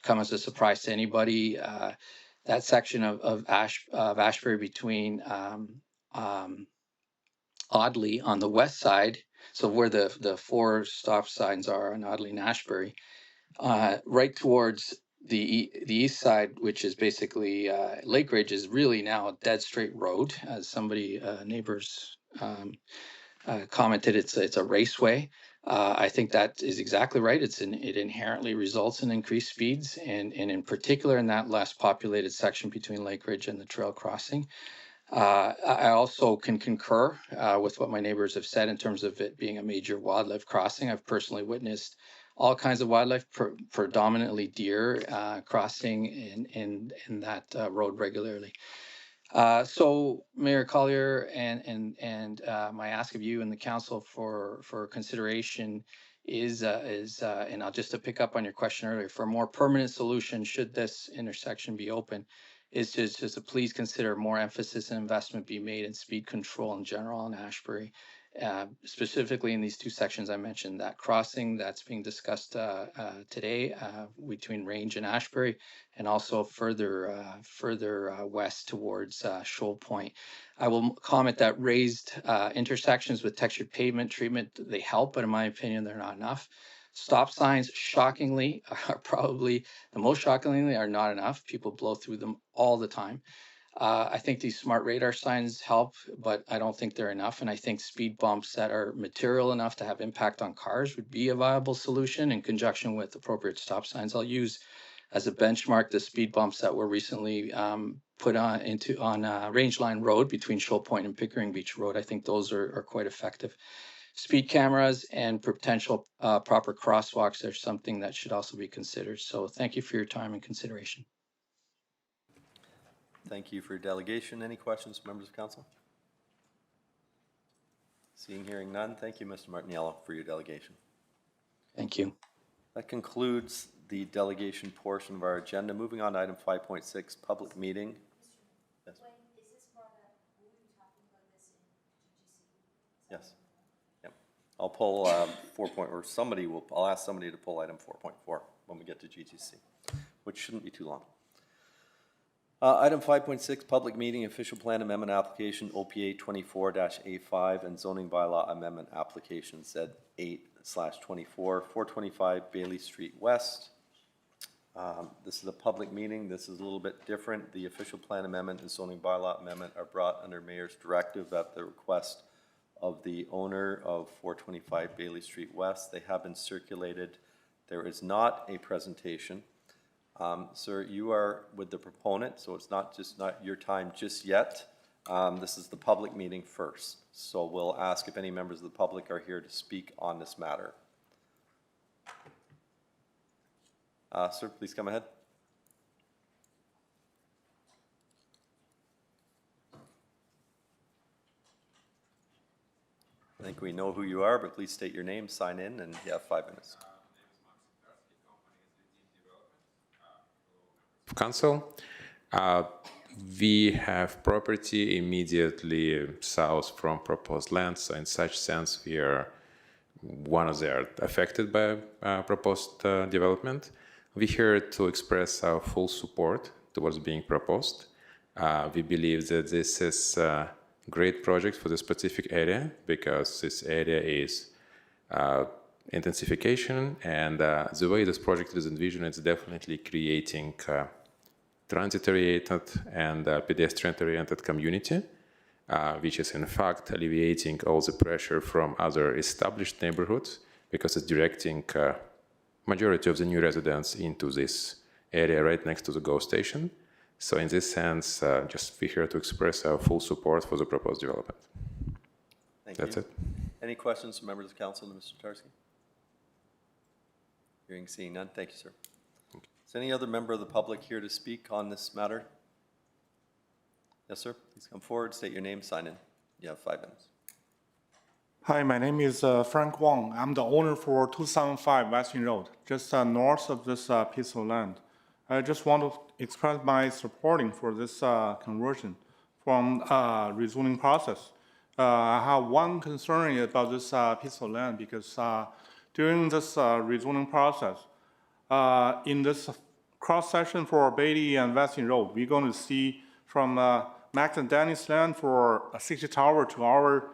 [SPEAKER 1] come as a surprise to anybody. That section of Ashbury between Audley on the west side, so where the 4 stop signs are on Audley and Ashbury, right towards the east side, which is basically Lake Ridge, is really now a dead straight road. As somebody neighbors commented, it's a raceway. I think that is exactly right. It inherently results in increased speeds, and in particular in that less populated section between Lake Ridge and the trail crossing. I also can concur with what my neighbors have said in terms of it being a major wildlife crossing. I've personally witnessed all kinds of wildlife, predominantly deer, crossing in that road regularly. So, Mayor Collier, and my ask of you and the council for consideration is, and I'll just to pick up on your question earlier, for a more permanent solution, should this intersection be open, is just to please consider more emphasis and investment be made in speed control in general in Ashbury, specifically in these two sections I mentioned, that crossing that's being discussed today between Range and Ashbury, and also further west towards Shoal Point. I will comment that raised intersections with textured pavement treatment, they help, but in my opinion, they're not enough. Stop signs, shockingly, are probably the most shockingly are not enough. People blow through them all the time. I think these smart radar signs help, but I don't think they're enough. And I think speed bumps that are material enough to have impact on cars would be a viable solution in conjunction with appropriate stop signs. I'll use as a benchmark the speed bumps that were recently put on Rangeline Road between Shoal Point and Pickering Beach Road. I think those are quite effective. Speed cameras and potential proper crosswalks are something that should also be considered. So thank you for your time and consideration.
[SPEAKER 4] Thank you for your delegation. Any questions, members of council? Seeing, hearing none. Thank you, Mr. Martiniello, for your delegation.
[SPEAKER 1] Thank you.
[SPEAKER 4] That concludes the delegation portion of our agenda. Moving on to item 5.6, public meeting. Yes. Yes. Yep. I'll pull 4. Or somebody will. I'll ask somebody to pull item 4.4 when we get to GGC, which shouldn't be too long. Item 5.6, public meeting, official plan amendment application, OPA 24-A5, and zoning bylaw amendment application, Z8/24, 425 Bailey Street West. This is a public meeting. This is a little bit different. The official plan amendment and zoning bylaw amendment are brought under Mayor's directive at the request of the owner of 425 Bailey Street West. They have been circulated. There is not a presentation. Sir, you are with the proponent, so it's not your time just yet. This is the public meeting first. So we'll ask if any members of the public are here to speak on this matter. Sir, please come ahead. I think we know who you are, but please state your name, sign in, and you have 5 minutes.
[SPEAKER 5] Council. We have property immediately south from proposed land, so in such sense we are one of the affected by proposed development. We're here to express our full support towards being proposed. We believe that this is a great project for the specific area because this area is intensification, and the way this project is envisioned is definitely creating transit-oriented and pedestrian-oriented community, which is in fact alleviating all the pressure from other established neighborhoods because it's directing majority of the new residents into this area right next to the GO station. So in this sense, just be here to express our full support for the proposed development. That's it.
[SPEAKER 4] Any questions from members of council to Mr. Tarski? Hearing, seeing none. Thank you, sir. Is any other member of the public here to speak on this matter? Yes, sir. Please come forward, state your name, sign in. You have 5 minutes.
[SPEAKER 22] Hi, my name is Frank Wong. I'm the owner for 275 Western Road, just north of this piece of land. I just want to express my supporting for this conversion from rezoning process. I have one concern about this piece of land because during this rezoning process, in this cross-section for Bailey and Weston Road, we're going to see from Max and Danny's land for a 60 tower to our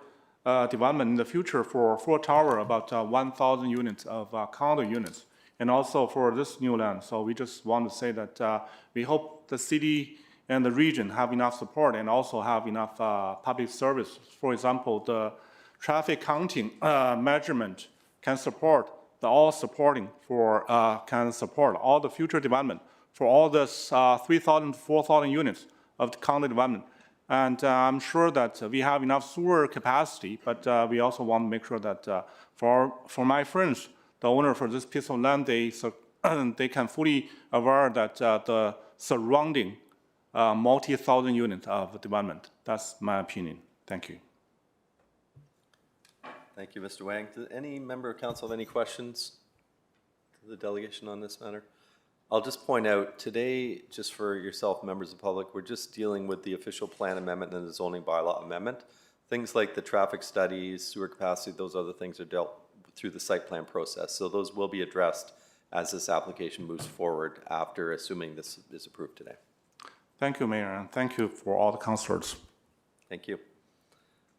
[SPEAKER 22] development in the future for 4 tower, about 1,000 units of condo units, and also for this new land. So we just want to say that we hope the city and the region have enough support and also have enough public service. For example, the traffic counting measurement can support all supporting for can support all the future development for all this 3,000 to 4,000 units of the condo development. And I'm sure that we have enough sewer capacity, but we also want to make sure that for my friends, the owner for this piece of land, they can fully aware that the surrounding multi-thousand units of development. That's my opinion. Thank you.
[SPEAKER 4] Thank you, Mr. Wang. Does any member of council have any questions to the delegation on this matter? I'll just point out today, just for yourself, members of the public, we're just dealing with the official plan amendment and the zoning bylaw amendment. Things like the traffic studies, sewer capacity, those other things are dealt through the site plan process. So those will be addressed as this application moves forward after, assuming this is approved today.
[SPEAKER 22] Thank you, Mayor, and thank you for all the councilors.
[SPEAKER 4] Thank you.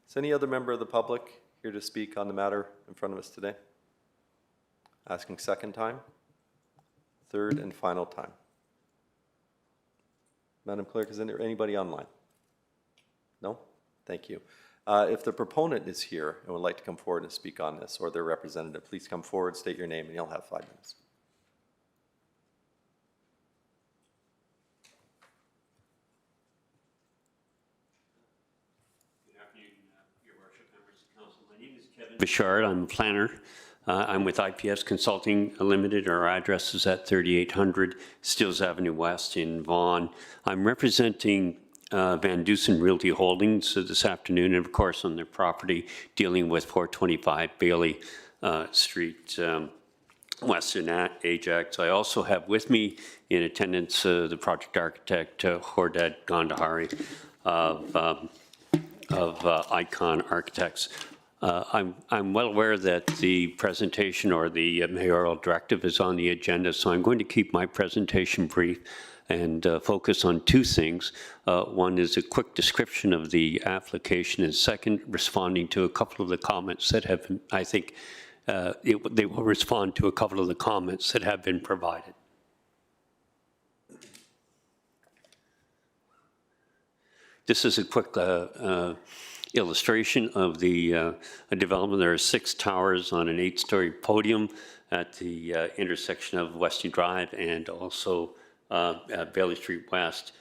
[SPEAKER 4] Is any other member of the public here to speak on the matter in front of us today? Asking second time, third and final time. Madam Clerk, is there anybody online? No? Thank you. If the proponent is here and would like to come forward and speak on this, or their representative, please come forward, state your name, and you'll have 5 minutes.
[SPEAKER 7] Bouchard, I'm a planner. I'm with IPS Consulting Limited. Our address is at 3800 Stills Avenue West in Vaughan. I'm representing Van Dusen Realty Holdings this afternoon, and of course on their property, dealing with 425 Bailey Street, Western Ajax. I also have with me in attendance the project architect, Hordad Gandhari of Icon Architects. I'm well aware that the presentation or the mayoral directive is on the agenda, so I'm going to keep my presentation brief and focus on 2 things. One is a quick description of the application, and second, responding to a couple of the comments that have been, I think they will respond to a couple of the comments that have been provided. This is a quick illustration of the development. There are 6 towers on an 8-story podium at the intersection of Weston Drive and also Bailey Street West.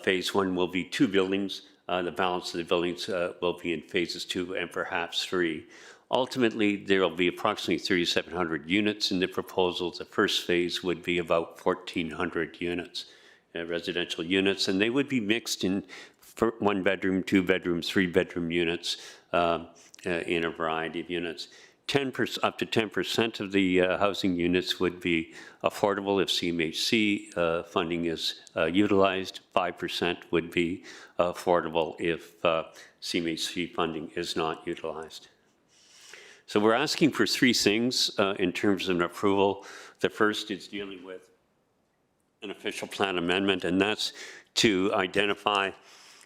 [SPEAKER 7] Phase 1 will be 2 buildings. The balance of the buildings will be in phases 2 and perhaps 3. Ultimately, there will be approximately 3,700 units in the proposal. The first phase would be about 1,400 units, residential units, and they would be mixed in 1-bedroom, 2-bedroom, 3-bedroom units in a variety of units. Up to 10% of the housing units would be affordable if CMHC funding is utilized. 5% would be affordable if CMHC funding is not utilized. So we're asking for 3 things in terms of an approval. The first is dealing with an official plan amendment, and that's to identify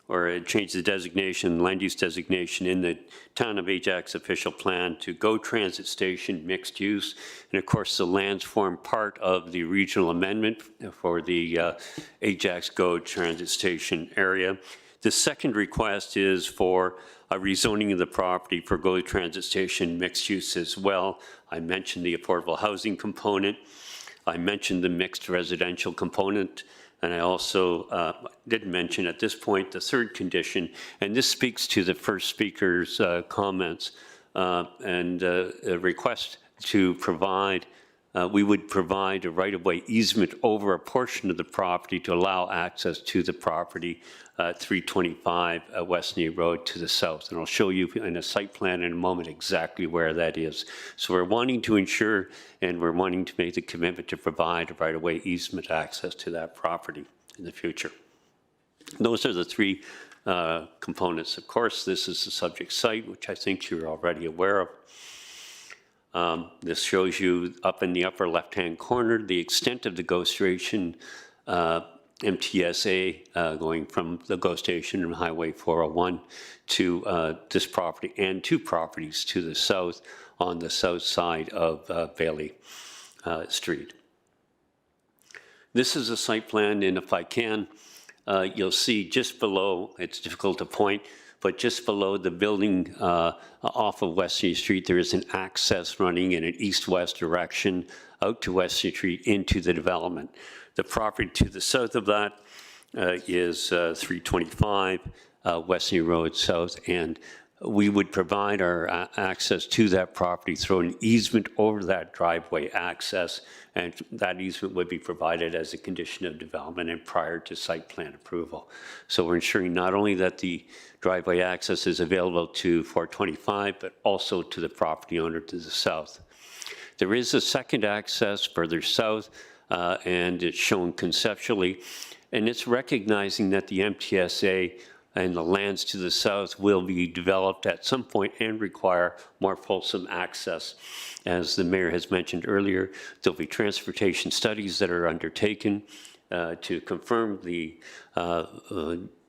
[SPEAKER 7] or change the designation, land use designation in the Town of Ajax official plan to GO Transit Station mixed use. And of course, the lands form part of the regional amendment for the Ajax GO Transit Station area. The second request is for a rezoning of the property for GO Transit Station mixed use as well. I mentioned the affordable housing component. I mentioned the mixed residential component. And I also did mention at this point the third condition, and this speaks to the first speaker's comments and a request to provide, we would provide a right-of-way easement over a portion of the property to allow access to the property, 325 West Knee Road to the south. And I'll show you in a site plan in a moment exactly where that is. So we're wanting to ensure and we're wanting to make the commitment to provide a right-of-way easement access to that property in the future. Those are the 3 components. Of course, this is the subject site, which I think you're already aware of. This shows you up in the upper left-hand corner the extent of the GO station MTSA going from the GO station and Highway 401 to this property and 2 properties to the south on the south side of Bailey Street. This is a site plan, and if I can, you'll see just below, it's difficult to point, but just below the building off of Weston Street, there is an access running in an east-west direction out to Weston Street into the development. The property to the south of that is 325 Weston Road South, and we would provide our access to that property through an easement over that driveway access, and that easement would be provided as a condition of development and prior to site plan approval. So we're ensuring not only that the driveway access is available to 425, but also to the property owner to the south. There is a second access further south, and it's shown conceptually, and it's recognizing that the MTSA and the lands to the south will be developed at some point and require more fulsome access. As the mayor has mentioned earlier, there'll be transportation studies that are undertaken to confirm the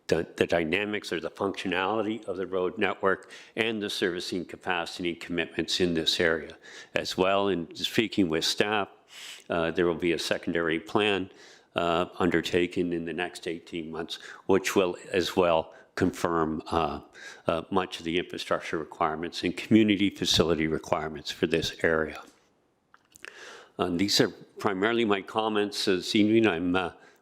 [SPEAKER 7] dynamics or the functionality of the road network and the servicing capacity commitments in this area. As well, in speaking with staff, there will be a secondary plan undertaken in the next 18 months, which will as well confirm much of the infrastructure requirements and community facility requirements for this area. These are primarily my comments this evening.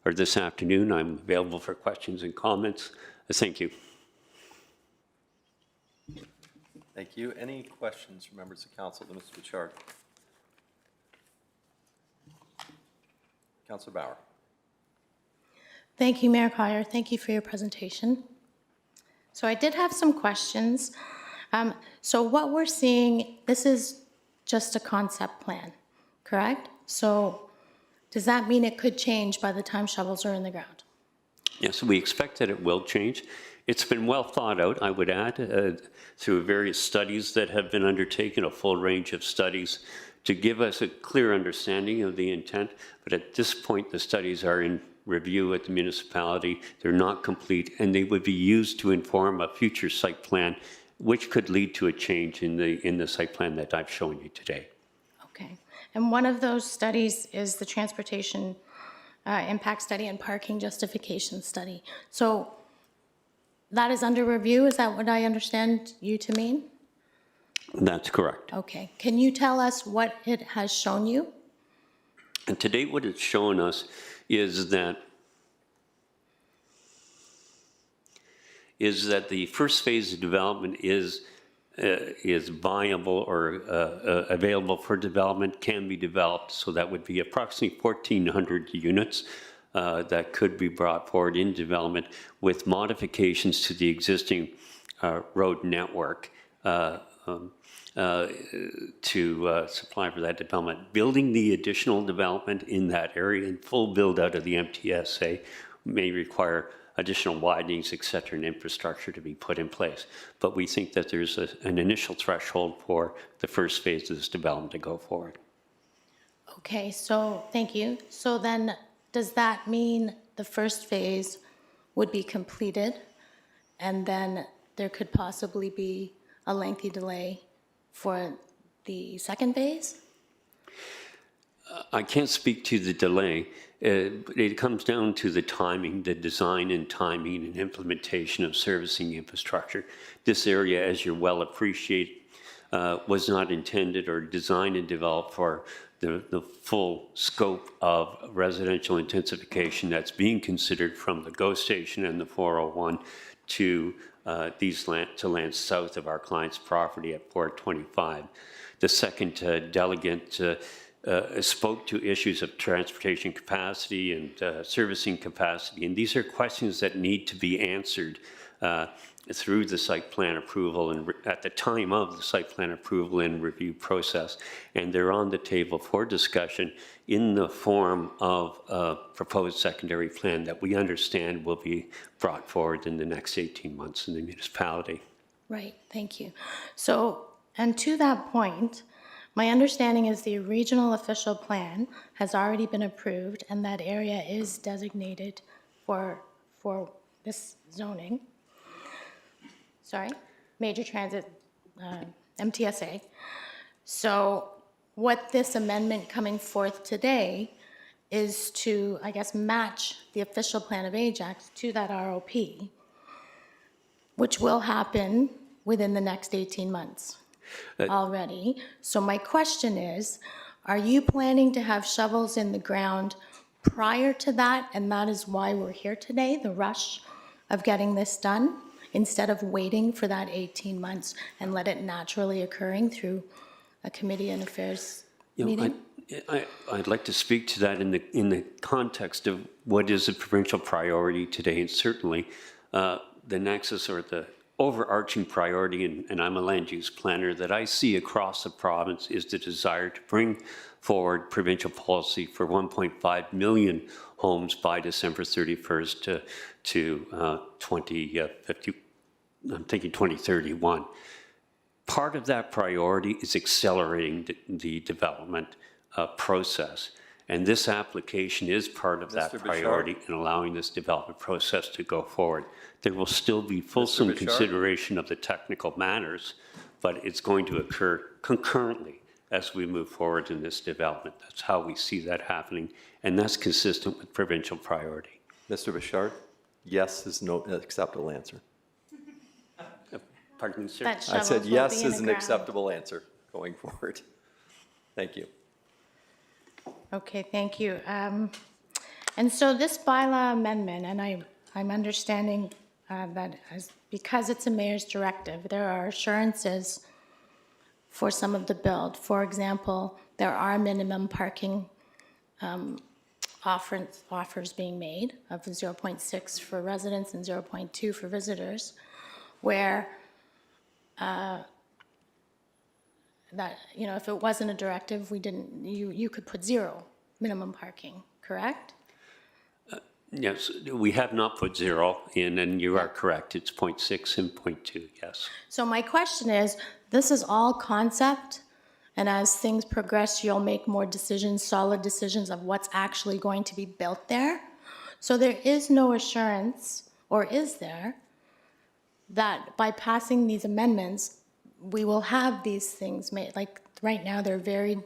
[SPEAKER 7] Or this afternoon. I'm available for questions and comments. Thank you.
[SPEAKER 4] Thank you. Any questions from members of council to Mr. Bichard? Councillor Bauer.
[SPEAKER 6] Thank you, Mayor Collier. Thank you for your presentation. So I did have some questions. So what we're seeing, this is just a concept plan, correct? So does that mean it could change by the time shovels are in the ground?
[SPEAKER 7] Yes, we expect that it will change. It's been well thought out, I would add, through various studies that have been undertaken, a full range of studies, to give us a clear understanding of the intent. But at this point, the studies are in review at the municipality. They're not complete, and they would be used to inform a future site plan, which could lead to a change in the site plan that I've shown you today.
[SPEAKER 6] Okay. And one of those studies is the transportation impact study and parking justification study. So that is under review. Is that what I understand you to mean?
[SPEAKER 7] That's correct.
[SPEAKER 6] Okay. Can you tell us what it has shown you?
[SPEAKER 7] And to date, what it's shown us is that the first phase of development is viable or available for development, can be developed. So that would be approximately 1,400 units that could be brought forward in development with modifications to the existing road network to supply for that development. Building the additional development in that area and full build out of the MTSA may require additional widenings, et cetera, and infrastructure to be put in place. But we think that there's an initial threshold for the first phase of this development to go forward.
[SPEAKER 6] Okay, so thank you. So then does that mean the first phase would be completed and then there could possibly be a lengthy delay for the second phase?
[SPEAKER 7] I can't speak to the delay. It comes down to the timing, the design and timing and implementation of servicing infrastructure. This area, as you well appreciate, was not intended or designed and developed for the full scope of residential intensification that's being considered from the GO station and the 401 to land south of our client's property at 425. The second delegate spoke to issues of transportation capacity and servicing capacity, and these are questions that need to be answered through the site plan approval and at the time of the site plan approval and review process, and they're on the table for discussion in the form of a proposed secondary plan that we understand will be brought forward in the next 18 months in the municipality.
[SPEAKER 6] Right, thank you. So, and to that point, my understanding is the regional official plan has already been approved and that area is designated for this zoning. Sorry, major transit, MTSA. So what this amendment coming forth today is to, I guess, match the official plan of Ajax to that ROP, which will happen within the next 18 months already. So my question is, are you planning to have shovels in the ground prior to that? And that is why we're here today, the rush of getting this done, instead of waiting for that 18 months and let it naturally occurring through a committee and affairs meeting?
[SPEAKER 7] I'd like to speak to that in the context of what is a provincial priority today, and certainly the nexus or the overarching priority, and I'm a land use planner, that I see across the province is the desire to bring forward provincial policy for 1.5 million homes by December 31st to 2050, I'm thinking 2031. Part of that priority is accelerating the development process. And this application is part of that priority in allowing this development process to go forward. There will still be fulsome consideration of the technical matters, but it's going to occur concurrently as we move forward in this development. That's how we see that happening, and that's consistent with provincial priority.
[SPEAKER 4] Mr. Bouchard, yes is no acceptable answer.
[SPEAKER 7] Pardon me, sir?
[SPEAKER 4] I said yes is an acceptable answer going forward. Thank you.
[SPEAKER 6] Okay, thank you. And so this bylaw amendment, and I'm understanding that because it's a mayor's directive, there are assurances for some of the build. For example, there are minimum parking offers being made of 0.6 for residents and 0.2 for visitors, where that, you know, if it wasn't a directive, you could put 0 minimum parking, correct?
[SPEAKER 7] Yes, we have not put 0 in, and you are correct. It's 0.6 and 0.2, yes.
[SPEAKER 6] So my question is, this is all concept, and as things progress, you'll make more decisions, solid decisions of what's actually going to be built there. So there is no assurance, or is there, that by passing these amendments, we will have these things made. Like right now, they're varied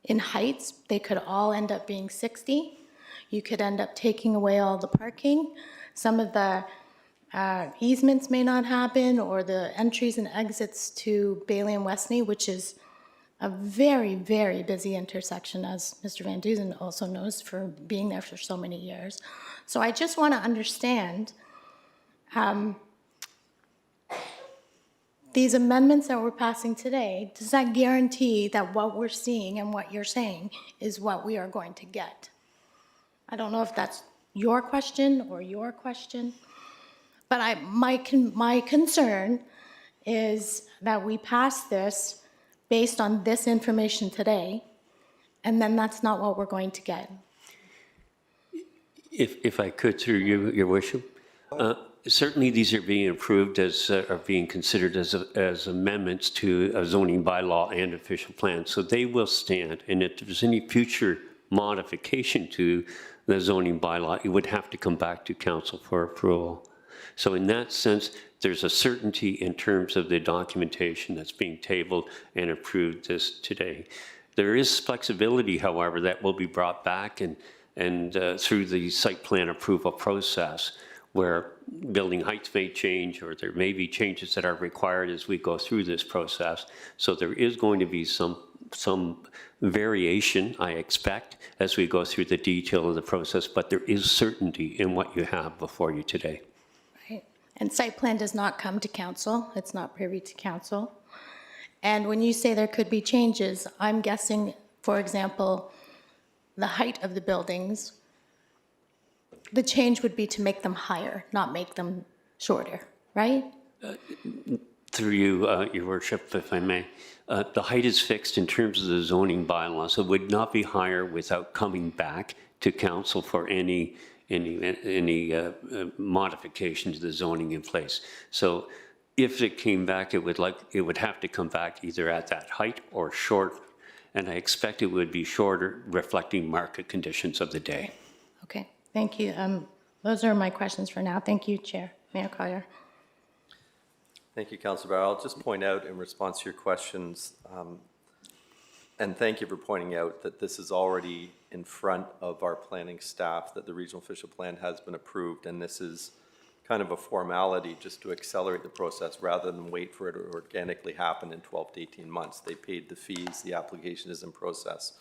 [SPEAKER 6] in heights. They could all end up being 60. You could end up taking away all the parking. Some of the easements may not happen, or the entries and exits to Bailey and Westney, which is a very, very busy intersection, as Mr. Van Duzen also knows for being there for so many years. So I just want to understand these amendments that we're passing today, does that guarantee that what we're seeing and what you're saying is what we are going to get? I don't know if that's your question or your question, but my concern is that we pass this based on this information today, and then that's not what we're going to get.
[SPEAKER 7] If I could, through you, Your Worship, certainly these are being approved are being considered as amendments to a zoning bylaw and official plan, so they will stand. And if there's any future modification to the zoning bylaw, it would have to come back to council for approval. So in that sense, there's a certainty in terms of the documentation that's being tabled and approved this today. There is flexibility, however, that will be brought back and through the site plan approval process, where building heights may change, or there may be changes that are required as we go through this process. So there is going to be some variation, I expect, as we go through the detail of the process, but there is certainty in what you have before you today.
[SPEAKER 6] Right. And site plan does not come to council. It's not privy to council. And when you say there could be changes, I'm guessing, for example, the height of the buildings, the change would be to make them higher, not make them shorter, right?
[SPEAKER 7] Through you, Your Worship, if I may, the height is fixed in terms of the zoning bylaw, so it would not be higher without coming back to council for any modification to the zoning in place. So if it came back, it would have to come back either at that height or short, and I expect it would be shorter, reflecting market conditions of the day.
[SPEAKER 6] Okay, thank you. Those are my questions for now. Thank you, Chair. Mayor Collier.
[SPEAKER 4] Thank you, Councillor Barr. I'll just point out in response to your questions, and thank you for pointing out that this is already in front of our planning staff, that the regional official plan has been approved, and this is kind of a formality just to accelerate the process rather than wait for it to organically happen in 12 to 18 months. They paid the fees, the application is in process.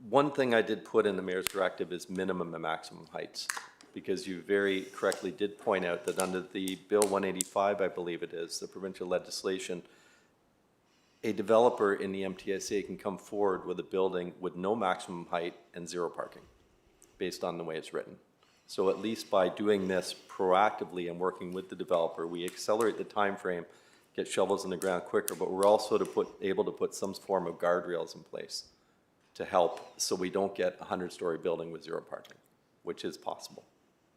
[SPEAKER 4] One thing I did put in the mayor's directive is minimum and maximum heights, because you very correctly did point out that under the Bill 185, I believe it is, the provincial legislation, a developer in the MTSA can come forward with a building with no maximum height and 0 parking, based on the way it's written. So at least by doing this proactively and working with the developer, we accelerate the time frame, get shovels in the ground quicker, but we're also able to put some form of guardrails in place to help so we don't get a 100-story building with zero parking, which is possible.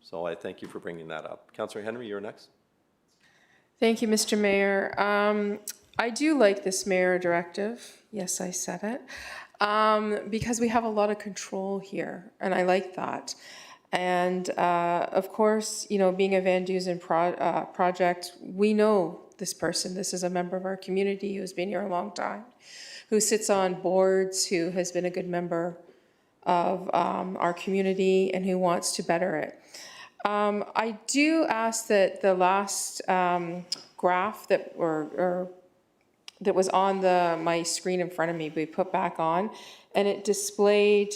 [SPEAKER 4] So I thank you for bringing that up. Councillor Henry, you're next.
[SPEAKER 10] Thank you, Mr. Mayor. I do like this mayor directive. Yes, I said it. Because we have a lot of control here, and I like that. And of course, you know, being a Van Dusen project, we know this person. This is a member of our community who's been here a long time, who sits on boards, who has been a good member of our community and who wants to better it. I do ask that the last graph that that was on my screen in front of me be put back on, and it displayed,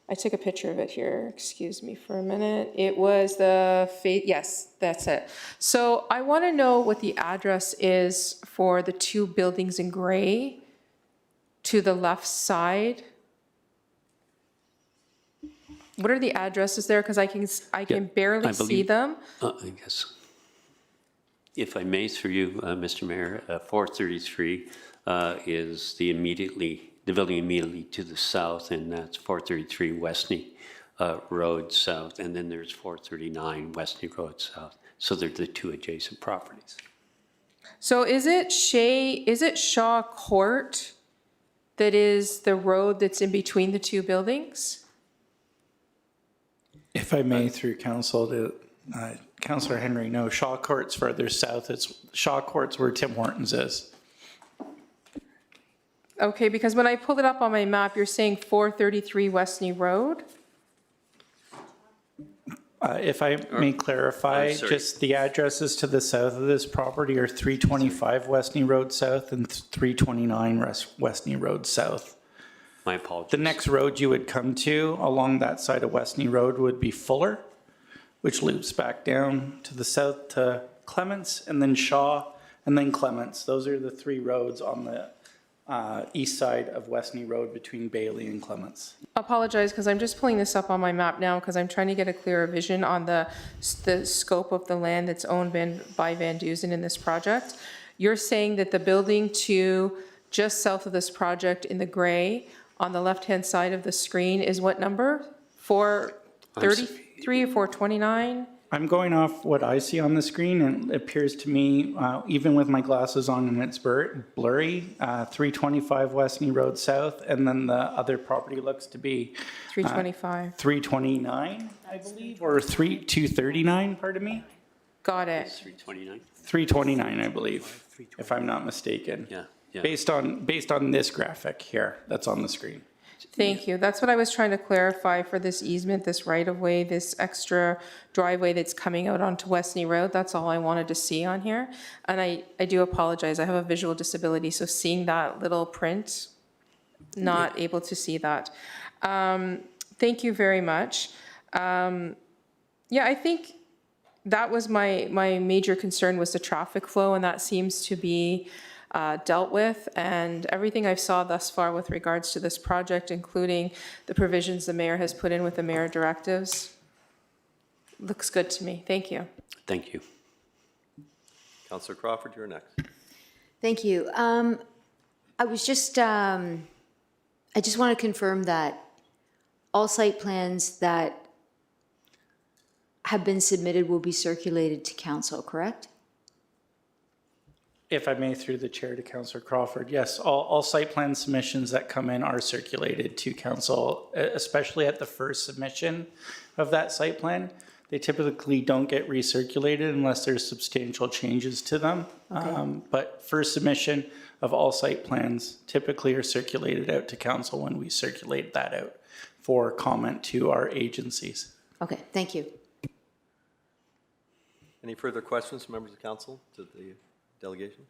[SPEAKER 10] I took a picture of it here, excuse me for a minute. It was yes, that's it. So I want to know what the address is for the two buildings in gray to the left side. What are the addresses there? Because I can barely see them.
[SPEAKER 7] I guess, if I may, through you, Mr. Mayor, 433 is the building immediately to the south, and that's 433 Westney Road South, and then there's 439 Westney Road South. So they're the two adjacent properties.
[SPEAKER 10] So is it Shaw Court that is the road that's in between the two buildings?
[SPEAKER 11] If I may, through council, to Councillor Henry, no, Shaw Court's further south. It's Shaw Court's where Tim Hortons is.
[SPEAKER 10] Okay, because when I pulled it up on my map, you're saying 433 Westney Road?
[SPEAKER 11] If I may clarify, just the addresses to the south of this property are 325 Westney Road South and 329 Westney Road South.
[SPEAKER 7] My apologies.
[SPEAKER 11] The next road you would come to along that side of Westney Road would be Fuller, which loops back down to the south to Clements, and then Shaw, and then Clements. Those are the three roads on the east side of Westney Road between Bailey and Clements.
[SPEAKER 10] Apologize, because I'm just pulling this up on my map now because I'm trying to get a clearer vision on the scope of the land that's owned by Van Dusen in this project. You're saying that the building to just south of this project in the gray on the left-hand side of the screen is what number? 433 or 429?
[SPEAKER 11] I'm going off what I see on the screen, and it appears to me, even with my glasses on and it's blurry, 325 Westney Road South, and then the other property looks to be
[SPEAKER 10] 325.
[SPEAKER 11] 329, I believe, or 239, pardon me?
[SPEAKER 10] Got it.
[SPEAKER 7] 329?
[SPEAKER 11] 329, I believe, if I'm not mistaken.
[SPEAKER 7] Yeah.
[SPEAKER 11] Based on this graphic here that's on the screen.
[SPEAKER 10] Thank you. That's what I was trying to clarify for this easement, this right-of-way, this extra driveway that's coming out onto Westney Road. That's all I wanted to see on here. And I do apologize. I have a visual disability, so seeing that little print, not able to see that. Thank you very much. Yeah, I think that was my major concern was the traffic flow, and that seems to be dealt with, and everything I've saw thus far with regards to this project, including the provisions the mayor has put in with the mayor directives, looks good to me. Thank you.
[SPEAKER 7] Thank you.
[SPEAKER 4] Councillor Crawford, you're next.
[SPEAKER 9] Thank you. I just want to confirm that all site plans that have been submitted will be circulated to council, correct?
[SPEAKER 11] If I may, through the chair to Councillor Crawford, yes, all site plan submissions that come in are circulated to council, especially at the first submission of that site plan. They typically don't get recirculated unless there's substantial changes to them. Okay. But first submission of all site plans typically are circulated out to council when we circulate that out for comment to our agencies.
[SPEAKER 9] Okay, thank you.
[SPEAKER 4] Any further questions from members of council to the delegation?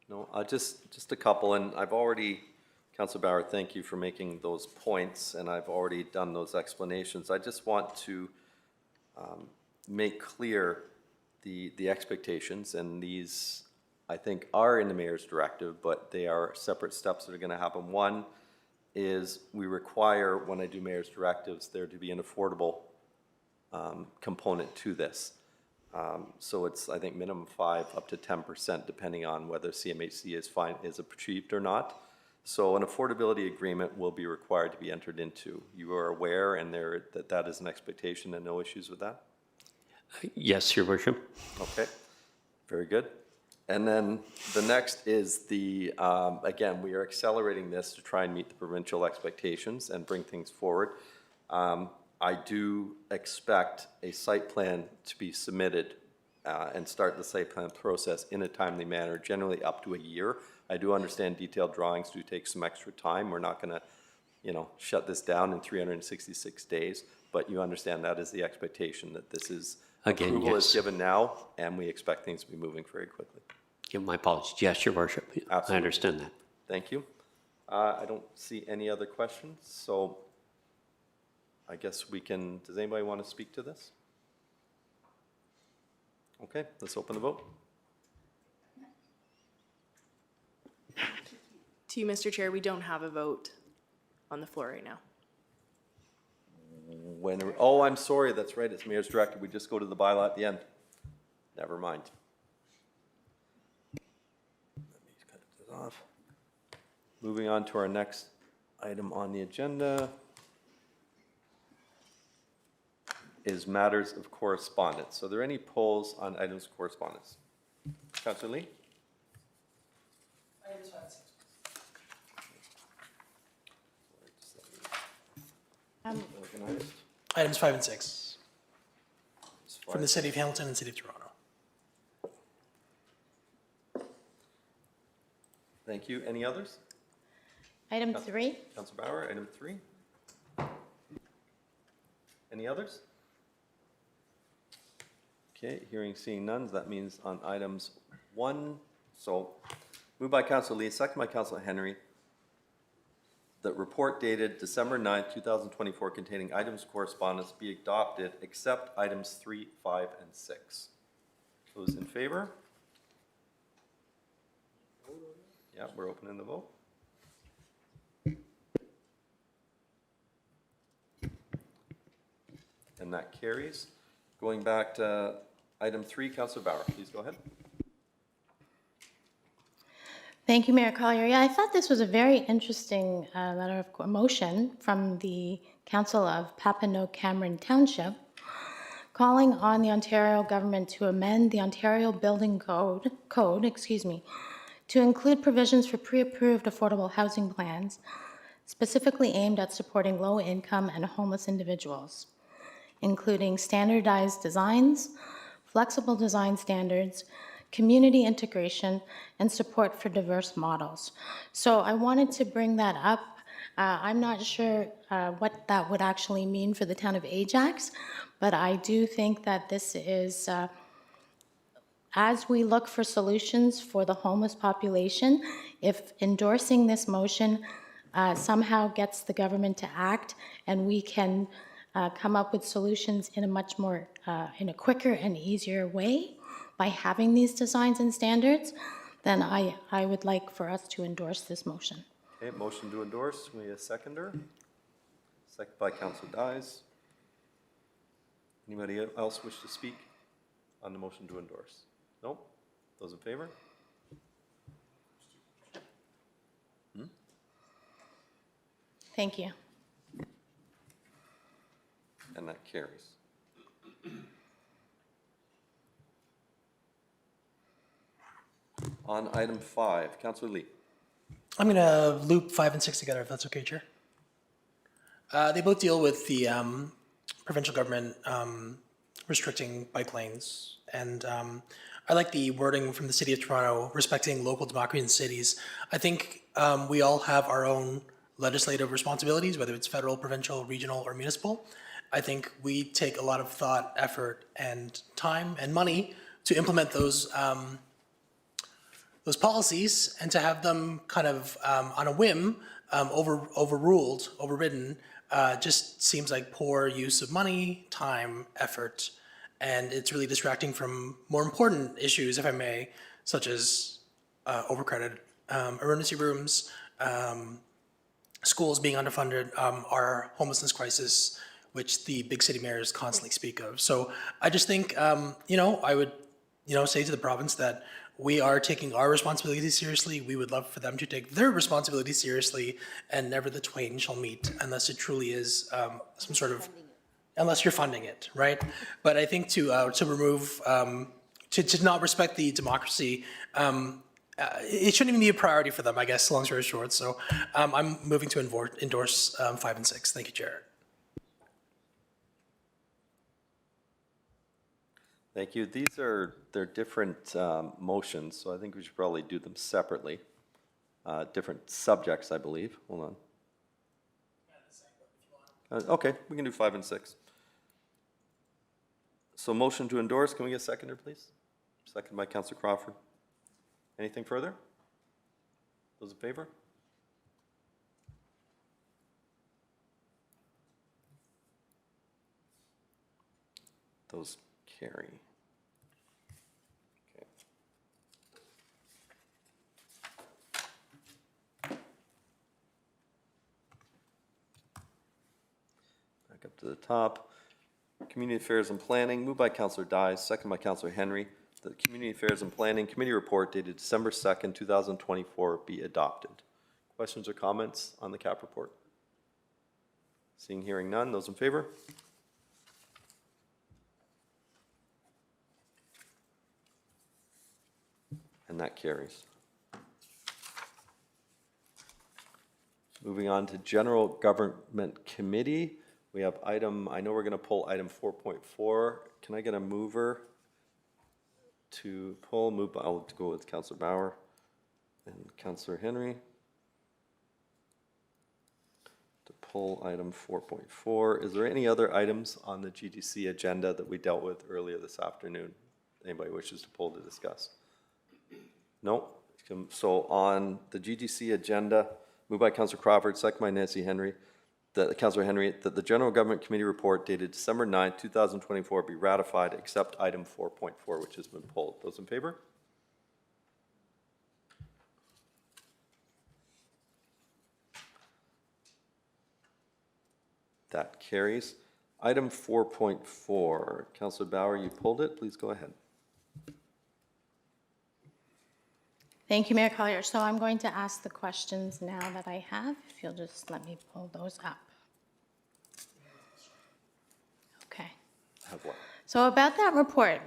[SPEAKER 4] No, just a couple, and I've already, Councillor Bauer, thank you for making those points, and I've already done those explanations. I just want to make clear the expectations, and these, I think, are in the mayor's directive, but they are separate steps that are going to happen. One is we require, when I do mayor's directives, there to be an affordable component to this. So it's, I think, minimum 5 up to 10%, depending on whether CMHC is achieved or not. So an affordability agreement will be required to be entered into. You are aware and that is an expectation and no issues with that?
[SPEAKER 7] Yes, Your Worship.
[SPEAKER 4] Okay, very good. And then the next is the, again, we are accelerating this to try and meet the provincial expectations and bring things forward. I do expect a site plan to be submitted and start the site plan process in a timely manner, generally up to a year. I do understand detailed drawings do take some extra time. We're not going to, shut this down in 366 days, but you understand that is the expectation, that this is,
[SPEAKER 7] Again,
[SPEAKER 4] approval
[SPEAKER 7] yes.
[SPEAKER 4] is given now, and we expect things to be moving very quickly.
[SPEAKER 7] Yeah, my apologies. Yes, Your Worship.
[SPEAKER 4] Absolutely.
[SPEAKER 7] I understand that.
[SPEAKER 4] Thank you. I don't see any other questions, so I guess we can, does anybody want to speak to this? Okay, let's open the vote.
[SPEAKER 3] To you, Mr. Chair, we don't have a vote on the floor right now.
[SPEAKER 4] Oh, I'm sorry, that's right, it's mayor's directive. We just go to the bylaw at the end. Never mind. Let me cut this off. Moving on to our next item on the agenda is matters of correspondence. So are there any polls on items of correspondence? Councillor Lee? Organized.
[SPEAKER 13] Items 5 and 6 from the City of Hamilton and City of Toronto.
[SPEAKER 4] Thank you. Any others?
[SPEAKER 6] Item 3.
[SPEAKER 4] Councillor Bauer, item 3. Any others? Okay, hearing, seeing none, that means on items 1, so moved by Councillor Lee, second by Councillor Henry, that report dated December 9th, 2024 containing items of correspondence be adopted except items 3, 5, and 6. Those in favor? Yeah, we're opening the vote. And that carries. Going back to item 3, Councillor Bauer, please go ahead.
[SPEAKER 6] Thank you, Mayor Collier. Yeah, I thought this was a very interesting letter of motion from the Council of Papineau-Cameron Township, calling on the Ontario government to amend the Ontario Building Code, to include provisions for pre-approved affordable housing plans, specifically aimed at supporting low-income and homeless individuals, including standardized designs, flexible design standards, community integration, and support for diverse models. So I wanted to bring that up. I'm not sure what that would actually mean for the town of Ajax, but I do think that this is, as we look for solutions for the homeless population, if endorsing this motion somehow gets the government to act and we can come up with solutions in a much more, in a quicker and easier way by having these designs and standards, then I would like for us to endorse this motion.
[SPEAKER 4] Okay, motion to endorse. We a seconder. Second by Councillor Dyes. Anybody else wish to speak on the motion to endorse? No? Those in favor?
[SPEAKER 6] Thank you.
[SPEAKER 4] And that carries. On item 5, Councillor Lee.
[SPEAKER 13] I'm going to loop 5 and 6 together, if that's okay, Chair. They both deal with the provincial government restricting bike lanes. And I like the wording from the City of Toronto, respecting local democracy in cities. I think we all have our own legislative responsibilities, whether it's federal, provincial, regional, or municipal. I think we take a lot of thought, effort, and time and money to implement those policies, and to have them kind of on a whim overridden, just seems like poor use of money, time, effort, and it's really distracting from more important issues, if I may, such as overcrowded emergency rooms, schools being underfunded, our homelessness crisis which the big city mayors constantly speak of. So I just think, I would, say to the province that we are taking our responsibilities seriously. We would love for them to take their responsibilities seriously, and never the twain shall meet unless it truly is some sort of, unless you're funding it, right? But I think to remove, to not respect the democracy, it shouldn't even be a priority for them, I guess, long story short. So I'm moving to endorse 5 and 6. Thank you, Chair.
[SPEAKER 4] Thank you. They're different motions, so I think we should probably do them separately. Different subjects, I believe. Hold on. Okay, we can do 5 and 6. So motion to endorse, can we get a seconder, please? Second by Councillor Crawford. Anything further? Those in favor? Those carry. Okay. Back up to the top. Community Affairs and Planning, moved by Councillor Dyes, second by Councillor Henry. The Community Affairs and Planning Committee report dated December 2nd, 2024 be adopted. Questions or comments on the CAP report? Seeing, hearing none. Those in favor? And that carries. Moving on to General Government Committee. We have item, I know we're going to pull item 4.4. Can I get a mover to pull? Move, I'll go with Councillor Bauer and Councillor Henry to pull item 4.4. Is there any other items on the GGC agenda that we dealt with earlier this afternoon? Anybody wishes to pull to discuss? No? So on the GGC agenda, moved by Councillor Crawford, second by Councillor Henry, that the General Government Committee report dated December 9th, 2024 be ratified except item 4.4, which has been pulled. Those in favor? That carries. Item 4.4, Councillor Bauer, you pulled it. Please go ahead.
[SPEAKER 6] Thank you, Mayor Collier. So I'm going to ask the questions now that I have, if you'll just let me pull those up. Okay.
[SPEAKER 4] Have what?
[SPEAKER 6] So about that report,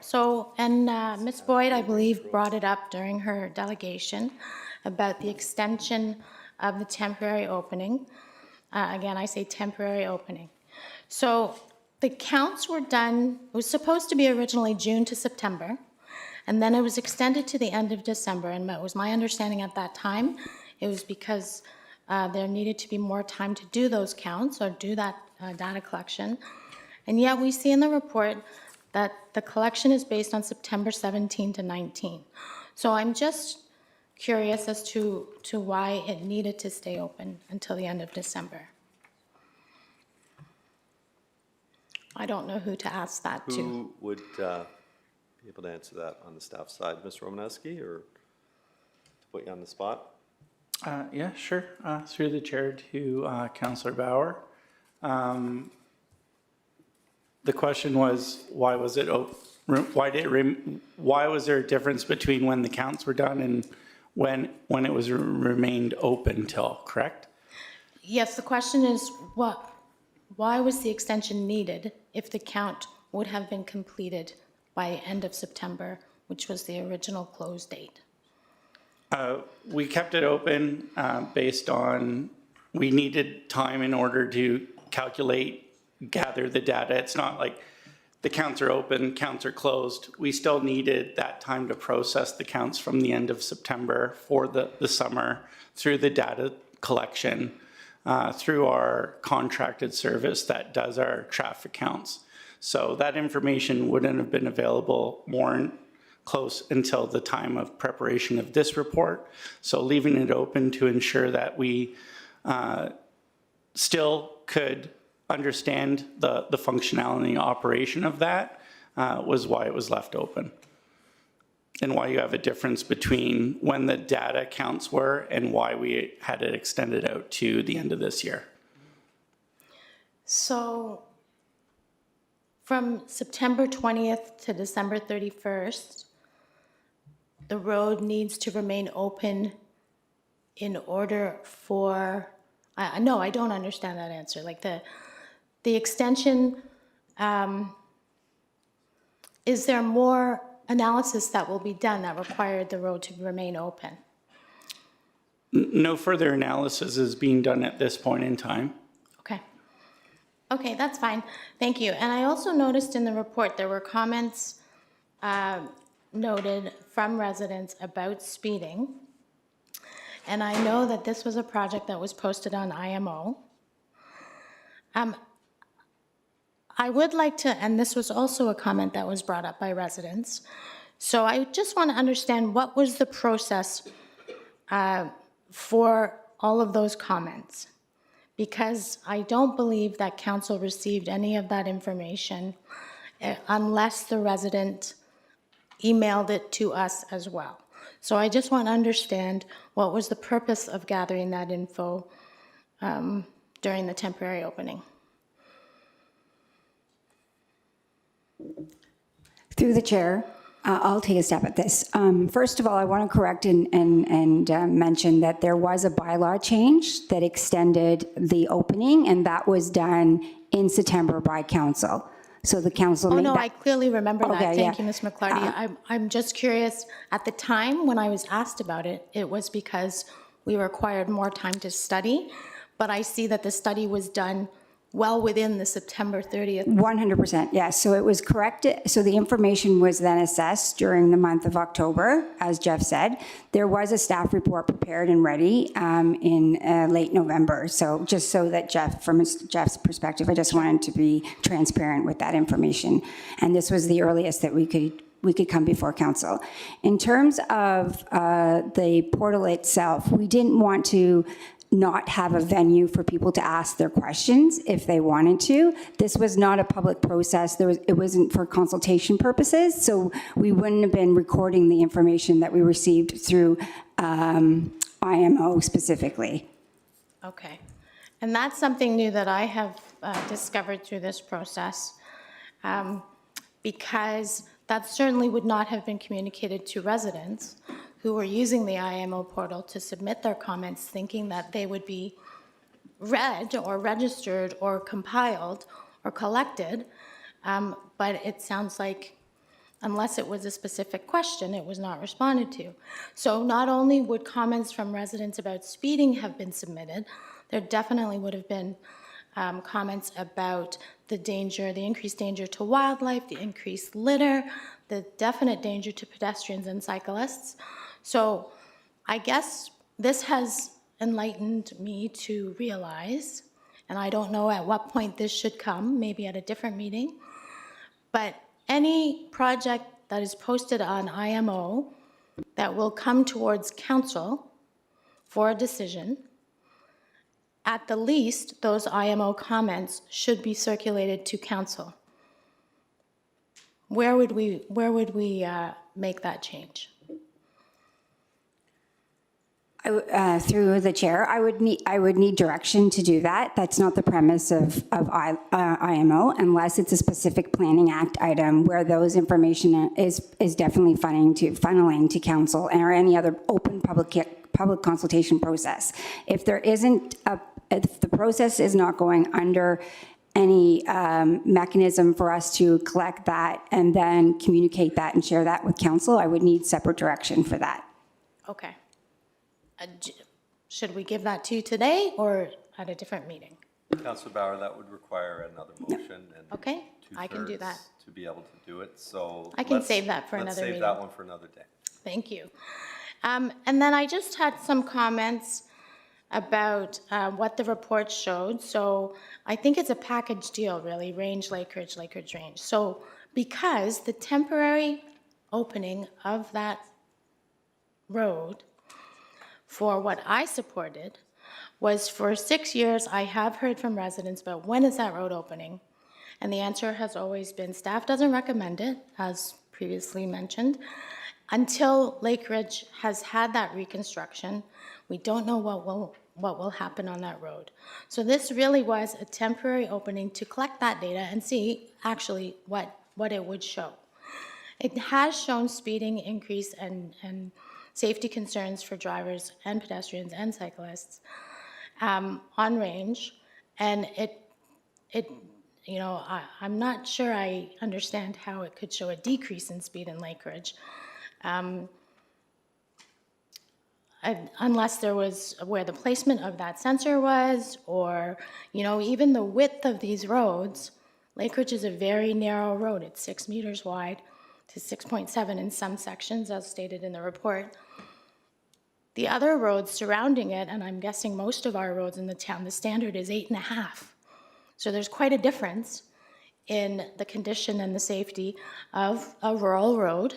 [SPEAKER 6] and Ms. Boyd, I believe, brought it up during her delegation about the extension of the temporary opening. Again, I say temporary opening. So the counts were done, it was supposed to be originally June to September, and then it was extended to the end of December. And it was my understanding at that time, it was because there needed to be more time to do those counts or do that data collection. And yet we see in the report that the collection is based on September 17 to 19. So I'm just curious as to why it needed to stay open until the end of December. I don't know who to ask that to.
[SPEAKER 4] Who would be able to answer that on the staff side? Mr. Romanowski, or to put you on the spot?
[SPEAKER 11] Yeah, sure. Through the chair to Councillor Bauer. The question was, why was it why was there a difference between when the counts were done and when it was remained open till, correct?
[SPEAKER 6] Yes, the question is, why was the extension needed if the count would have been completed by end of September, which was the original close date?
[SPEAKER 11] We kept it open based on, we needed time in order to gather the data. It's not like the counts are open, counts are closed. We still needed that time to process the counts from the end of September for the summer through the data collection, through our contracted service that does our traffic counts. So that information wouldn't have been available more close until the time of preparation of this report. So leaving it open to ensure that we still could understand the functionality and operation of that was why it was left open. And why you have a difference between when the data counts were and why we had it extended out to the end of this year.
[SPEAKER 6] So from September 20th to December 31st, the road needs to remain open in order for, no, I don't understand that answer. Like the extension, is there more analysis that will be done that required the road to remain open?
[SPEAKER 11] No further analysis is being done at this point in time.
[SPEAKER 6] Okay. Okay, that's fine. Thank you. And I also noticed in the report there were comments noted from residents about speeding. And I know that this was a project that was posted on IMO. I would like to, and this was also a comment that was brought up by residents. So I just want to understand what was the process for all of those comments, because I don't believe that council received any of that information unless the resident emailed it to us as well. So I just want to understand what was the purpose of gathering that info during the temporary opening.
[SPEAKER 8] Through the chair, I'll take a stab at this. First of all, I want to correct and mention that there was a bylaw change that extended the opening, and that was done in September by council. So the council made
[SPEAKER 6] no,
[SPEAKER 8] that.
[SPEAKER 6] I clearly remember that.
[SPEAKER 8] Okay,
[SPEAKER 6] Thank
[SPEAKER 8] yeah.
[SPEAKER 6] you, Ms. McClarty. I'm just curious, at the time when I was asked about it, it was because we required more time to study, but I see that the study was done well within the September 30th.
[SPEAKER 8] 100%, yes. So it was corrected. So the information was then assessed during the month of October, as Jeff said. There was a staff report prepared and ready in late November. So just so that from Jeff's perspective, I just wanted to be transparent with that information. And this was the earliest that we could come before council. In terms of the portal itself, we didn't want to not have a venue for people to ask their questions if they wanted to. This was not a public process. It wasn't for consultation purposes, so we wouldn't have been recording the information that we received through IMO specifically.
[SPEAKER 6] Okay. And that's something new that I have discovered through this process, because that certainly would not have been communicated to residents who were using the IMO portal to submit their comments, thinking that they would be read or registered or compiled or collected. But it sounds like unless it was a specific question, it was not responded to. So not only would comments from residents about speeding have been submitted, there definitely would have been comments about the danger, the increased danger to wildlife, the increased litter, the definite danger to pedestrians and cyclists. So I guess this has enlightened me to realize, and I don't know at what point this should come, maybe at a different meeting, but any project that is posted on IMO that will come towards council for a decision, at the least, those IMO comments should be circulated to council. Where would we make that change?
[SPEAKER 8] Through the chair, I would need direction to do that. That's not the premise of IMO, unless it's a specific Planning Act item where those information is definitely funneling to council or any other open public consultation process. If there isn't, if the process is not going under any mechanism for us to collect that and then communicate that and share that with council, I would need separate direction for that.
[SPEAKER 6] Okay. Should we give that to you today or at a different meeting?
[SPEAKER 4] Councillor Bauer, that would require another motion and
[SPEAKER 6] Okay, I can do that.
[SPEAKER 4] to be able to do it, so.
[SPEAKER 6] I can save that for another
[SPEAKER 4] Let's
[SPEAKER 6] meeting.
[SPEAKER 4] save that one for another day.
[SPEAKER 6] Thank you. And then I just had some comments about what the report showed. So I think it's a package deal, really, Range, Lake Ridge, Range. So because the temporary opening of that road for what I supported was for 6 years. I have heard from residents about when is that road opening? And the answer has always been staff doesn't recommend it, as previously mentioned, until Lake Ridge has had that reconstruction. We don't know what will happen on that road. So this really was a temporary opening to collect that data and see actually what it would show. It has shown speeding increase and safety concerns for drivers and pedestrians and cyclists on range, and I'm not sure I understand how it could show a decrease in speed in Lake Ridge. Unless there was where the placement of that sensor was, or, even the width of these roads. Lake Ridge is a very narrow road. It's 6 meters wide to 6.7 in some sections, as stated in the report. The other roads surrounding it, and I'm guessing most of our roads in the town, the standard is 8.5. So there's quite a difference in the condition and the safety of a rural road.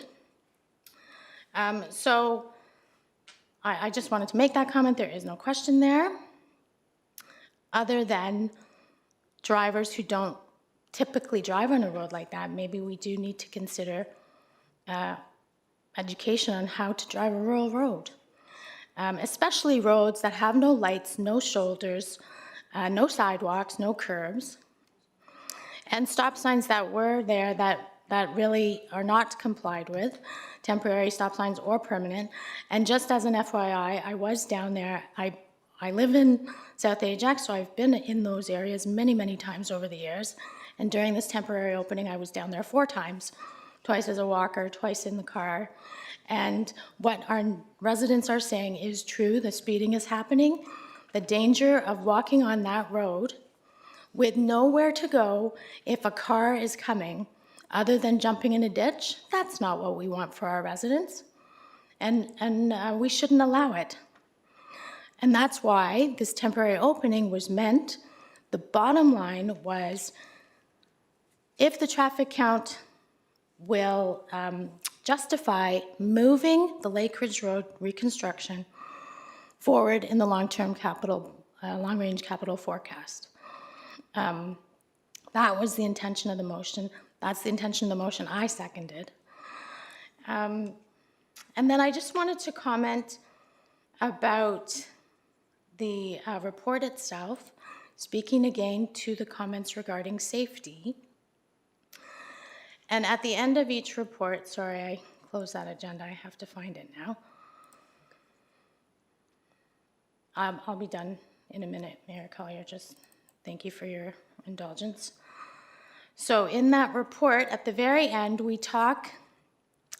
[SPEAKER 6] So I just wanted to make that comment. There is no question there, other than drivers who don't typically drive on a road like that. Maybe we do need to consider education on how to drive a rural road, especially roads that have no lights, no shoulders, no sidewalks, no curbs, and stop signs that were there that really are not complied with, temporary stop signs or permanent. And just as an FYI, I was down there. I live in South Ajax, so I've been in those areas many, many times over the years. And during this temporary opening, I was down there 4 times, twice as a walker, twice in the car. And what our residents are saying is true. The speeding is happening. The danger of walking on that road with nowhere to go if a car is coming, other than jumping in a ditch, that's not what we want for our residents. And we shouldn't allow it. And that's why this temporary opening was meant. The bottom line was, if the traffic count will justify moving the Lake Ridge Road reconstruction forward in the long-range capital forecast. That was the intention of the motion. That's the intention of the motion I seconded. And then I just wanted to comment about the report itself, speaking again to the comments regarding safety. And at the end of each report, sorry, I closed that agenda. I have to find it now. I'll be done in a minute, Mayor Collier. Just thank you for your indulgence. So in that report, at the very end, we talk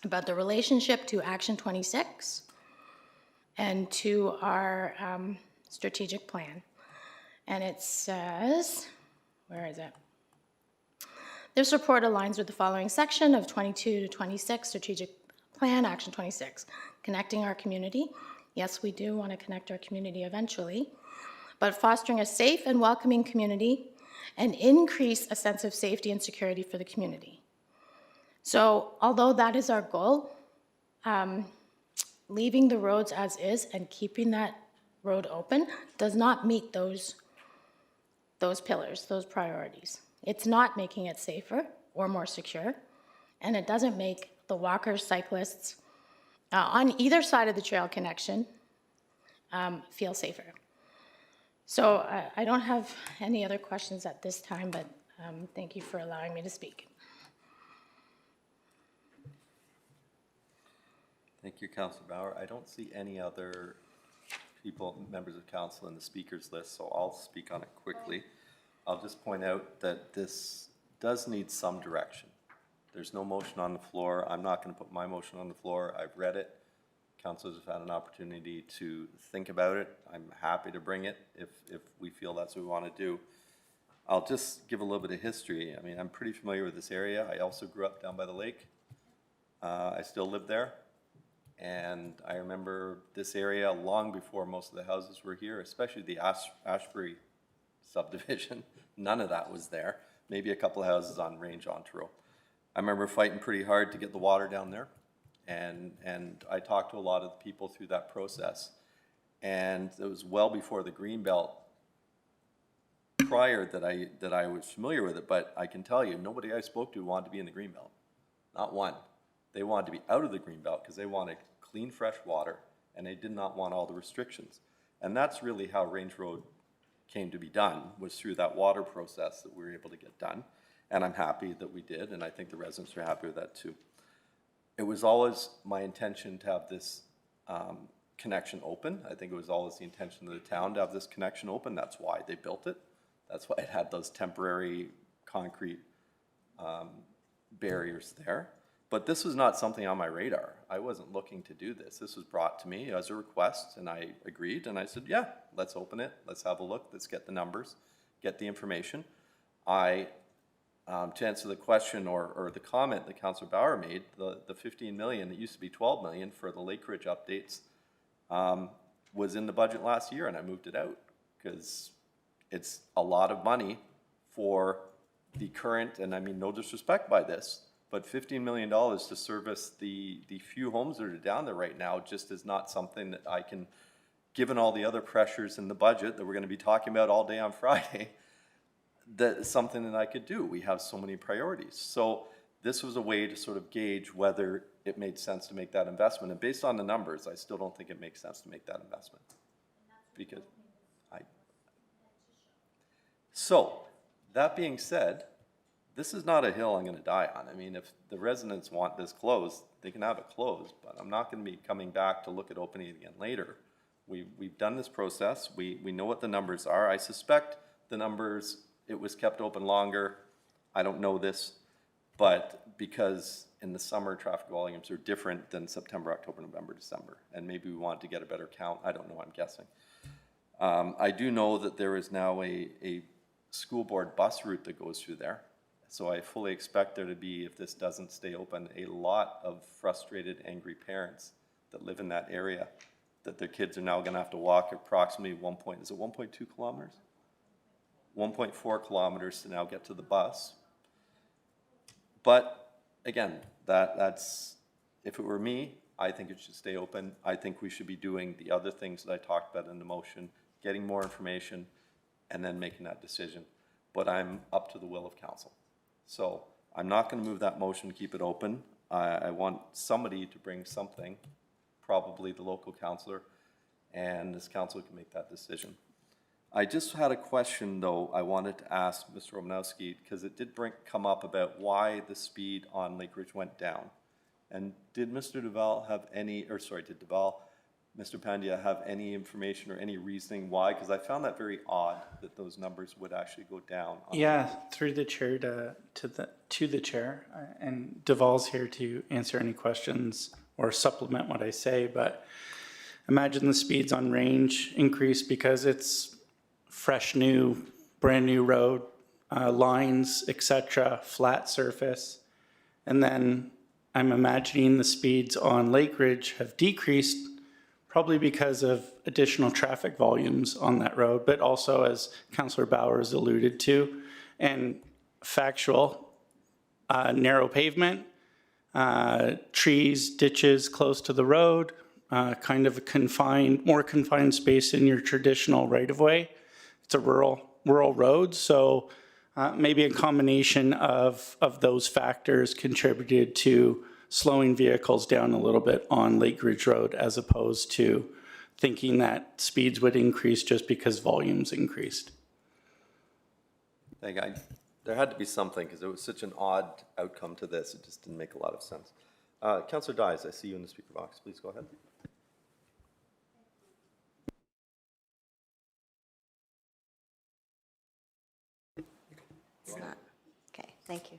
[SPEAKER 6] about the relationship to Action 26 and to our strategic plan. And it says, where is it? This report aligns with the following section of 22 to 26 Strategic Plan, Action 26, connecting our community. Yes, we do want to connect our community eventually, but fostering a safe and welcoming community and increase a sense of safety and security for the community. So although that is our goal, leaving the roads as is and keeping that road open does not meet those pillars, those priorities. It's not making it safer or more secure, and it doesn't make the walkers, cyclists on either side of the trail connection feel safer. So I don't have any other questions at this time, but thank you for allowing me to speak.
[SPEAKER 4] Thank you, Councillor Bauer. I don't see any other members of council in the speakers list, so I'll speak on it quickly. I'll just point out that this does need some direction. There's no motion on the floor. I'm not going to put my motion on the floor. I've read it. Councilors have had an opportunity to think about it. I'm happy to bring it if we feel that's what we want to do. I'll just give a little bit of history. I mean, I'm pretty familiar with this area. I also grew up down by the lake. I still live there. And I remember this area long before most of the houses were here, especially the Ashbury subdivision. None of that was there. Maybe a couple of houses on Range Ontario. I remember fighting pretty hard to get the water down there. And I talked to a lot of the people through that process. And it was well before the Greenbelt prior that I was familiar with it. But I can tell you, nobody I spoke to wanted to be in the Greenbelt. Not one. They wanted to be out of the Greenbelt because they wanted clean, fresh water, and they did not want all the restrictions. And that's really how Range Road came to be done, was through that water process that we were able to get done. And I'm happy that we did, and I think the residents are happy with that too. It was always my intention to have this connection open. I think it was always the intention of the town to have this connection open. That's why they built it. That's why it had those temporary concrete barriers there. But this was not something on my radar. I wasn't looking to do this. This was brought to me as a request, and I agreed, and I said, yeah, let's open it. Let's have a look. Let's get the numbers, get the information. To answer the question or the comment that Councillor Bauer made, the 15 million, it used to be 12 million for the Lake Ridge updates, was in the budget last year, and I moved it out because it's a lot of money for the current, and I mean no disrespect by this, but $15 million to service the few homes that are down there right now just is not something that I can, given all the other pressures in the budget that we're going to be talking about all day on Friday, that's something that I could do. We have so many priorities. So this was a way to sort of gauge whether it made sense to make that investment. And based on the numbers, I still don't think it makes sense to make that investment. Because So, that being said, this is not a hill I'm going to die on. I mean, if the residents want this closed, they can have it closed, but I'm not going to be coming back to look at opening it again later. We've done this process. We know what the numbers are. I suspect the numbers, it was kept open longer. I don't know this, but because in the summer traffic volumes are different than September, October, November, December, and maybe we want to get a better count. I don't know, I'm guessing. I do know that there is now a school board bus route that goes through there. So I fully expect there to be, if this doesn't stay open, a lot of frustrated, angry parents that live in that area, that their kids are now going to have to walk approximately 1.2 kilometers? 1.4 kilometers to now get to the bus. But again, that's, if it were me, I think it should stay open. I think we should be doing the other things that I talked about in the motion, getting more information, and then making that decision. But I'm up to the will of council. So I'm not going to move that motion to keep it open. I want somebody to bring something, probably the local councillor, and this council can make that decision. I just had a question, though, I wanted to ask Mr. Romanowski, because it did come up about why the speed on Lake Ridge went down. And did Mr. Duval have any, or sorry, did Duval, Mr. Pandya have any information or any reasoning why? Because I found that very odd that those numbers would actually go down.
[SPEAKER 11] Yeah, through the chair to the chair, and Duval's here to answer any questions or supplement what I say, but imagine the speeds on Range increase because it's fresh, new, brand new road, lines, etc., flat surface. And then I'm imagining the speeds on Lake Ridge have decreased probably because of additional traffic volumes on that road, but also, as Councillor Bowers alluded to, and factual, narrow pavement, trees, ditches close to the road, kind of a more confined space in your traditional right-of-way. It's a rural road, so maybe a combination of those factors contributed to slowing vehicles down a little bit on Lake Ridge Road, as opposed to thinking that speeds would increase just because volumes increased.
[SPEAKER 4] There had to be something, because it was such an odd outcome to this. It just didn't make a lot of sense. Councillor Dyes, I see you in the speaker box. Please go ahead.
[SPEAKER 16] It's not. Okay, thank you.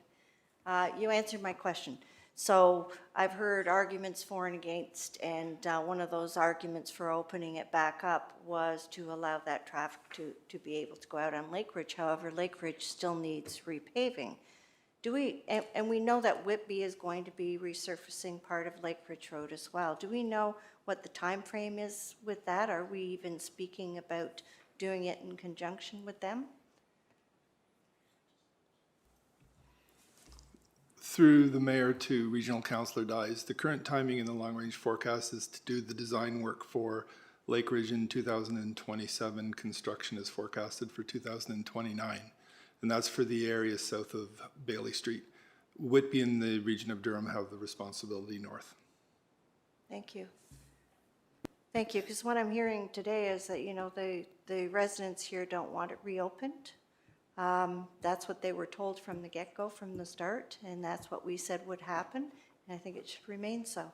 [SPEAKER 16] You answered my question. So I've heard arguments for and against, and one of those arguments for opening it back up was to allow that traffic to be able to go out on Lake Ridge. However, Lake Ridge still needs repaving. And we know that Whitby is going to be resurfacing part of Lake Ridge Road as well. Do we know what the time frame is with that? Are we even speaking about doing it in conjunction with them?
[SPEAKER 12] Through the mayor to Regional Councillor Dyes, the current timing in the long-range forecast is to do the design work for Lake Ridge in 2027. Construction is forecasted for 2029, and that's for the area south of Bailey Street. Whitby and the region of Durham have the responsibility north.
[SPEAKER 16] Thank you. Thank you, because what I'm hearing today is that, the residents here don't want it reopened. That's what they were told from the get-go, from the start, and that's what we said would happen, and I think it should remain so.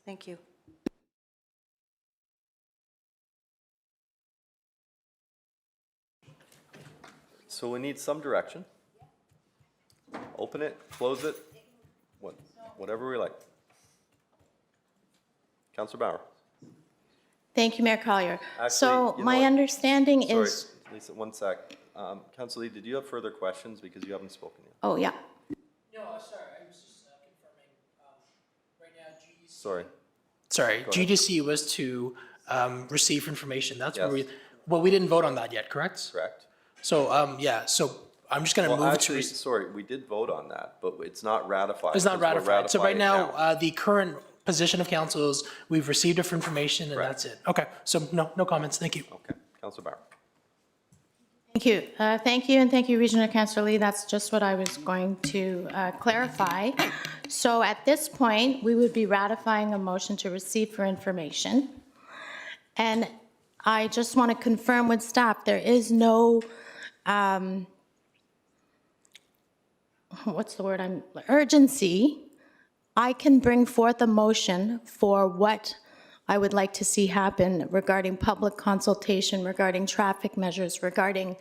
[SPEAKER 16] Thank you.
[SPEAKER 4] So we need some direction. Open it, close it, whatever we like. Councillor Bauer.
[SPEAKER 17] Thank you, Mayor Collier.
[SPEAKER 4] Actually,
[SPEAKER 17] So
[SPEAKER 4] you know
[SPEAKER 17] my
[SPEAKER 4] what?
[SPEAKER 17] understanding
[SPEAKER 4] Sorry,
[SPEAKER 17] is,
[SPEAKER 4] Lisa, one sec. Councillor Lee, did you have further questions because you haven't spoken yet?
[SPEAKER 17] oh, yeah.
[SPEAKER 13] No, sorry, I was just confirming, right now, GGC.
[SPEAKER 4] Sorry.
[SPEAKER 13] Sorry,
[SPEAKER 4] Go ahead.
[SPEAKER 13] GGC was to receive information. That's where
[SPEAKER 4] Yes.
[SPEAKER 13] we didn't vote on that yet, correct?
[SPEAKER 4] Correct.
[SPEAKER 13] So, yeah, so I'm just gonna
[SPEAKER 4] Well,
[SPEAKER 13] move
[SPEAKER 4] actually,
[SPEAKER 13] to.
[SPEAKER 4] sorry, we did vote on that, but it's not ratified.
[SPEAKER 13] It's not
[SPEAKER 4] 'cause we're
[SPEAKER 13] ratified. So right
[SPEAKER 4] ratifying
[SPEAKER 13] now,
[SPEAKER 4] it
[SPEAKER 13] the current position of council is we've received different information and
[SPEAKER 4] Correct.
[SPEAKER 13] that's it. Okay, so no comments. Thank you.
[SPEAKER 4] Okay, Councillor Bauer.
[SPEAKER 17] Thank you. Thank you, and thank you, Regional Councillor Lee. That's just what I was going to clarify. So at this point, we would be ratifying a motion to receive for information. And I just want to confirm with staff, there is no, what's the word, urgency. I can bring forth a motion for what I would like to see happen regarding public consultation, regarding traffic measures, regarding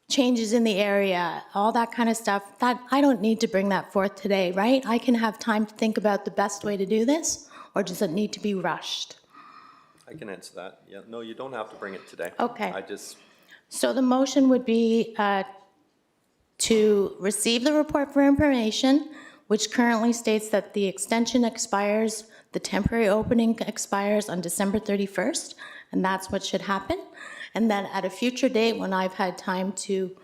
[SPEAKER 17] changes in the area, all that kind of stuff. That I don't need to bring that forth today, right? I can have time to think about the best way to do this, or does it need to be rushed?
[SPEAKER 4] I can answer that. Yeah, no, you don't have to bring it today.
[SPEAKER 17] Okay.
[SPEAKER 4] I just,
[SPEAKER 17] So the motion would be to receive the report for information, which currently states that the extension expires, the temporary opening expires on December 31st, and that's what should happen. And then at a future date, when I've had time to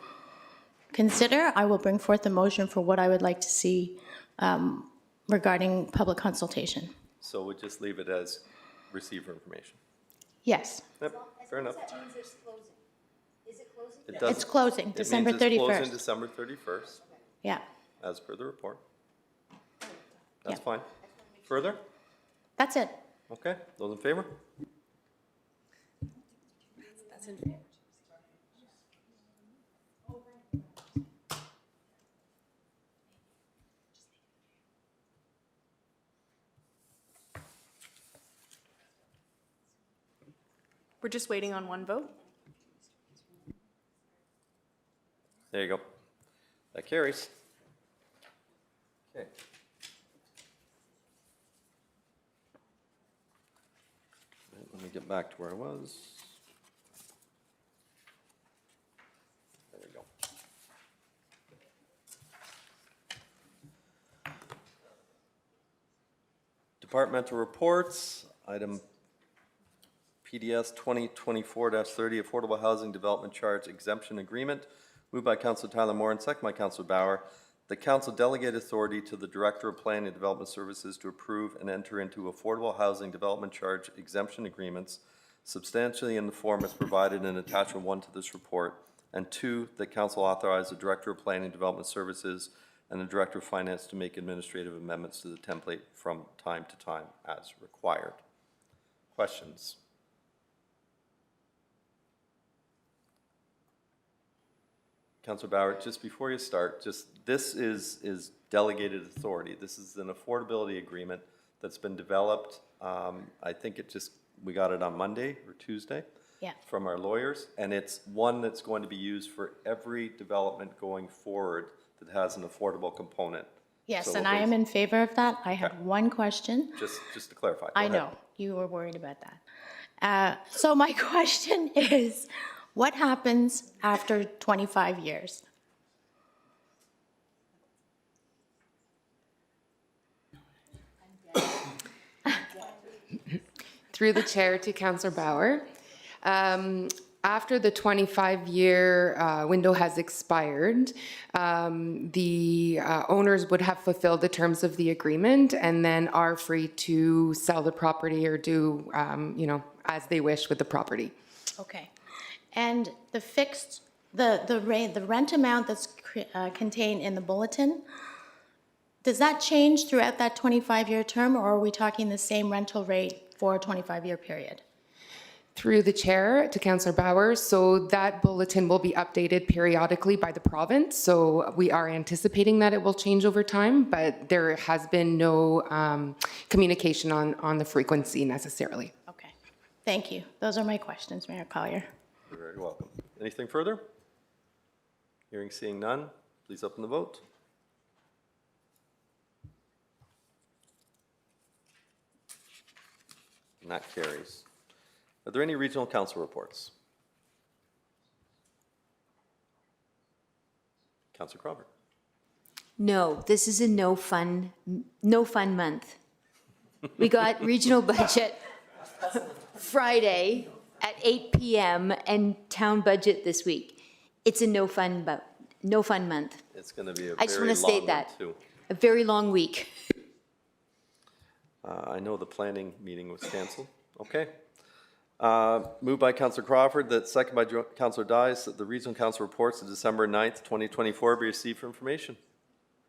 [SPEAKER 17] consider, I will bring forth a motion for what I would like to see regarding public consultation.
[SPEAKER 4] so we'll just leave it as receive information.
[SPEAKER 17] Yes.
[SPEAKER 4] Yep, fair enough. It
[SPEAKER 17] It's closing, December
[SPEAKER 4] It means it's
[SPEAKER 17] 31st.
[SPEAKER 4] closing December 31st,
[SPEAKER 17] Yeah,
[SPEAKER 4] as per the report. That's
[SPEAKER 17] Yeah.
[SPEAKER 4] fine. Further?
[SPEAKER 17] that's it.
[SPEAKER 4] Okay, those in favor?
[SPEAKER 20] That's in favor.
[SPEAKER 3] We're just waiting on one vote.
[SPEAKER 4] There you go. That carries. Okay. Let me get back to where I was. There we go. Departmental reports, item PDS 2024-30, Affordable Housing Development Charge Exemption Agreement, moved by Councilor Tyler Moore and second by Councilor Bauer. The council delegate authority to the Director of Planning and Development Services to approve and enter into affordable housing development charge exemption agreements substantially in the form as provided in attachment 1 to this report, and 2, that council authorize the Director of Planning and Development Services and the Director of Finance to make administrative amendments to the template from time to time as required. Questions? Councilor Bauer, just before you start, this is delegated authority. This is an affordability agreement that's been developed. I think we got it on Monday or Tuesday.
[SPEAKER 17] Yeah.
[SPEAKER 4] From our lawyers, and it's one that's going to be used for every development going forward that has an affordable component.
[SPEAKER 17] Yes,
[SPEAKER 4] So
[SPEAKER 17] and
[SPEAKER 4] we'll
[SPEAKER 17] I am in favor of that. I have one question.
[SPEAKER 4] Just to clarify. Go
[SPEAKER 17] I
[SPEAKER 4] ahead.
[SPEAKER 17] know, you were worried about that. So my question is, what happens after 25 years?
[SPEAKER 14] Through the chair to Councillor Bauer. After the 25-year window has expired, the owners would have fulfilled the terms of the agreement and then are free to sell the property or do, as they wish with the property.
[SPEAKER 17] Okay. And the fixed, the rent amount that's contained in the bulletin, does that change throughout that 25-year term, or are we talking the same rental rate for a 25-year period?
[SPEAKER 14] Through the chair to Councillor Bauer, so that bulletin will be updated periodically by the province. So we are anticipating that it will change over time, but there has been no communication on the frequency necessarily.
[SPEAKER 17] Okay, thank you. Those are my questions, Mayor Collier.
[SPEAKER 4] You're very welcome. Anything further? Hearing, seeing none, please open the vote. And that carries. Are there any regional council reports? Councillor Crawford.
[SPEAKER 9] No, this is a no fun month. We got regional budget Friday at 8 p.m. and town budget this week. It's a no fun month.
[SPEAKER 4] It's going to be a
[SPEAKER 9] I just
[SPEAKER 4] very
[SPEAKER 9] want to
[SPEAKER 4] long
[SPEAKER 9] state
[SPEAKER 4] one,
[SPEAKER 9] that.
[SPEAKER 4] too.
[SPEAKER 9] A very long week.
[SPEAKER 4] I know the planning meeting was canceled. Okay. Moved by Councillor Crawford, that second by Councillor Dias, that the regional council reports of December 9th, 2024 be received for information.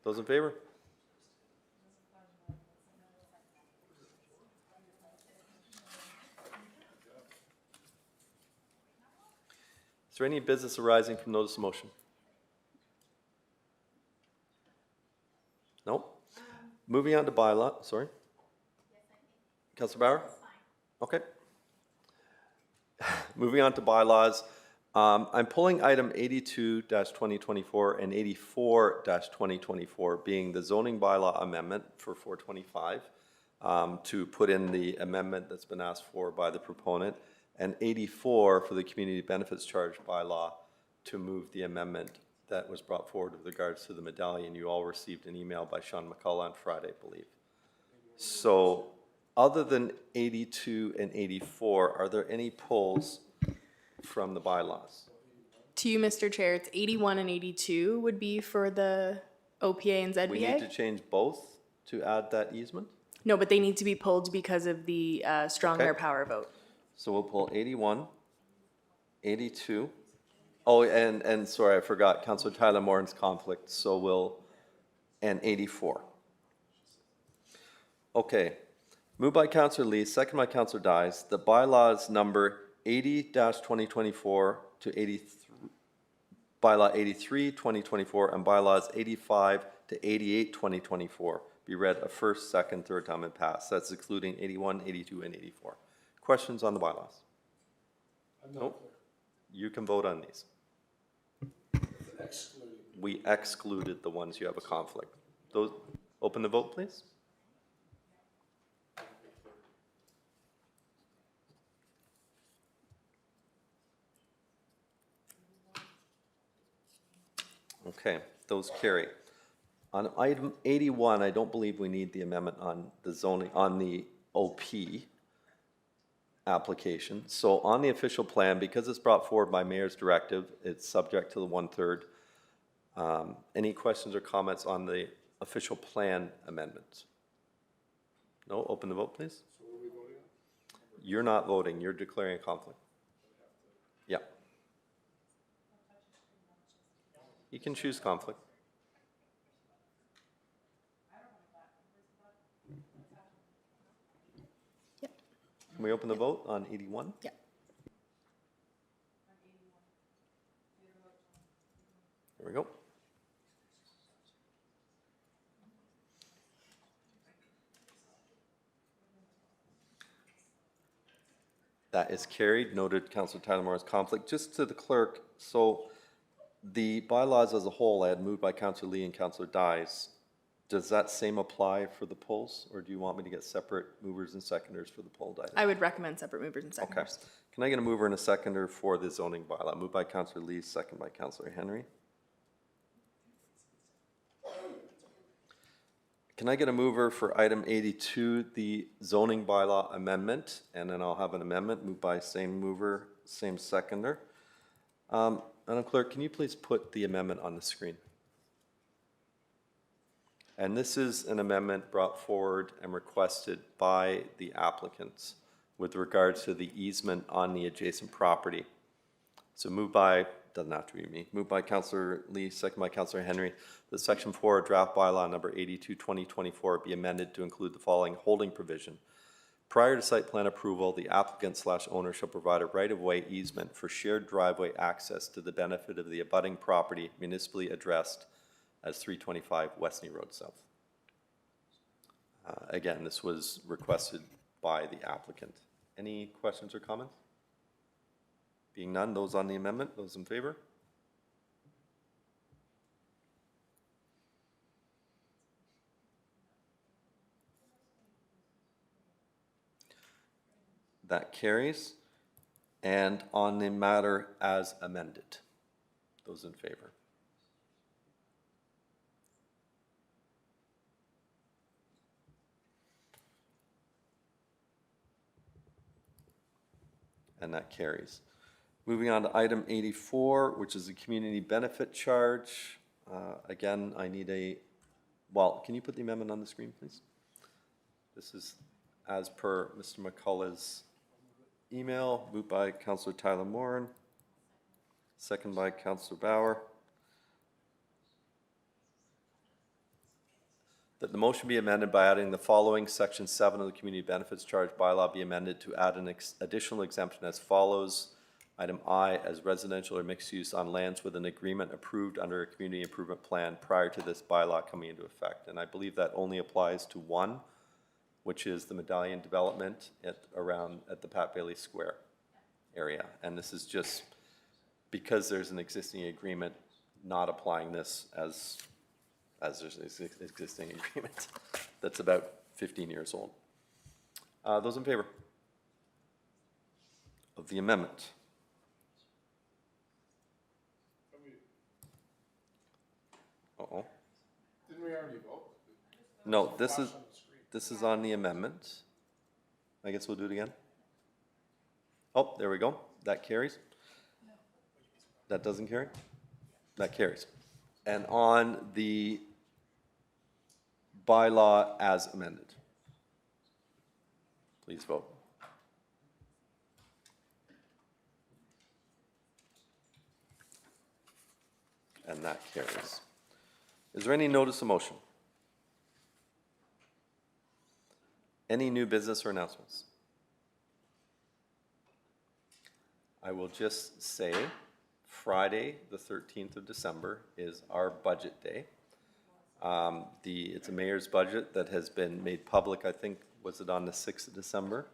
[SPEAKER 4] Those in favor? Is there any business arising from notice of motion? No? Moving on to bylaw, sorry. Councillor Bauer? Okay. Moving on to bylaws. I'm pulling item 82-2024 and 84-2024, being the zoning bylaw amendment for 425, to put in the amendment that's been asked for by the proponent, and 84 for the community benefits charge bylaw to move the amendment that was brought forward with regards to the medallion. You all received an email by Sean McCullough on Friday, I believe. So other than 82 and 84, are there any polls from the bylaws?
[SPEAKER 3] To you, Mr. Chair, it's 81 and 82 would be for the OPA and ZBA?
[SPEAKER 4] We need to change both to add that easement?
[SPEAKER 3] No, but they need to be pulled because of the strong
[SPEAKER 4] Okay.
[SPEAKER 3] air power vote.
[SPEAKER 4] So we'll pull 81, 82. Oh, and sorry, I forgot, Councillor Tyler Moran's conflict, so we'll, and 84. Okay. Moved by Councillor Lee, second by Councillor Dias, the bylaws number 80-2024 to 83, bylaw 83, 2024, and bylaws 85 to 88, 2024 be read a first, second, third time and pass. That's excluding 81, 82, and 84. Questions on the bylaws? Nope. You can vote on these. We excluded the ones you have a conflict. Those, open the vote, please. Okay, those carry. On item 81, I don't believe we need the amendment on the zoning, on the OP application. So on the official plan, because it's brought forward by mayor's directive, it's subject to the 1/3. Any questions or comments on the official plan amendments? No, open the vote, please. You're not voting, you're declaring a conflict. Yeah. You can choose conflict. Can we open the vote on 81?
[SPEAKER 9] Yeah.
[SPEAKER 4] There we go. That is carried. Noted Councillor Tyler Moore's conflict. Just to the clerk, so the bylaws as a whole, I had moved by Councillor Lee and Councillor Dias. Does that same apply for the polls, or do you want me to get separate movers and seconders for the poll item?
[SPEAKER 3] I would recommend separate movers and
[SPEAKER 4] Okay.
[SPEAKER 3] seconders.
[SPEAKER 4] Can I get a mover and a seconder for the zoning bylaw? Moved by Councillor Lee, second by Councillor Henry. Can I get a mover for item 82, the zoning bylaw amendment? And then I'll have an amendment moved by same mover, same seconder. Madam Clerk, can you please put the amendment on the screen? And this is an amendment brought forward and requested by the applicants with regards to the easement on the adjacent property. So moved by, doesn't have to be me, moved by Councillor Lee, second by Councillor Henry, that Section 4 draft bylaw number 82, 2024 be amended to include the following holding provision. Prior to site plan approval, the applicant/owner shall provide a right-of-way easement for shared driveway access to the benefit of the abutting property municipally addressed as 325 Westney Road South. Again, this was requested by the applicant. Any questions or comments? Being none, those on the amendment, those in favor? That carries. And on the matter as amended, those in favor? And that carries. Moving on to item 84, which is a community benefit charge. Again, I need a, well, can you put the amendment on the screen, please? This is as per Mr. McCullough's email, moved by Councillor Tyler Moran, second by Councillor Bauer. That the motion be amended by adding the following: Section 7 of the Community Benefits Charge bylaw be amended to add an additional exemption as follows. Item I, as residential or mixed use on lands with an agreement approved under a community improvement plan prior to this bylaw coming into effect. And I believe that only applies to one, which is the Medallion development at the Pat Bailey Square area. And this is just because there's an existing agreement, not applying this as there's an existing agreement that's about 15 years old. Those in favor of the amendment? Uh-oh.
[SPEAKER 2] Didn't we already vote?
[SPEAKER 4] No, this is on the amendment. I guess we'll do it again. Oh, there we go. That carries. That doesn't carry? That carries. And on the bylaw as amended, please vote. And that carries. Is there any notice of motion? Any new business or announcements? I will just say Friday, the 13th of December is our budget day. It's a mayor's budget that has been made public, I think, was it on the 6th of December?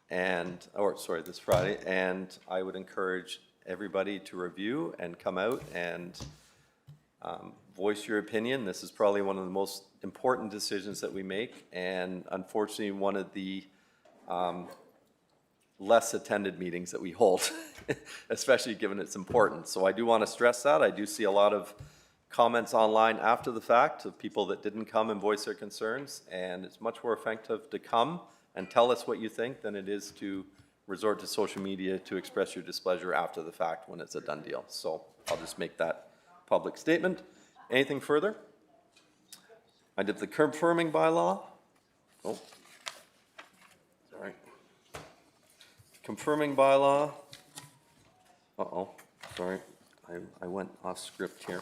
[SPEAKER 4] This Friday. And I would encourage everybody to review and come out and voice your opinion. This is probably one of the most important decisions that we make, and unfortunately one of the less attended meetings that we hold, especially given its importance. So I do want to stress that. I do see a lot of comments online after the fact of people that didn't come and voice their concerns, and it's much more effective to come and tell us what you think than it is to resort to social media to express your displeasure after the fact when it's a done deal. So I'll just make that public statement. Anything further? I did the confirming bylaw. Oh, sorry. Confirming bylaw. Uh-oh, sorry. I went off script here.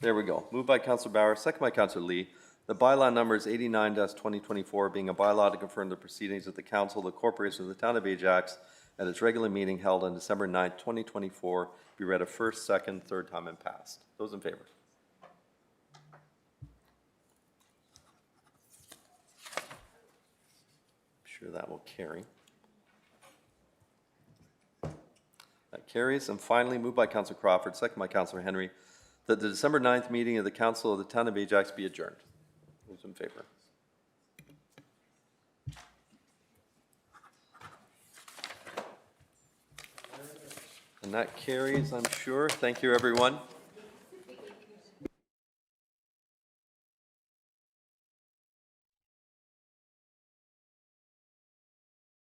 [SPEAKER 4] There we go. Moved by Councillor Bauer, second by Councillor Lee. The bylaw number is 89-2024, being a bylaw to confirm the proceedings of the Council of the Corporation of the Town of Ajax at its regular meeting held on December 9th, 2024, be read a first, second, third time and passed. Those in favor? I'm sure that will carry. That carries. And finally, moved by Councillor Crawford, second by Councillor Henry, that the December 9th meeting of the Council of the Town of Ajax be adjourned. Those in favor? And that carries, I'm sure. Thank you, everyone.